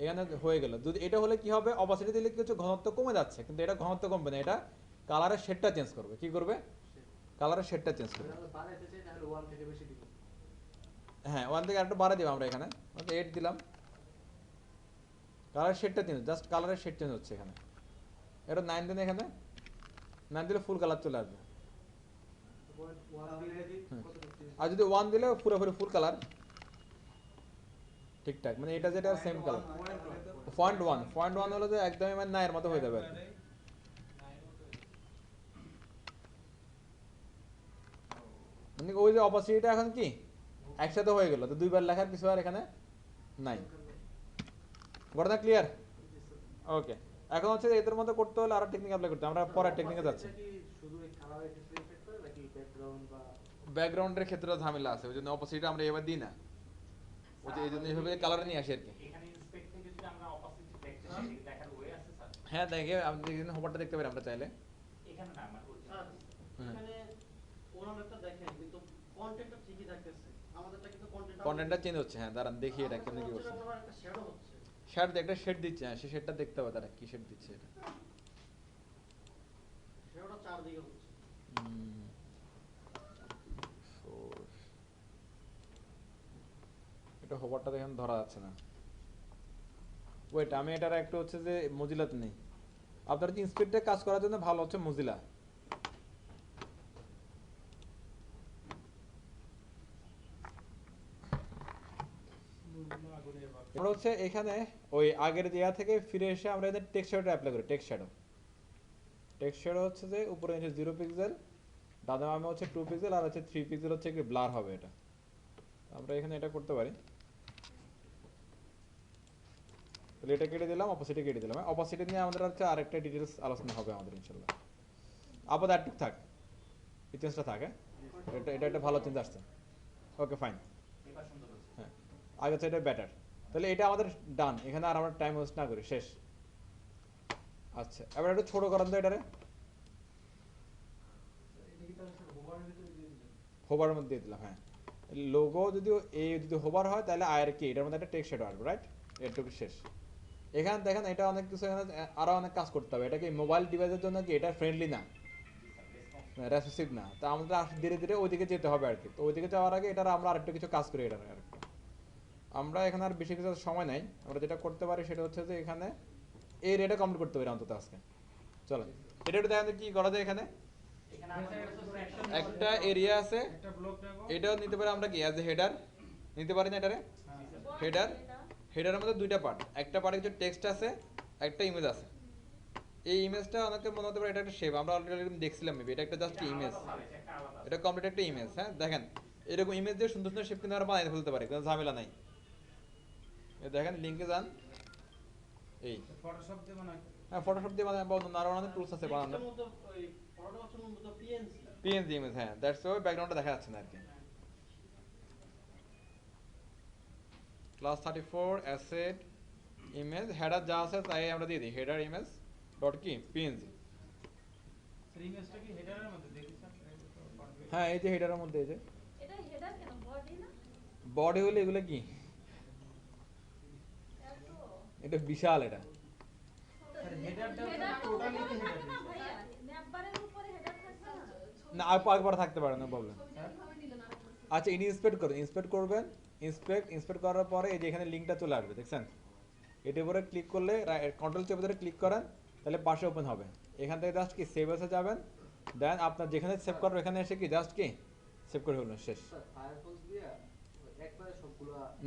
এখানে হয়ে গেল। যদি এটা হলে কি হবে, অপাসিটি দিলে কি হচ্ছে ঘনত্ব কমে যাচ্ছে, কিন্তু এটা ঘনত্ব কমবে না, এটা কালারের শেডটা চেঞ্জ করবে। কি করবে? কালারের শেডটা চেঞ্জ করবে। বাড়াইতে চাই তাহলে 1 থেকে বেশি দিব। হ্যাঁ 1 থেকে আরেকটু বাড়াই দিব আমরা, এখানে 8 দিলাম। কালার শেডটা চেঞ্জ, জাস্ট কালারের শেড চেঞ্জ হচ্ছে এখানে। এটা 9 দিন, এখানে 9 দিলে ফুল কালার চলে আসবে। 1 দিলে কত দিচ্ছি? আর যদি 1 দিলে পুরোপুরি ফুল কালার ঠিকঠাক, মানে এটা যেটা সেম কালার। পয়েন্ট ওয়ান হলো যে একদমই মানে নায়ের মতো হয়ে যাবে আর কি। মানে ওই যে অপাসিটিটা এখন কি একসাথে হয়ে গেল, তো দুইবার লেখার কিছু আর এখানে নাই। ঘটনা ক্লিয়ার? ওকে, এখন হচ্ছে এদের মধ্যে করতে হলে আরো টেকনিক অ্যাপ্লাই করতে, আমরা পরের টেকনিকে যাচ্ছি। এটা কি শুধু এই কালারের ক্ষেত্রে ইফেক্ট করে নাকি ব্যাকগ্রাউন্ড বা ব্যাকগ্রাউন্ডের ক্ষেত্রে ঝামেলা আছে, ওই জন্য অপাসিটি আমরা এবার দিই না, ওই যে এই জন্য এইভাবে কালার নিয়ে আসি আর কি। এখানে ইন্সপেক্ট থেকে যদি আমরা অপাসিটি দেখতে চাই, দেখার ওয়ে আছে স্যার? হ্যাঁ দেখে আপনি এখানে হোভারটা দেখতে পারি আমরা চাইলে। এখানে না আমার স্যার হ্যাঁ। এখানে ওনারটা দেখেন কিন্তু কন্টেন্টটা ঠিকই থাকতেছে। আমাদেরটা কিন্তু কন্টেন্টটা চেঞ্জ হচ্ছে। হ্যাঁ দাঁড়ান দেখি এটা কেমনে কি করছে। একটা শ্যাডো হচ্ছে। শেড, একটা শেড দিচ্ছে, হ্যাঁ সেই শেডটা দেখতে হবে, তারা কি শেড দিচ্ছে এটা। শ্যাডোটা চারদিকে হচ্ছে। এটা হোভারটা দেখেন ধরা যাচ্ছে না। ওয়েট, আমি এটার একটু হচ্ছে যে মজিলাতে নেই। আপনার যে ইন্সপেক্টে কাজ করার জন্য ভালো হচ্ছে মজিলা। আমরা হচ্ছে এখানে ওই আগের জায়গা থেকে ফিরে এসে আমরা এদের টেক্সট শ্যাডো অ্যাপ্লাই করি। টেক্সট শ্যাডো হচ্ছে যে উপরে নিচে 0 পিক্সেল, ডানে বামে হচ্ছে 2 পিক্সেল, আর হচ্ছে 3 পিক্সেল হচ্ছে কি ব্লার হবে এটা। আমরা এখানে এটা করতে পারি, তাহলে এটা কেটে দিলাম, অপোজিটে কেটে দিলাম। অপোজিটে নিয়ে আমাদের হচ্ছে আরেকটা ডিটেইলস আলোচনা হবে আমাদের ইনশাআল্লাহ। আপাতত একটু থাক, এই চেঞ্জটা থাকে, এটা একটা ভালো চেঞ্জ আসছে। ওকে ফাইন, এবার সুন্দর হচ্ছে। হ্যাঁ আগে হচ্ছে এটা বেটার। তাহলে এটা আমাদের ডান, এখানে আর আমরা টাইম ওয়েস্ট না করি, শেষ। আচ্ছা এবার একটু ছোট করান তো এটারে, এটা কি তাহলে স্যার হোভারের ভিতরে দিয়ে দিলেন? হোভারের মধ্যে দিয়ে দিলাম। হ্যাঁ লোগো যদি যদি হোভার হয় তাহলে আয়ের কি এটার মধ্যে একটা টেক্সট শ্যাডো আসবে, রাইট? এটুকু শেষ। এখানে দেখেন এটা অনেক কিছু, এখানে আরো অনেক কাজ করতে হবে। এটা কি মোবাইল ডিভাইসের জন্য কি এটা ফ্রেন্ডলি না, রেসপন্সিভ না, তো আমাদের ধীরে ধীরে ওইদিকে যেতে হবে আর কি। তো ওইদিকে যাওয়ার আগে এটার আমরা আরেকটু কিছু কাজ করি এটার আর কি। আমরা এখানে আর বেশি কিছু সময় নাই, আমরা যেটা করতে পারি সেটা হচ্ছে যে এখানে এই রেটে কমপ্লিট করতে পারি অন্তত আজকে। চলো এটা একটু দেখেন কি করা যায়। এখানে এখানে আমাদের কাছে একটা এরিয়া আছে, একটা ব্লক নেবো। এটাও নিতে পারি আমরা কি অ্যাজ এ হেডার নিতে পারি না এটারে। হেডার, হেডারের মধ্যে দুইটা পার্ট, একটা পার্টে কিছু টেক্সট আছে, একটা ইমেজ আছে। এই ইমেজটা অনেকে মনে হতে পারে এটা একটা শেপ, আমরা অলরেডি দেখছিলাম মেবি এটা একটা জাস্ট ইমেজ, একটা আলাদা এটা কমপ্লিট একটা ইমেজ। হ্যাঁ দেখেন এরকম ইমেজ দিয়ে সুন্দর সুন্দর শেপ কিন্তু আমরা বানাই ফেলতে পারি, কোনো ঝামেলা নাই। এই দেখেন লিংকে যান, এই ফটোশপ দিয়ে বানাই। হ্যাঁ ফটোশপ দিয়ে বানানো বা অন্য আরো অনেক টুলস আছে বানানোর। পিএনজি ইমেজ, হ্যাঁ দ্যাটস ওয়াই ব্যাকগ্রাউন্ডটা দেখা যাচ্ছে না আর কি। ক্লাস 34 অ্যাসেট ইমেজ হেডার যা আছে তাই আমরা দিয়ে দিই, হেডার ইমেজ ডট কি পিএনজি। স্যার ইমেজটা কি হেডারের মধ্যে দেখি স্যার? হ্যাঁ এই যে হেডারের মধ্যে এই যে এটা হেডার কেন বডি না? বডি হলে এগুলো কি, এত এটা বিশাল এটা। স্যার হেডারটা হেডার টোটালি থাকে হেডার না ভাইয়া, ন্যাপবারের উপরে হেডার থাকে না। না আর একবার থাকতে পারে না প্রবলেম। আচ্ছা ইনস্পেক্ট করুন, ইনস্পেক্ট করবেন, ইনস্পেক্ট করার পরে এই যে এখানে লিঙ্কটা চলে আসবে দেখছেন, এটার উপরে ক্লিক করলে কন্ট্রোল চেপে ধরে ক্লিক করেন তাহলে পাশে ওপেন হবে। এখান থেকে জাস্ট কি সেভ এসে যাবেন, দেন আপনার যেখানে সেভ করবেন এখানে এসে কি জাস্ট কি সেভ করে হলো শেষ।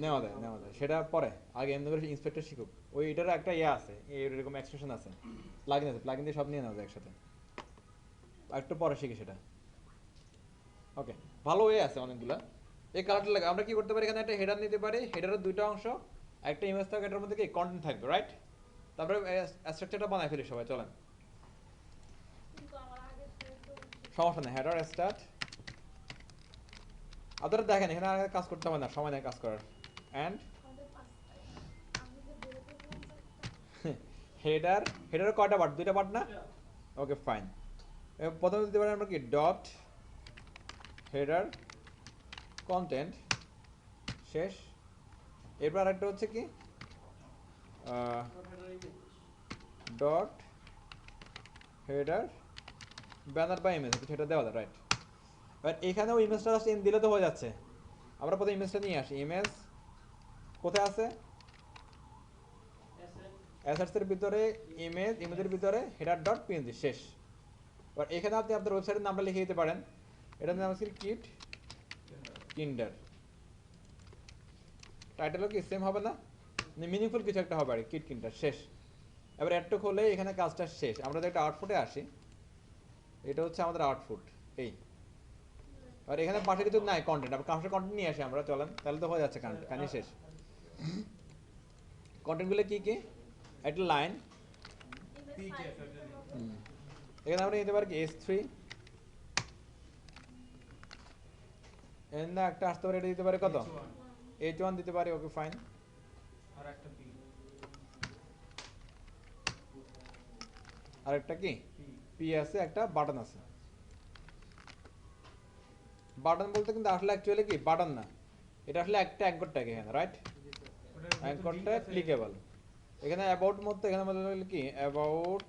নেওয়া যায় সেটা পরে, আগে এমনি করে ইন্সপেক্টর শিখুক। ওই এটার একটা ইয়ে আছে, এরকম এক্সটেনশন আছে, প্লাগইন আছে, প্লাগইন দিয়ে সব নিয়ে নেওয়া যায় একসাথে, একটু পরে শিখি সেটা। ওকে ভালো ওয়ে আছে অনেকগুলা। এই কালারটা লাগে আমরা কি করতে পারি, এখানে একটা হেডার নিতে পারি, হেডারের দুইটা অংশ, একটা ইমেজ থাকবে, এটার মধ্যে কি কন্টেন্ট থাকবে, রাইট? তারপরে স্ট্রাকচারটা বানাই ফেলি সবাই, চলেন কিন্তু আমার আগে সমস্যা নেই। হেডার স্টার্ট, আপনারা দেখেন এখানে আর কাজ করতে হবে না, সময় নেই কাজ করার। অ্যান্ড আমাদের পাঁচটা, আমি যে বেরোতে বললাম হেডার, হেডারের কয়টা পার্ট, দুইটা পার্ট না? Okay fine. প্রথমে দিতে পারি আমরা কি ডট হেডার কন্টেন্ট শেষ। এরপর আরেকটা হচ্ছে কি ডট হেডার ব্যানার বা ইমেজ, সেটা দেওয়া যায়, রাইট? এবার এখানেও ইমেজটা জাস্ট ইন দিলে তো হয়ে যাচ্ছে। আমরা প্রথমে ইমেজটা নিয়ে আসি, ইমেজ কোথায় আছে? অ্যাসেটসের ভিতরে ইমেজ, ইমেজের ভিতরে হেডার ডট পিএনজি শেষ। এবার এখানে আপনি আপনার ওয়েবসাইটের নামটা লিখে দিতে পারেন, এটার নাম হচ্ছে কিট কিন্ডার। টাইটেলও কি সেম হবে না, মিনিংফুল কিছু একটা হবে আর কিট কিন্ডার শেষ। এবার অ্যাডটা খুলে এখানে কাজটা শেষ। আমরা যদি একটা আউটপুটে আসি, এটা হচ্ছে আমাদের আউটপুট এই। আর এখানে পাশে কিছু নাই কন্টেন্ট, আবার কাউন্টার কন্টেন্ট নিয়ে আসি আমরা, চলেন তাহলে তো হয়ে যাচ্ছে কাহিনী শেষ। কন্টেন্টগুলো কি কি, একটা লাইন, পিডিএফ এখানে আমরা নিতে পারি কি S3, এর না একটা আসতে পারে, এটা দিতে পারে কত H1 দিতে পারি, ওকে ফাইন। আর একটা পি আর একটা কি পি আছে, একটা বাটন আছে। বাটন বলতে কিন্তু আসলে অ্যাকচুয়ালি কি বাটন না, এটা আসলে একটা অ্যাঙ্কর ট্যাগ এখানে, রাইট? অ্যাঙ্করটা ক্লিকেবল। এখানে অ্যাবাউট মধ্যে এখানে মধ্যে কি about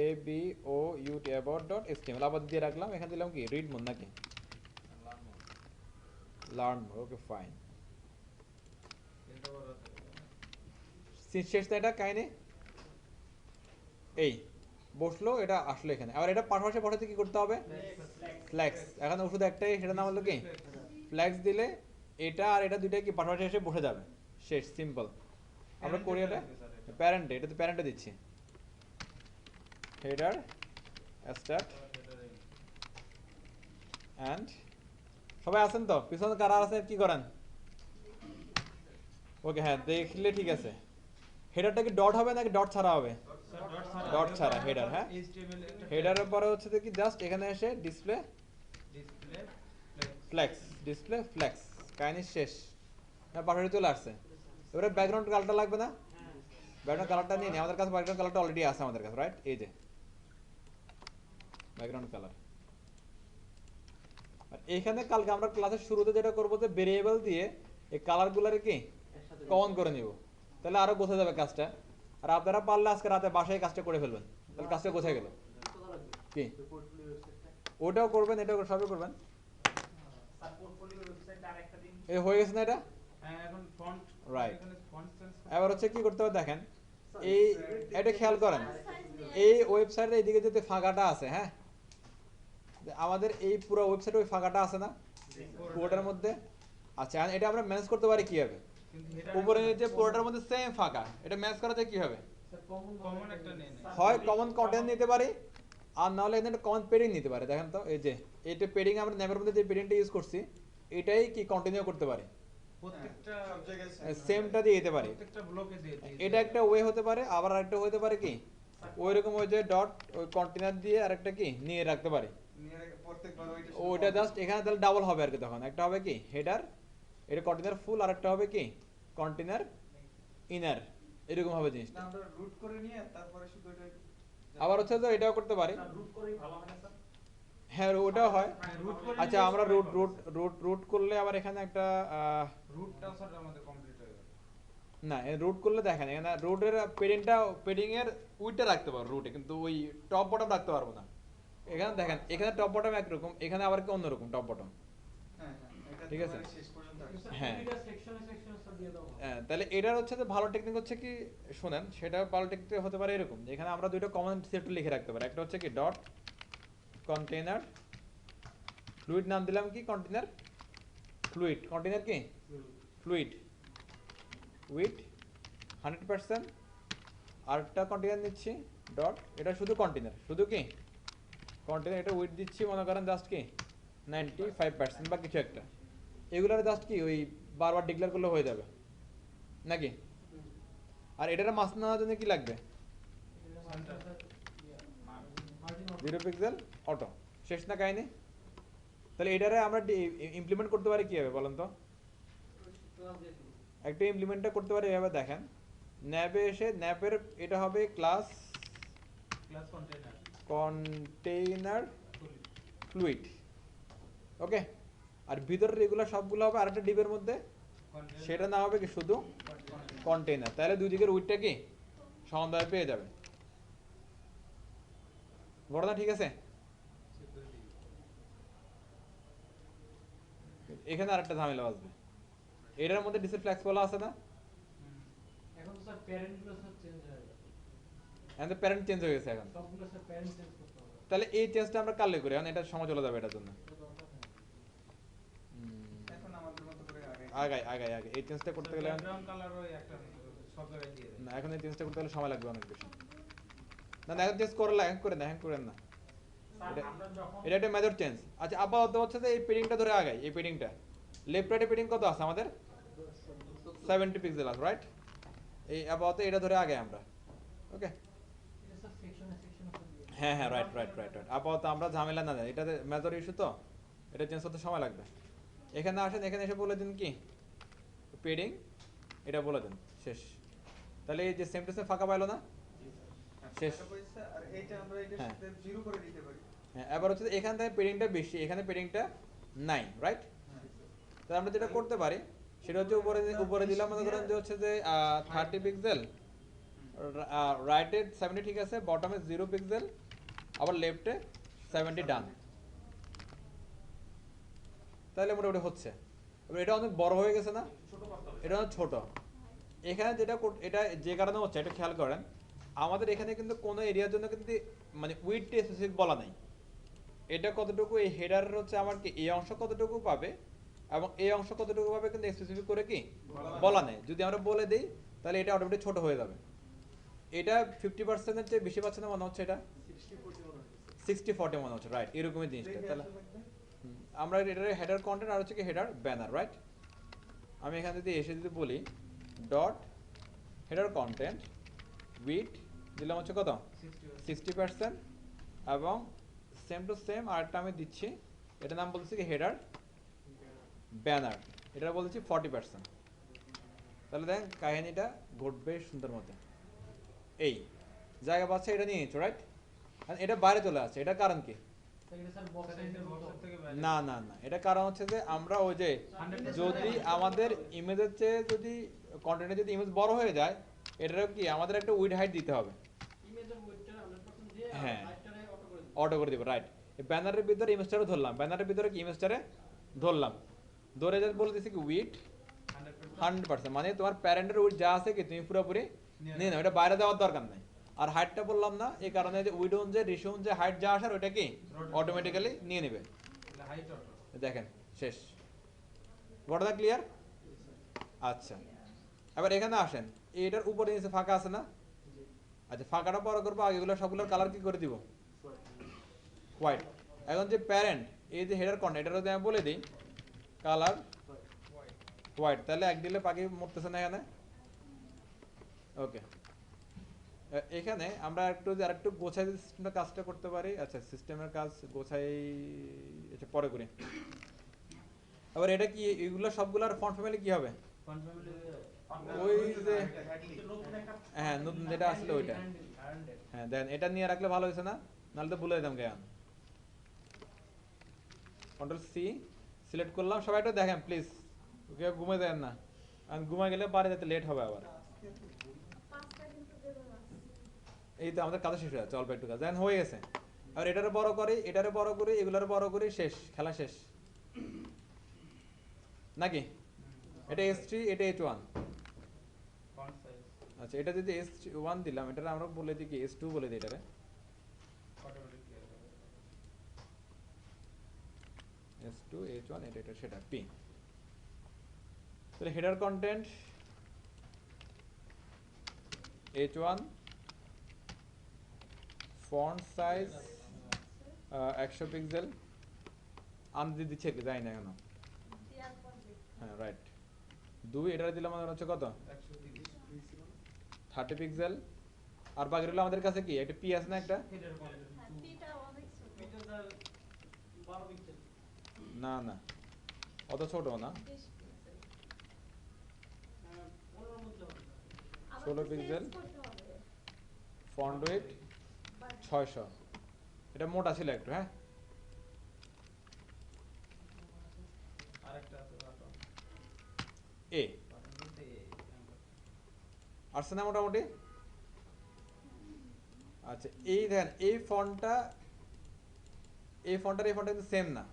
ABOUT about dot HTML আবার দিয়ে রাখলাম, এখানে দিলাম কি রিড মোড নাকি লার্ন মোড, ওকে ফাইন। শেষ না এটা কাহিনী এই বসলো, এটা আসলো এখানে। আবার এটা পাশাপাশি বসাতে কি করতে হবে, ফ্ল্যাক্স। এখানে ওষুধ একটাই, সেটা নাম হলো কি ফ্ল্যাক্স। দিলে এটা আর এটা দুইটাই কি পাশাপাশি এসে বসে যাবে, শেষ, সিম্পল। আমরা করি এটা প্যারেন্টে, এটা তো প্যারেন্টে দিচ্ছি, হেডার স্টার্ট অ্যান্ড সবাই আছেন তো, পিছনে কারা আছে কি করেন? ওকে হ্যাঁ দেখলে ঠিক আছে। হেডারটা কি ডট হবে নাকি ডট ছাড়া হবে? ডট ছাড়া হেডার, হ্যাঁ। এইচটিএমএল একটা হেডারের পরে হচ্ছে কি জাস্ট এখানে এসে display display flakes, display flakes, কাহিনী শেষ। হ্যাঁ পাশাপাশি চলে আসছে। এবারে ব্যাকগ্রাউন্ড কালারটা লাগবে না, ব্যাকগ্রাউন্ড কালারটা নিয়ে নিই, আমাদের কাছে ব্যাকগ্রাউন্ড কালারটা অলরেডি আছে আমাদের কাছে, রাইট? এই যে ব্যাকগ্রাউন্ড কালার। আর এখানে কালকে আমরা ক্লাসের শুরুতে যেটা করবো যে ভেরিয়েবল দিয়ে এই কালারগুলোরে কি কমন করে নিব, তাহলে আরো বোঝা যাবে কাজটা। আর আপনারা পারলে আজকে রাতে বাসায় কাজটা করে ফেলবেন, তাহলে কাজটা গোছায় গেল। কি ওটাও করবেন, এটাও সবই করবেন। স্যার পোর্টফোলিওর ওয়েবসাইটে আরেকটা দিন। এ হয়ে গেছে না এটা? হ্যাঁ এখন ফন্ট Right. এখানে ফন্ট চেঞ্জ এবার হচ্ছে কি করতে হবে দেখেন, এই এটা খেয়াল করেন, এই ওয়েবসাইটের এইদিকে যদি ফাঁকাটা আছে, হ্যাঁ, আমাদের এই পুরো ওয়েবসাইটে ওই ফাঁকাটা আছে না পুরোটার মধ্যে? আচ্ছা এখন এটা আমরা ম্যানেজ করতে পারি কিভাবে? কিন্তু হেডার উপরে যে পুরোটার মধ্যে সেম ফাঁকা, এটা ম্যানেজ করা যায় কিভাবে? কমন একটা নেই না। হয় কমন কন্টেন্ট নিতে পারি, আর নাহলে এখানে কমন পেডিং নিতে পারে। দেখেন তো এই যে এইটা পেডিং, আমরা ন্যামের মধ্যে যে পেডিংটা ইউজ করছি এটাই কি কন্টিনিউ করতে পারি, প্রত্যেকটা সব জায়গায় সেমটা দিয়ে দিতে পারি। প্রত্যেকটা ব্লকে দিয়ে দিই। এটা একটা ওয়ে হতে পারে, আবার আরেকটা হতে পারে কি ওই রকম ওই যে ডট ওই কন্টেনার দিয়ে আরেকটা কি নিয়ে রাখতে পারি। নিয়ে রেখে প্রত্যেকবার ওইটা ওইটা জাস্ট এখানে তাহলে ডাবল হবে আর কি। তখন একটা হবে কি হেডার, এটা কন্টেনার ফুল, আর একটা হবে কি কন্টেনার ইনার, এরকম হবে জিনিসটা। আমরা রুট করে নিয়ে তারপরে শুধু এটা আবার হচ্ছে তো এটাও করতে পারি, স্যার রুট করেই ভালো হয় না স্যার? হ্যাঁ ওটাও হয়। রুট করে আচ্ছা আমরা রুট করলে আবার এখানে একটা রুটটা স্যার আমাদের কমপ্লিট হয়ে গেল। না রুট করলে দেখেন এখানে রুটের পেডিং এর উইডটা রাখতে পারবো রুটে, কিন্তু ওই টপ বটম রাখতে পারবো না। এখানে দেখেন এখানে টপ বটম একরকম, এখানে আবার কি অন্যরকম টপ বটম। হ্যাঁ এটা ঠিক আছে। শেষ পর্যন্ত আসছে। হ্যাঁ সেকশনে সব দিয়ে দাও। হ্যাঁ, তাহলে এটার হচ্ছে যে ভালো টেকনিক হচ্ছে কি শুনেন, সেটা ভালো টেকনিক হতে পারে এরকম যে এখানে আমরা দুইটা কমন সেট লিখে রাখতে পারি। একটা হচ্ছে কি ডট কন্টেইনার ফ্লুইড, নাম দিলাম কি কন্টেইনার ফ্লুইড, কন্টেইনার কি ফ্লুইড উইথ 100%, আরেকটা কন্টেইনার নিচ্ছি ডট, এটা শুধু কন্টেইনার, শুধু কি কন্টেইনার, এটা উইথ দিচ্ছি মনে করেন জাস্ট কি 95% বা কিছু একটা। এগুলোর জাস্ট কি ওই বারবার ডিক্লেয়ার করলে হয়ে যাবে নাকি? আর এটার মাস নেওয়ার জন্য কি লাগবে? 0 পিক্সেল অটো, শেষ না কাহিনী? তাহলে এটারে আমরা ইমপ্লিমেন্ট করতে পারি কিভাবে বলেন তো? একটা ইমপ্লিমেন্টটা করতে পারি এভাবে, দেখেন ন্যাবে এসে ন্যাপের এটা হবে class class container container fluid, okay. আর ভিতরের এগুলো সবগুলো হবে আরেকটা ডিবের মধ্যে, সেটা না হবে কি শুধু কন্টেইনার। তাহলে দুই দিকের উইডটা কি সমানভাবে পেয়ে যাবে। ঘটনা ঠিক আছে? এখানে আরেকটা ঝামেলা আসবে, এটার মধ্যে ডিসপ্লে ফ্ল্যাক্স বলা আছে না, এখন তো স্যার প্যারেন্ট গুলো সব চেঞ্জ হয়ে গেছে। এখন তো প্যারেন্ট চেঞ্জ হয়ে গেছে এখন। সবগুলো স্যার প্যারেন্ট চেঞ্জ করতে হবে। তাহলে এই চেঞ্জটা আমরা কালে করি, এখন এটা সময় চলে যাবে এটার জন্য। এটা দরকার নেই। এখন আমাদের মতো করে আগে এই চেঞ্জটা করতে গেলে ব্যাকগ্রাউন্ড কালারও একটা সব জায়গায় দিয়ে দেয়। না, এখন এই চেঞ্জটা করতে গেলে সময় লাগবে অনেক বেশি। না এখন চেঞ্জ করে হ্যাং করেন না, হ্যাং করেন না, স্যার এটা- আমরা যখন এটা একটা মেজর চেঞ্জ। আচ্ছা আপাতত হচ্ছে যে এই পেডিংটা ধরে আগাই, এই পেডিংটা লেফট রাইটে পেডিং কত আছে আমাদের 70 পিক্সেল আছে, রাইট? এই আপাতত এটা ধরে আগে আমরা, ওকে। এটা স্যার সেকশনে সব দিয়ে দাও। হ্যাঁ রাইট। আপাতত আমরা ঝামেলা না দেয়, এটাতে মেজর ইস্যু তো, এটা চেঞ্জ করতে সময় লাগবে। এখানে আসেন, এখানে এসে বলে দিন কি পেডিং, এটা বলে দেন, শেষ। তাহলে এই যে সেম টু সেম ফাঁকা পাইলো না, শেষ। আর এইটা আমরা এটা হ্যাঁ। সাথে জিরো করে দিতে পারি। হ্যাঁ, এবার হচ্ছে এখান থেকে পেডিংটা বেশি, এখানে পেডিংটা নাই, রাইট? তাহলে আমরা যেটা করতে পারি সেটা হচ্ছে উপরে দিলাম মনে করেন যে হচ্ছে যে 30 পিক্সেল, রাইটে 70 ঠিক আছে, বটমে 0 পিক্সেল, আবার লেফটে 70 ডান। তাহলে মোটামুটি হচ্ছে। এবার এটা অনেক বড় হয়ে গেছে না, এটা অনেক ছোট। এখানে যেটা এটা যে কারণে হচ্ছে এটা খেয়াল করেন, আমাদের এখানে কিন্তু কোনো এরিয়ার জন্য কিন্তু মানে উইডথ স্পেসিফিক বলা নাই। এটা কতটুকু এই হেডার হচ্ছে আমার কি এই অংশ কতটুকু পাবে এবং এই অংশ কতটুকু পাবে কিন্তু স্পেসিফিক করে কি বলা নেই। যদি আমরা বলে দিই তাহলে এটা অটোমেটিক ছোট হয়ে যাবে। এটা 50% এর চেয়ে বেশি পাচ্ছে না মনে হচ্ছে, এটা 60-40 মনে হচ্ছে, রাইট? এরকমই জিনিসটা। তাহলে আমরা এটার হেডার কন্টেন্ট আর হচ্ছে কি হেডার ব্যানার, রাইট? আমি এখানে যদি এসে যদি বলি ডট হেডার কন্টেন্ট উইথ দিলাম হচ্ছে কত 60% এবং সেম টু সেম আরেকটা আমি দিচ্ছি, এটার নাম বলছি কি হেডার ব্যানার, এটা বলছি 40%। তাহলে দেখেন কাহিনীটা ঘটবে সুন্দর মতো। এই জায়গা পাচ্ছে, এটা নিয়ে নিচ্ছ, রাইট? এটা বাইরে চলে আসছে, এটা কারণ কি? এটা স্যার বক্স সাইজের মতো। থেকে বাইরে না এটা কারণ হচ্ছে যে আমরা ওই যে যদি আমাদের ইমেজের চেয়ে যদি কন্টেন্টে যদি ইমেজ বড় হয়ে যায়, এটারও কি আমাদের একটা উইড হাইট দিতে হবে। ইমেজের ওয়েটটা 100% দিয়ে হ্যাঁ। হাইটটারে অটো করে দিই। অটো করে দিব, রাইট? এই ব্যানারের ভিতরে ইমেজটারও ধরলাম, ব্যানারের ভিতরে কি ইমেজটারে ধরলাম, ধরে যা বলে দিছি কি উইথ 100%, মানে তোমার প্যারেন্টের উইথ যা আছে কি তুমি পুরোপুরি নিয়ে নাও, এটা বাইরে দেওয়ার দরকার নাই। আর হাইটটা বললাম না, এই কারণে যে উইড অনুযায়ী রেশিও অনুযায়ী হাইট যা আসার ওইটা কি অটোমেটিক্যালি নিয়ে নেবে। Height auto. দেখেন শেষ, ঘটনা ক্লিয়ার? আচ্ছা, এবার এখানে আসেন, এটার উপরে নিচে ফাঁকা আছে না? আচ্ছা, ফাঁকাটা বড় করবো, আগেগুলো সবগুলোর কালার কি করে দিব? হোয়াইট। এখন যে প্যারেন্ট, এই যে হেডার কর্নার, এটারও যদি আমি বলে দিই কালার হোয়াইট, তাহলে এক দিলে পাখি মরতেছে না এখানে। ওকে, এখানে আমরা একটু আরেকটু গোছাই সিস্টেমের কাজটা করতে পারি। আচ্ছা, সিস্টেমের কাজ গোছাই এটা পরে করি। আবার এটা কি, এগুলো সবগুলোর ফন্ট ফ্যামিলি কি হবে? ফন্ট ফ্যামিলি ওই যে হ্যাঁ, নতুন যেটা আসলে ওইটা, হ্যাঁ দেন এটা নিয়ে রাখলে ভালো হয়েছে না, নাহলে তো ভুলে যেতাম জ্ঞান। কন্ট্রোল সি সিলেক্ট করলাম, সবাই একটু দেখেন প্লিজ, ওকে ঘুমে দেন না, কারণ ঘুমে গেলে বাড়ি যেতে লেট হবে আবার। এই তো আমাদের কাজ শেষ হয়ে যাচ্ছে, অল্প একটু কাজ দেন হয়ে গেছে। আর এটারে বড় করি, এটারে বড় করি, এগুলারে বড় করি, শেষ, খেলা শেষ নাকি? এটা S3, এটা H1। ফন্ট সাইজ আচ্ছা, এটা যদি S1 দিলাম, এটা আমরা বলে দিই কি S2 বলে দিই এটারে, অটোমেটিক ক্লিয়ার হবে। S2 H1, এটা সেটা P। তাহলে header content H1, font size 100 pixel, আনদি দিচ্ছে কি যাই না কেন, হ্যাঁ রাইট। 2 এটা দিলাম আমাদের হচ্ছে কত 30 পিক্সেল, আর বাকি রইলো আমাদের কাছে কি একটা পি আছে না একটা, হেডার কন্টেন্ট না না অত ছোট না, 16 পিক্সেল, ফন্ট ওয়েট 600, এটা মোটা ছিল একটু, হ্যাঁ আরেকটা আছে বাটন এ আসছে না মোটামুটি। আচ্ছা, এই দেখেন এই ফন্টটা কিন্তু সেম না,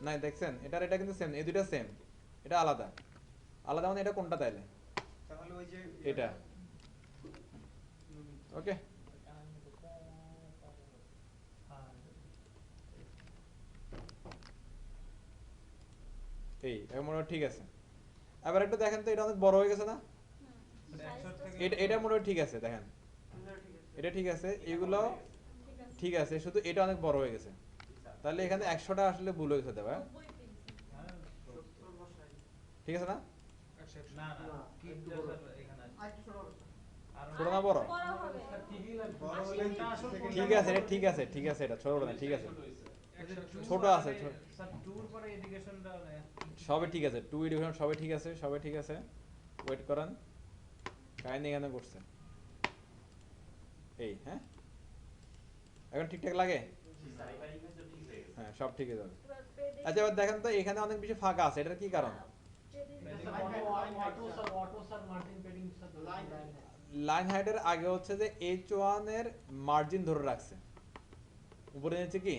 নাই দেখছেন, এটা কিন্তু সেম, এই দুইটা সেম, এটা আলাদা আলাদা, মানে এটা কোনটা তাইলে তাহলে ওই যে এটা, ওকে। এই মনে হয় ঠিক আছে। এবার একটু দেখেন তো, এটা অনেক বড় হয়ে গেছে না? এটা মনে হয় ঠিক আছে, দেখেন এটা ঠিক আছে, এগুলো ঠিক আছে, শুধু এটা অনেক বড় হয়ে গেছে। তাহলে এখানে 100টা আসলে ভুল হয়ে গেছে, ভাই ঠিক আছে না? না না কিটা স্যার এখানে আছে আর ছোট না বড়? বড় হলে ঠিক আছে, এটা ঠিক আছে, ঠিক আছে, এটা ছোট না, ঠিক আছে, ছোট আছে, স্যার টুর পরে এডুকেশনটা সবই ঠিক আছে, 2 এডুকেশন সবই ঠিক আছে, সবই ঠিক আছে, ওয়েট করেন, কাহিনী এখানে করছে এই, হ্যাঁ এখন ঠিকঠাক লাগে, হ্যাঁ সব ঠিক আছে। আচ্ছা, এবার দেখেন তো এখানে অনেক বেশি ফাঁকা আছে, এটার কি কারণ? লাইন হাইটের আগে হচ্ছে যে H1 এর মার্জিন ধরে রাখছে, উপরে নিচে কি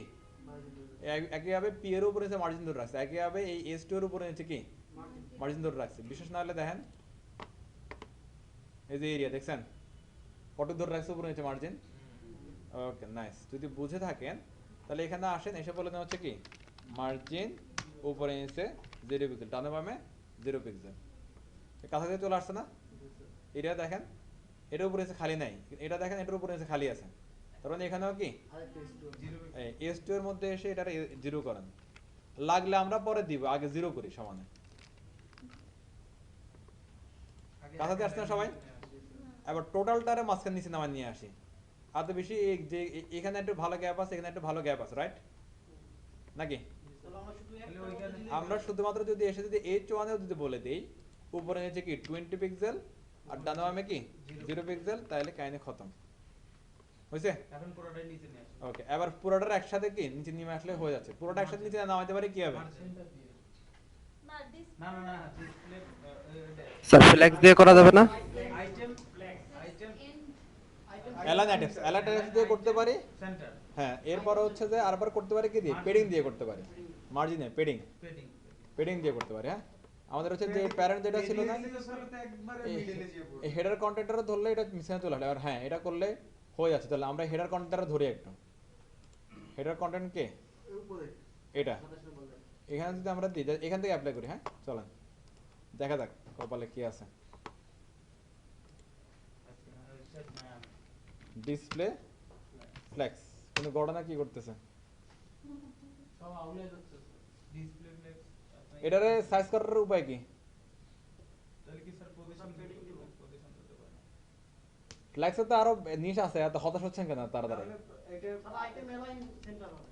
একইভাবে P এর উপরে নিচে মার্জিন ধরে রাখছে, একইভাবে এই S2 এর উপরে নিচে কি মার্জিন ধরে রাখছে। বিশেষ না হলে দেখেন এই যে এরিয়া দেখছেন কত ধরে রাখছে উপরে নিচে মার্জিন। ওকে নাইস, যদি বুঝে থাকেন তাহলে এখানে আসেন, এসে বলে নেওয়া হচ্ছে কি মার্জিন উপরে নিচে 0 পিক্সেল, ডানে বামে 0 পিক্সেল, কাছাকাছি চলে আসছে না? এরিয়া দেখেন এটার উপরে নিচে খালি নাই, এটা দেখেন এটার উপরে নিচে খালি আছে, তার মানে এখানেও কি S2 এর মধ্যে এসে এটা 0 করেন, লাগলে আমরা পরে দিব, আগে 0 করি সমানে। কাছাকাছি আসছে না সবাই? এবার টোটালটারে মাঝখানে নিচে নামান নিয়ে আসি, আর তো বেশি যে এখানে একটু ভালো গ্যাপ আছে, এখানে একটু ভালো গ্যাপ আছে, রাইট নাকি? আমরা শুধুমাত্র যদি এসে যদি H1 এও যদি বলে দেই উপরে নিচে কি 20 পিক্সেল আর ডানে বামে কি 0 পিক্সেল, তাহলে কাহিনী খতম হয়েছে। এখন পুরোটাই নিচে নিয়ে আসো। ওকে, এবার পুরোটার একসাথে কি নিচে নেমে আসলে হয়ে যাচ্ছে, পুরোটা একসাথে নিচে নামাতে পারে কি হবে? না না না ডিসপ্লে স্যার ফ্ল্যাক্স দিয়ে করা যাবে না? আইটেম অ্যালাইন অ্যাটাচ দিয়ে করতে পারি, সেন্টার হ্যাঁ এরপর হচ্ছে যে আরবার করতে পারে কি দিয়ে পেডিং দিয়ে করতে পারে মার্জিনে পেডিং পেডিং পেডিং দিয়ে করতে পারে হ্যাঁ আমাদের হচ্ছে যে প্যারেন্ট যেটা ছিল না একবারে এই মিডলে যেয়ে পড়বে। হেডার কন্টেন্টারও ধরলে এটা মিশনে চলে আসে আর হ্যাঁ এটা করলে হয়ে যাচ্ছে তাহলে আমরা হেডার কন্টেন্টার ধরি একটু হেডার কন্টেন্ট কে এর উপরে এটা সাতাশটা বললেন। এখানে যদি আমরা দিই এখান থেকে অ্যাপ্লাই করি হ্যাঁ চলেন দেখা যাক কপালে কি আছে ডিসপ্লে ফ্লেক্স কিন্তু ঘটনা কি করতেছে সব আউলে যাচ্ছে ডিসপ্লে ফ্লেক্স এটারে সাইজ করার উপায় কি তাহলে কি স্যার পজিশন সব setting দিব। পজিশন দিতে পারে ফ্লেক্সে তো আরো নিশ আছে এত হতাশ হচ্ছেন কেন তাড়াতাড়ি তাহলে এটা তাহলে আইটেম অ্যালাইন সেন্টার হবে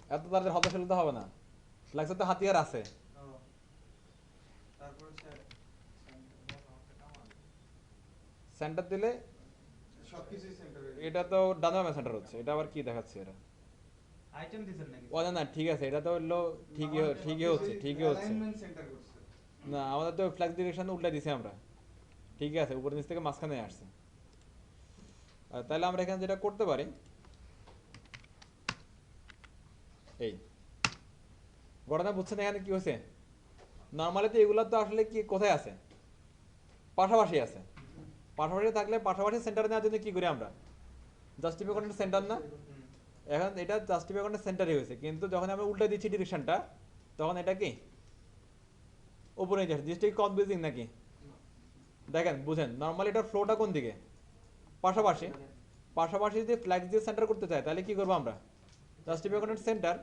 এত তাড়াতাড়ি হতাশ হলে তো হবে না ফ্লেক্সে তো হাতিয়ার আছে ও, তারপর হচ্ছে সেন্টার দিলে সবকিছুই সেন্টারে এটা তো ডানবামে সেন্টার হচ্ছে এটা আবার কি দেখাচ্ছে এটা আইটেম দিছেন নাকি ও না না ঠিক আছে এটা তো হলো ঠিকই হচ্ছে অ্যালাইনমেন্ট সেন্টার করছে। না আমাদের তো ফ্ল্যাক্স ডিরেকশন উল্টা দিছি আমরা ঠিক আছে উপর নিচ থেকে মাঝখানে আসছে তাহলে আমরা এখানে যেটা করতে পারি এই ঘটনা বুঝছেন এখানে কি হয়েছে নর্মালি তো এগুলো তো আসলে কি কোথায় আছে পাশাপাশি আছে পাশাপাশি থাকলে পাশাপাশি সেন্টার নেওয়ার জন্য কি করি আমরা জাস্টিফাই কন্টেন্ট সেন্টার না এখন এটা জাস্টিফাই কন্টেন্ট সেন্টারই হয়েছে কিন্তু যখন আমরা উল্টে দিচ্ছি ডিরেকশনটা তখন এটা কি উপরে যাচ্ছে জিনিসটা কি কনফিউজিং নাকি দেখেন বুঝেন নর্মালি এটার ফ্লোটা কোন দিকে পাশাপাশি পাশাপাশি যদি ফ্ল্যাক্স দিয়ে সেন্টার করতে চাই তাহলে কি করবো আমরা জাস্টিফাই কন্টেন্ট সেন্টার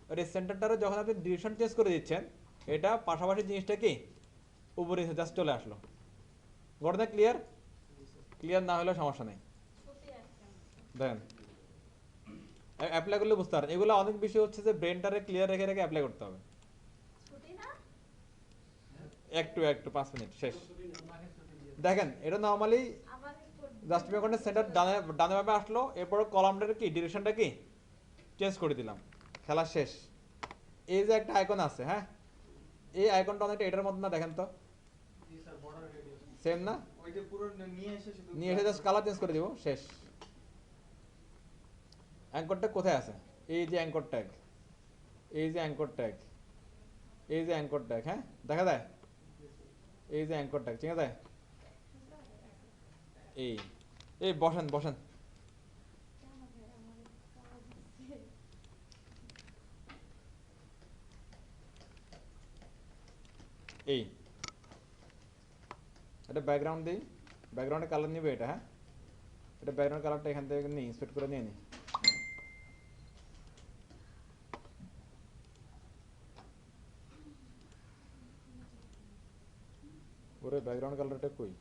আর এই সেন্টারটারে যখন আপনি ডিরেকশন চেঞ্জ করে দিচ্ছেন এটা পাশাপাশি জিনিসটা কি উপরে জাস্ট চলে আসলো ঘটনা ক্লিয়ার ক্লিয়ার না হলেও সমস্যা নেই ছোটই একটা দেখেন অ্যাপ্লাই করলে বুঝতে পারেন এগুলো অনেক বেশি হচ্ছে যে ব্রেনটারে ক্লিয়ার রেখে রেখে অ্যাপ্লাই করতে হবে ছুটি না একটু 5 মিনিট শেষ দেখেন এটা নর্মালি আবার জাস্টিফাই কন্টেন্ট সেন্টার ডানে ভাবে আসলো এরপর কলামটার কি ডিরেকশনটা কি চেঞ্জ করে দিলাম খেলা শেষ এই যে একটা আইকন আছে হ্যাঁ এই আইকনটা অনেকটা এটার মতো না দেখেন তো জি স্যার বর্ডার রেডিয়াস সেম না ওইটা পুরো নিয়ে এসে শুধু নিয়ে এসে জাস্ট কালার চেঞ্জ করে দিব শেষ অ্যাঙ্কর ট্যাগ কোথায় আছে এই যে অ্যাঙ্কর ট্যাগ এই যে অ্যাঙ্কর ট্যাগ এই যে অ্যাঙ্কর ট্যাগ হ্যাঁ দেখা যায় এই যে অ্যাঙ্কর ট্যাগ ঠিক আছে এই এই বসেন বসেন এই এটা ব্যাকগ্রাউন্ড দিই ব্যাকগ্রাউন্ডে কালার নিবে এটা হ্যাঁ এটা ব্যাকগ্রাউন্ড কালারটা এখান থেকে নিই ইন্সপেক্ট করে নিয়ে নিই ওরে ব্যাকগ্রাউন্ড কালারটা কই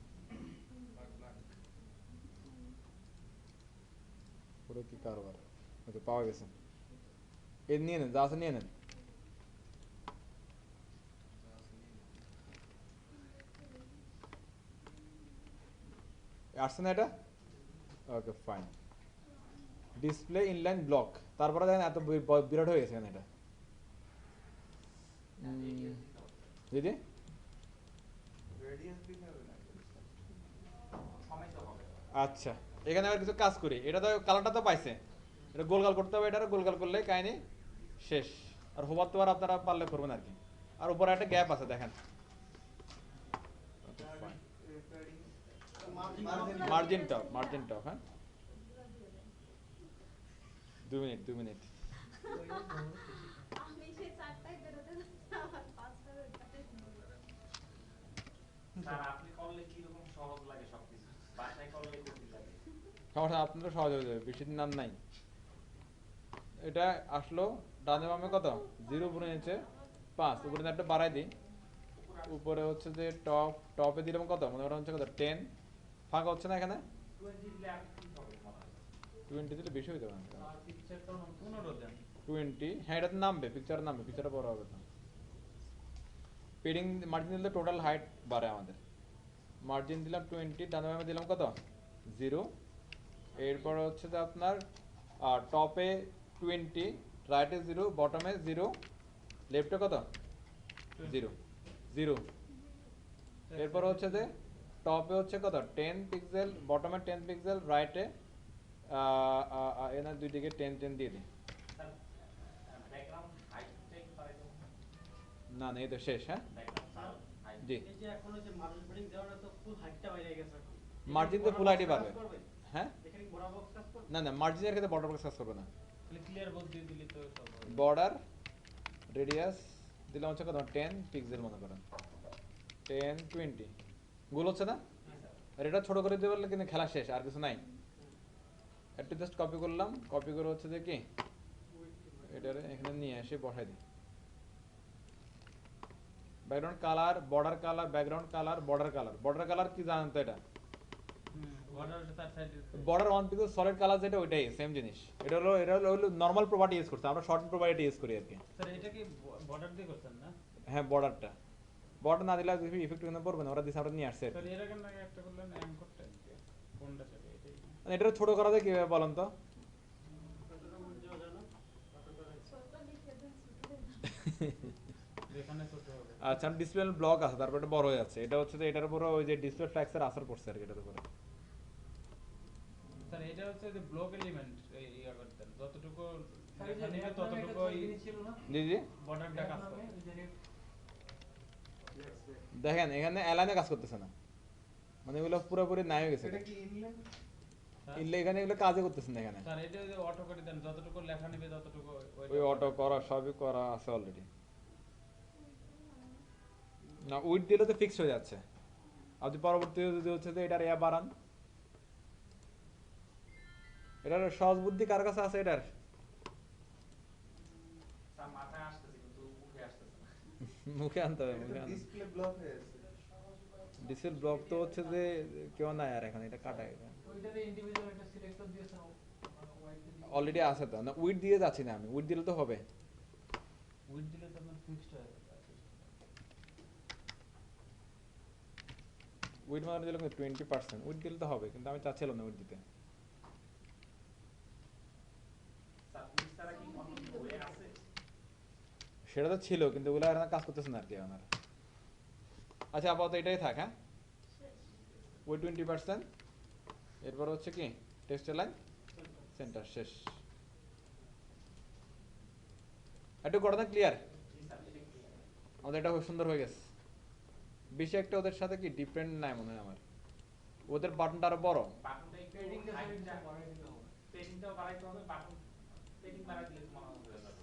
ওরে কি কারবার ওকে পাওয়া গেছে এই নিয়ে নেন যা আছে নিয়ে নেন আসছে না এটা okay fine display inline block তারপরে দেখেন এত বিরাট হয়ে গেছে এখানে এটা জি জি রেডিয়াস দিতে হবে না সময় তো হবে আচ্ছা এখানে আবার কিছু কাজ করি এটা তো কালারটা তো পাইছে এটা গোলগাল করতে হবে এটা গোলগাল করলে কাহিনি শেষ আর হোবার তো আর আপনারা পারলে করবেন আর কি আর উপরে একটা গ্যাপ আছে দেখেন মার্জিন টপ হ্যাঁ 2 মিনিট আমি সেই 4টায় বেরোতে যাচ্ছি আমার 5টা বেরোতে স্যার আপনি করলে কি রকম সহজ লাগে সবকিছু বাসায় করলে কঠিন লাগে সমস্যা আপনারও সহজ হয়ে যাবে বেশি দিন আর নাই এটা আসলো ডানে বামে কত 0 উপরে নিচে 5 উপরে একটা বাড়াই দিই উপরে হচ্ছে যে টপে দিলাম কত মনে করেন হচ্ছে কত 10 ফাঁকা হচ্ছে না এখানে 20 দিলে আর কি হবে মনে হয় 20 দিলে বেশি হইতে পারে আর পিকচারটা 15 দেন 20 হ্যাঁ এটা তো নামবে পিকচারটা বড় হবে তো পেডিং মার্জিন দিলে টোটাল হাইট বাড়ে আমাদের মার্জিন দিলাম 20 ডানে বামে দিলাম কত 0 এরপর হচ্ছে যে আপনার টপে 20 রাইটে 0 বটমে 0 লেফটে কত 0 এরপর হচ্ছে যে টপে হচ্ছে কত 10 পিক্সেল, বটমে 10 পিক্সেল, রাইটে এনার দুই দিকে 10 10 দিয়ে দিই। স্যার ব্যাকগ্রাউন্ড হাইটটা একটু বাড়াই দেবো। না না এই তো শেষ। হ্যাঁ ব্যাকগ্রাউন্ড হাইট জি, এই যে এখন যে মার্জিন ব্রিং দেওয়াটা তো ফুল হাইটটা বাইরে গেছে এখন। মার্জিন তো ফুল আইডি পারবে। হ্যাঁ এখানে কি বড় বক্স কাজ করবে? না না মার্জিনের ক্ষেত্রে বর্ডার বক্স কাজ করবে না। তাহলে ক্লিয়ার বক্স দিয়ে দিলে তো সব হবে। বর্ডার রেডিয়াস দিলাম হচ্ছে কত 10 পিক্সেল মনে করেন, 10 20 গোল হচ্ছে না। আর এটা ছোট করে দিতে পারলে কিন্তু খেলা শেষ, আর কিছু নাই। একটু জাস্ট কপি করলাম, কপি করে হচ্ছে যে কি এটারে এখানে নিয়ে এসে বসাই দিই। Background colour, border colour, background colour, border colour. Border colour কি জানেন তো এটা? বর্ডার তার সাইডে border one pixel solid colour যেটা ওইটাই সেম জিনিস। এটা হলো নরমাল প্রপার্টি ইউজ করছে, আমরা শর্ট প্রপার্টি ইউজ করি আর কি। স্যার এটা কি বর্ডার দিয়ে করছেন না? হ্যাঁ বর্ডারটা, বর্ডার না দিলে ইফেক্ট কিন্তু পড়বে না, ওরা দিছে আমরা নিয়ে আসছে আর কি। স্যার এর আগে না একটা করলেন এম করতে কোনটা সেটা এটাই মানে এটা ছোট করা যায় কিভাবে বলেন তো? কতটা বুঝতে যায় না? কতটা ছোট লিখে দেন, ছোট দেন। যেখানে ছোট হবে। আচ্ছা ডিসপ্লে ব্লক আছে, তারপর এটা বড় হয়ে যাচ্ছে। এটা হচ্ছে যে এটার উপরে ওই যে ডিসপ্লে ফ্ল্যাক্সের আসর পড়ছে আর কি এটার উপরে। স্যার এটা হচ্ছে যে ব্লক এলিমেন্ট এই ইয়া করতেন যতটুকু স্যার এই যে নেবে ল্যাব নামে ততটুকু একটা জিনিস ছিল না? জি জি বর্ডারটা ল্যাব কাজ নামে করে। ওই যে রেড দেখেন এখানে অ্যালাইনে কাজ করতেছে না, মানে এগুলো পুরোপুরি নাই হয়ে গেছে। এটা কি ইনল্যান্ড? স্যার, ইল্লে এখানে এগুলো কাজে করতেছে না এখানে। স্যার এটা যে অটো করে দেন যতটুকু লেখা নেবে ততটুকু ওই অটো করা সবই করা আছে অলরেডি। না উইড দিলে তো ফিক্স হয়ে যাচ্ছে। আপনি পরবর্তীতে যদি হচ্ছে যে এটার ইয়া বাড়ান, এটার সহজ বুদ্ধি কার কাছে আছে এটার? স্যার মাথায় আসতেছে কিন্তু মুখে আসতেছে না। মুখে আনতে হবে, মুখে আনতে। ডিসপ্লে ব্লক হয়ে আছে। ডিসেল ব্লক তো হচ্ছে যে কেউ নাই আর এখন, এটা কাটা এটা ওইটাতে ইন্ডিভিজুয়াল একটা সিলেকশন দিয়েছেন হোয়াইট দিয়ে। অলরেডি আছে তো। না উইড দিয়ে যাচ্ছি না আমি, উইড দিলে তো হবে। উইথ দিলে তো আপনার ফিক্সড হয়ে যাবে। উইড মানে দিলে 20%, উইড দিলে তো হবে, কিন্তু আমি চাচ্ছিলাম না উইড দিতে। স্যার পুলিশ তারা কি অন্য কিছু হয়ে আছে? সেটা তো ছিল, কিন্তু ওগুলো আর কাজ করতেছে না আর কি আমার। আচ্ছা আপাতত এটাই থাক। হ্যাঁ ওই 20%, এরপর হচ্ছে কি টেক্সট লাইন সেন্টার শেষ। একটু ঘটনা ক্লিয়ার? জি স্যার এটা ক্লিয়ার। আমাদের এটা খুব সুন্দর হয়ে গেছে। বেশি একটা ওদের সাথে কি ডিফারেন্ট নাই মনে হয় আমার। ওদের বাটনটা আরো বড়। বাটনটা একটু পেডিংটা হাইটটা বাড়াই দিতে হবে। পেডিংটাও বাড়াইতে হবে, বাটন পেডিং বাড়াই দিলে তো মনে হয় হয়ে যাবে।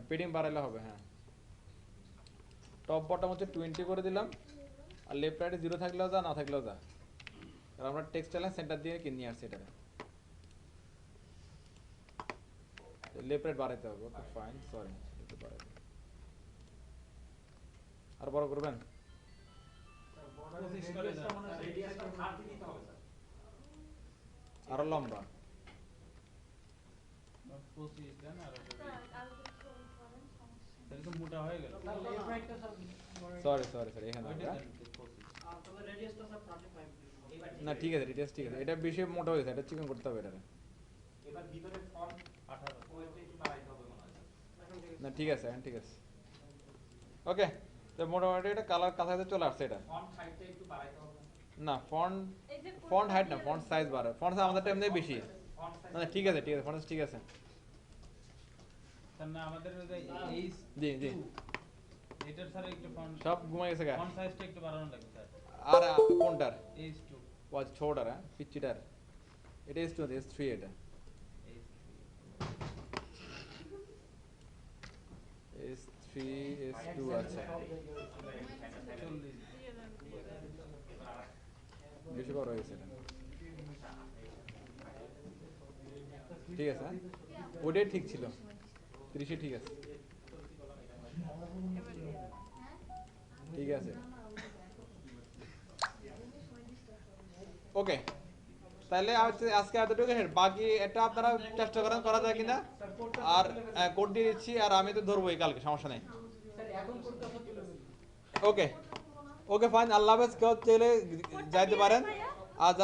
পেডিং বাড়াইলে হবে। হ্যাঁ টপ বটম হচ্ছে 20 করে দিলাম, আর লেফট রাইটে 0 থাকলেও যা, না থাকলেও যা। আর আমরা টেক্সট লাইন সেন্টার দিয়ে কিনে নিয়ে আসছি এটা। লেফট রাইট বাড়াইতে হবে। ওকে ফাইন, সরি একটু বাড়াইতে। আর বড় করবেন? স্যার বর্ডার পঁচিশ করে রেডিয়াসটা দেন। মনে হয় রেডিয়াসটা 30 দিতে হবে স্যার। আরো লম্বা। 25 দেন আর ওটা স্যার, আর কিছু করেন, সমস্যা তাহলে তো মোটা হয়ে গেল। স্যার লেফট রাইটটা স্যার সরি এখানে ওইটা হবে। দেন 25 আর তাহলে রেডিয়াসটা স্যার 35 দিন। এবার না ঠিক আছে, রিটেস ঠিক আছে। এটা বেশি মোটা হয়েছে, এটা চিকন করতে হবে এটা। এবার ভিতরে ফন্ট 18 ওইটা একটু বাড়াইতে হবে মনে হয় স্যার। এখন থেকে না ঠিক আছে, এখন ঠিক আছে। ওকে তো মোটামুটি এটা কালার কাছাকাছি চলে আসছে এটা। ফন্ট হাইটটা একটু বাড়াইতে হবে। না ফন্ট এই যে ফন্ট হাইট না, ফন্ট সাইজ বাড়ে। ফন্ট সাইজ আমাদের টাইম বেশি। ফন্ট সাইজ না ঠিক আছে ফন্ট সাইজ ঠিক আছে। স্যার না আমাদের ওই যে এইচ জি জি এটার স্যার একটু ফন্ট সব ঘুমাই গেছে গা। ফন্ট সাইজটা একটু বাড়ানো লাগবে স্যার। আর কোনটার H2 ওয়াজ ছোটটার? হ্যাঁ পিচ্চিটার। এটা S2 S3 এটা S3 S2 আছে। 40 বেশি বড় হয়েছে এটা। ঠিক আছে হ্যাঁ ওটাই ঠিক ছিল, 30 ঠিক আছে। ঠিক আছে ওকে তাহলে আজকে এতটুকু। বাকি এটা আপনারা চেষ্টা করেন করা যায় কিনা। আর কোড দিয়ে দিচ্ছি, আর আমি তো ধরবোই কালকে, সমস্যা নেই। স্যার এখন করতে হবে তুলে দিন। ওকে ওকে ফাইন, আল্লাহ হাফেজ। কেউ চাইলে যাইতে পারেন। আজ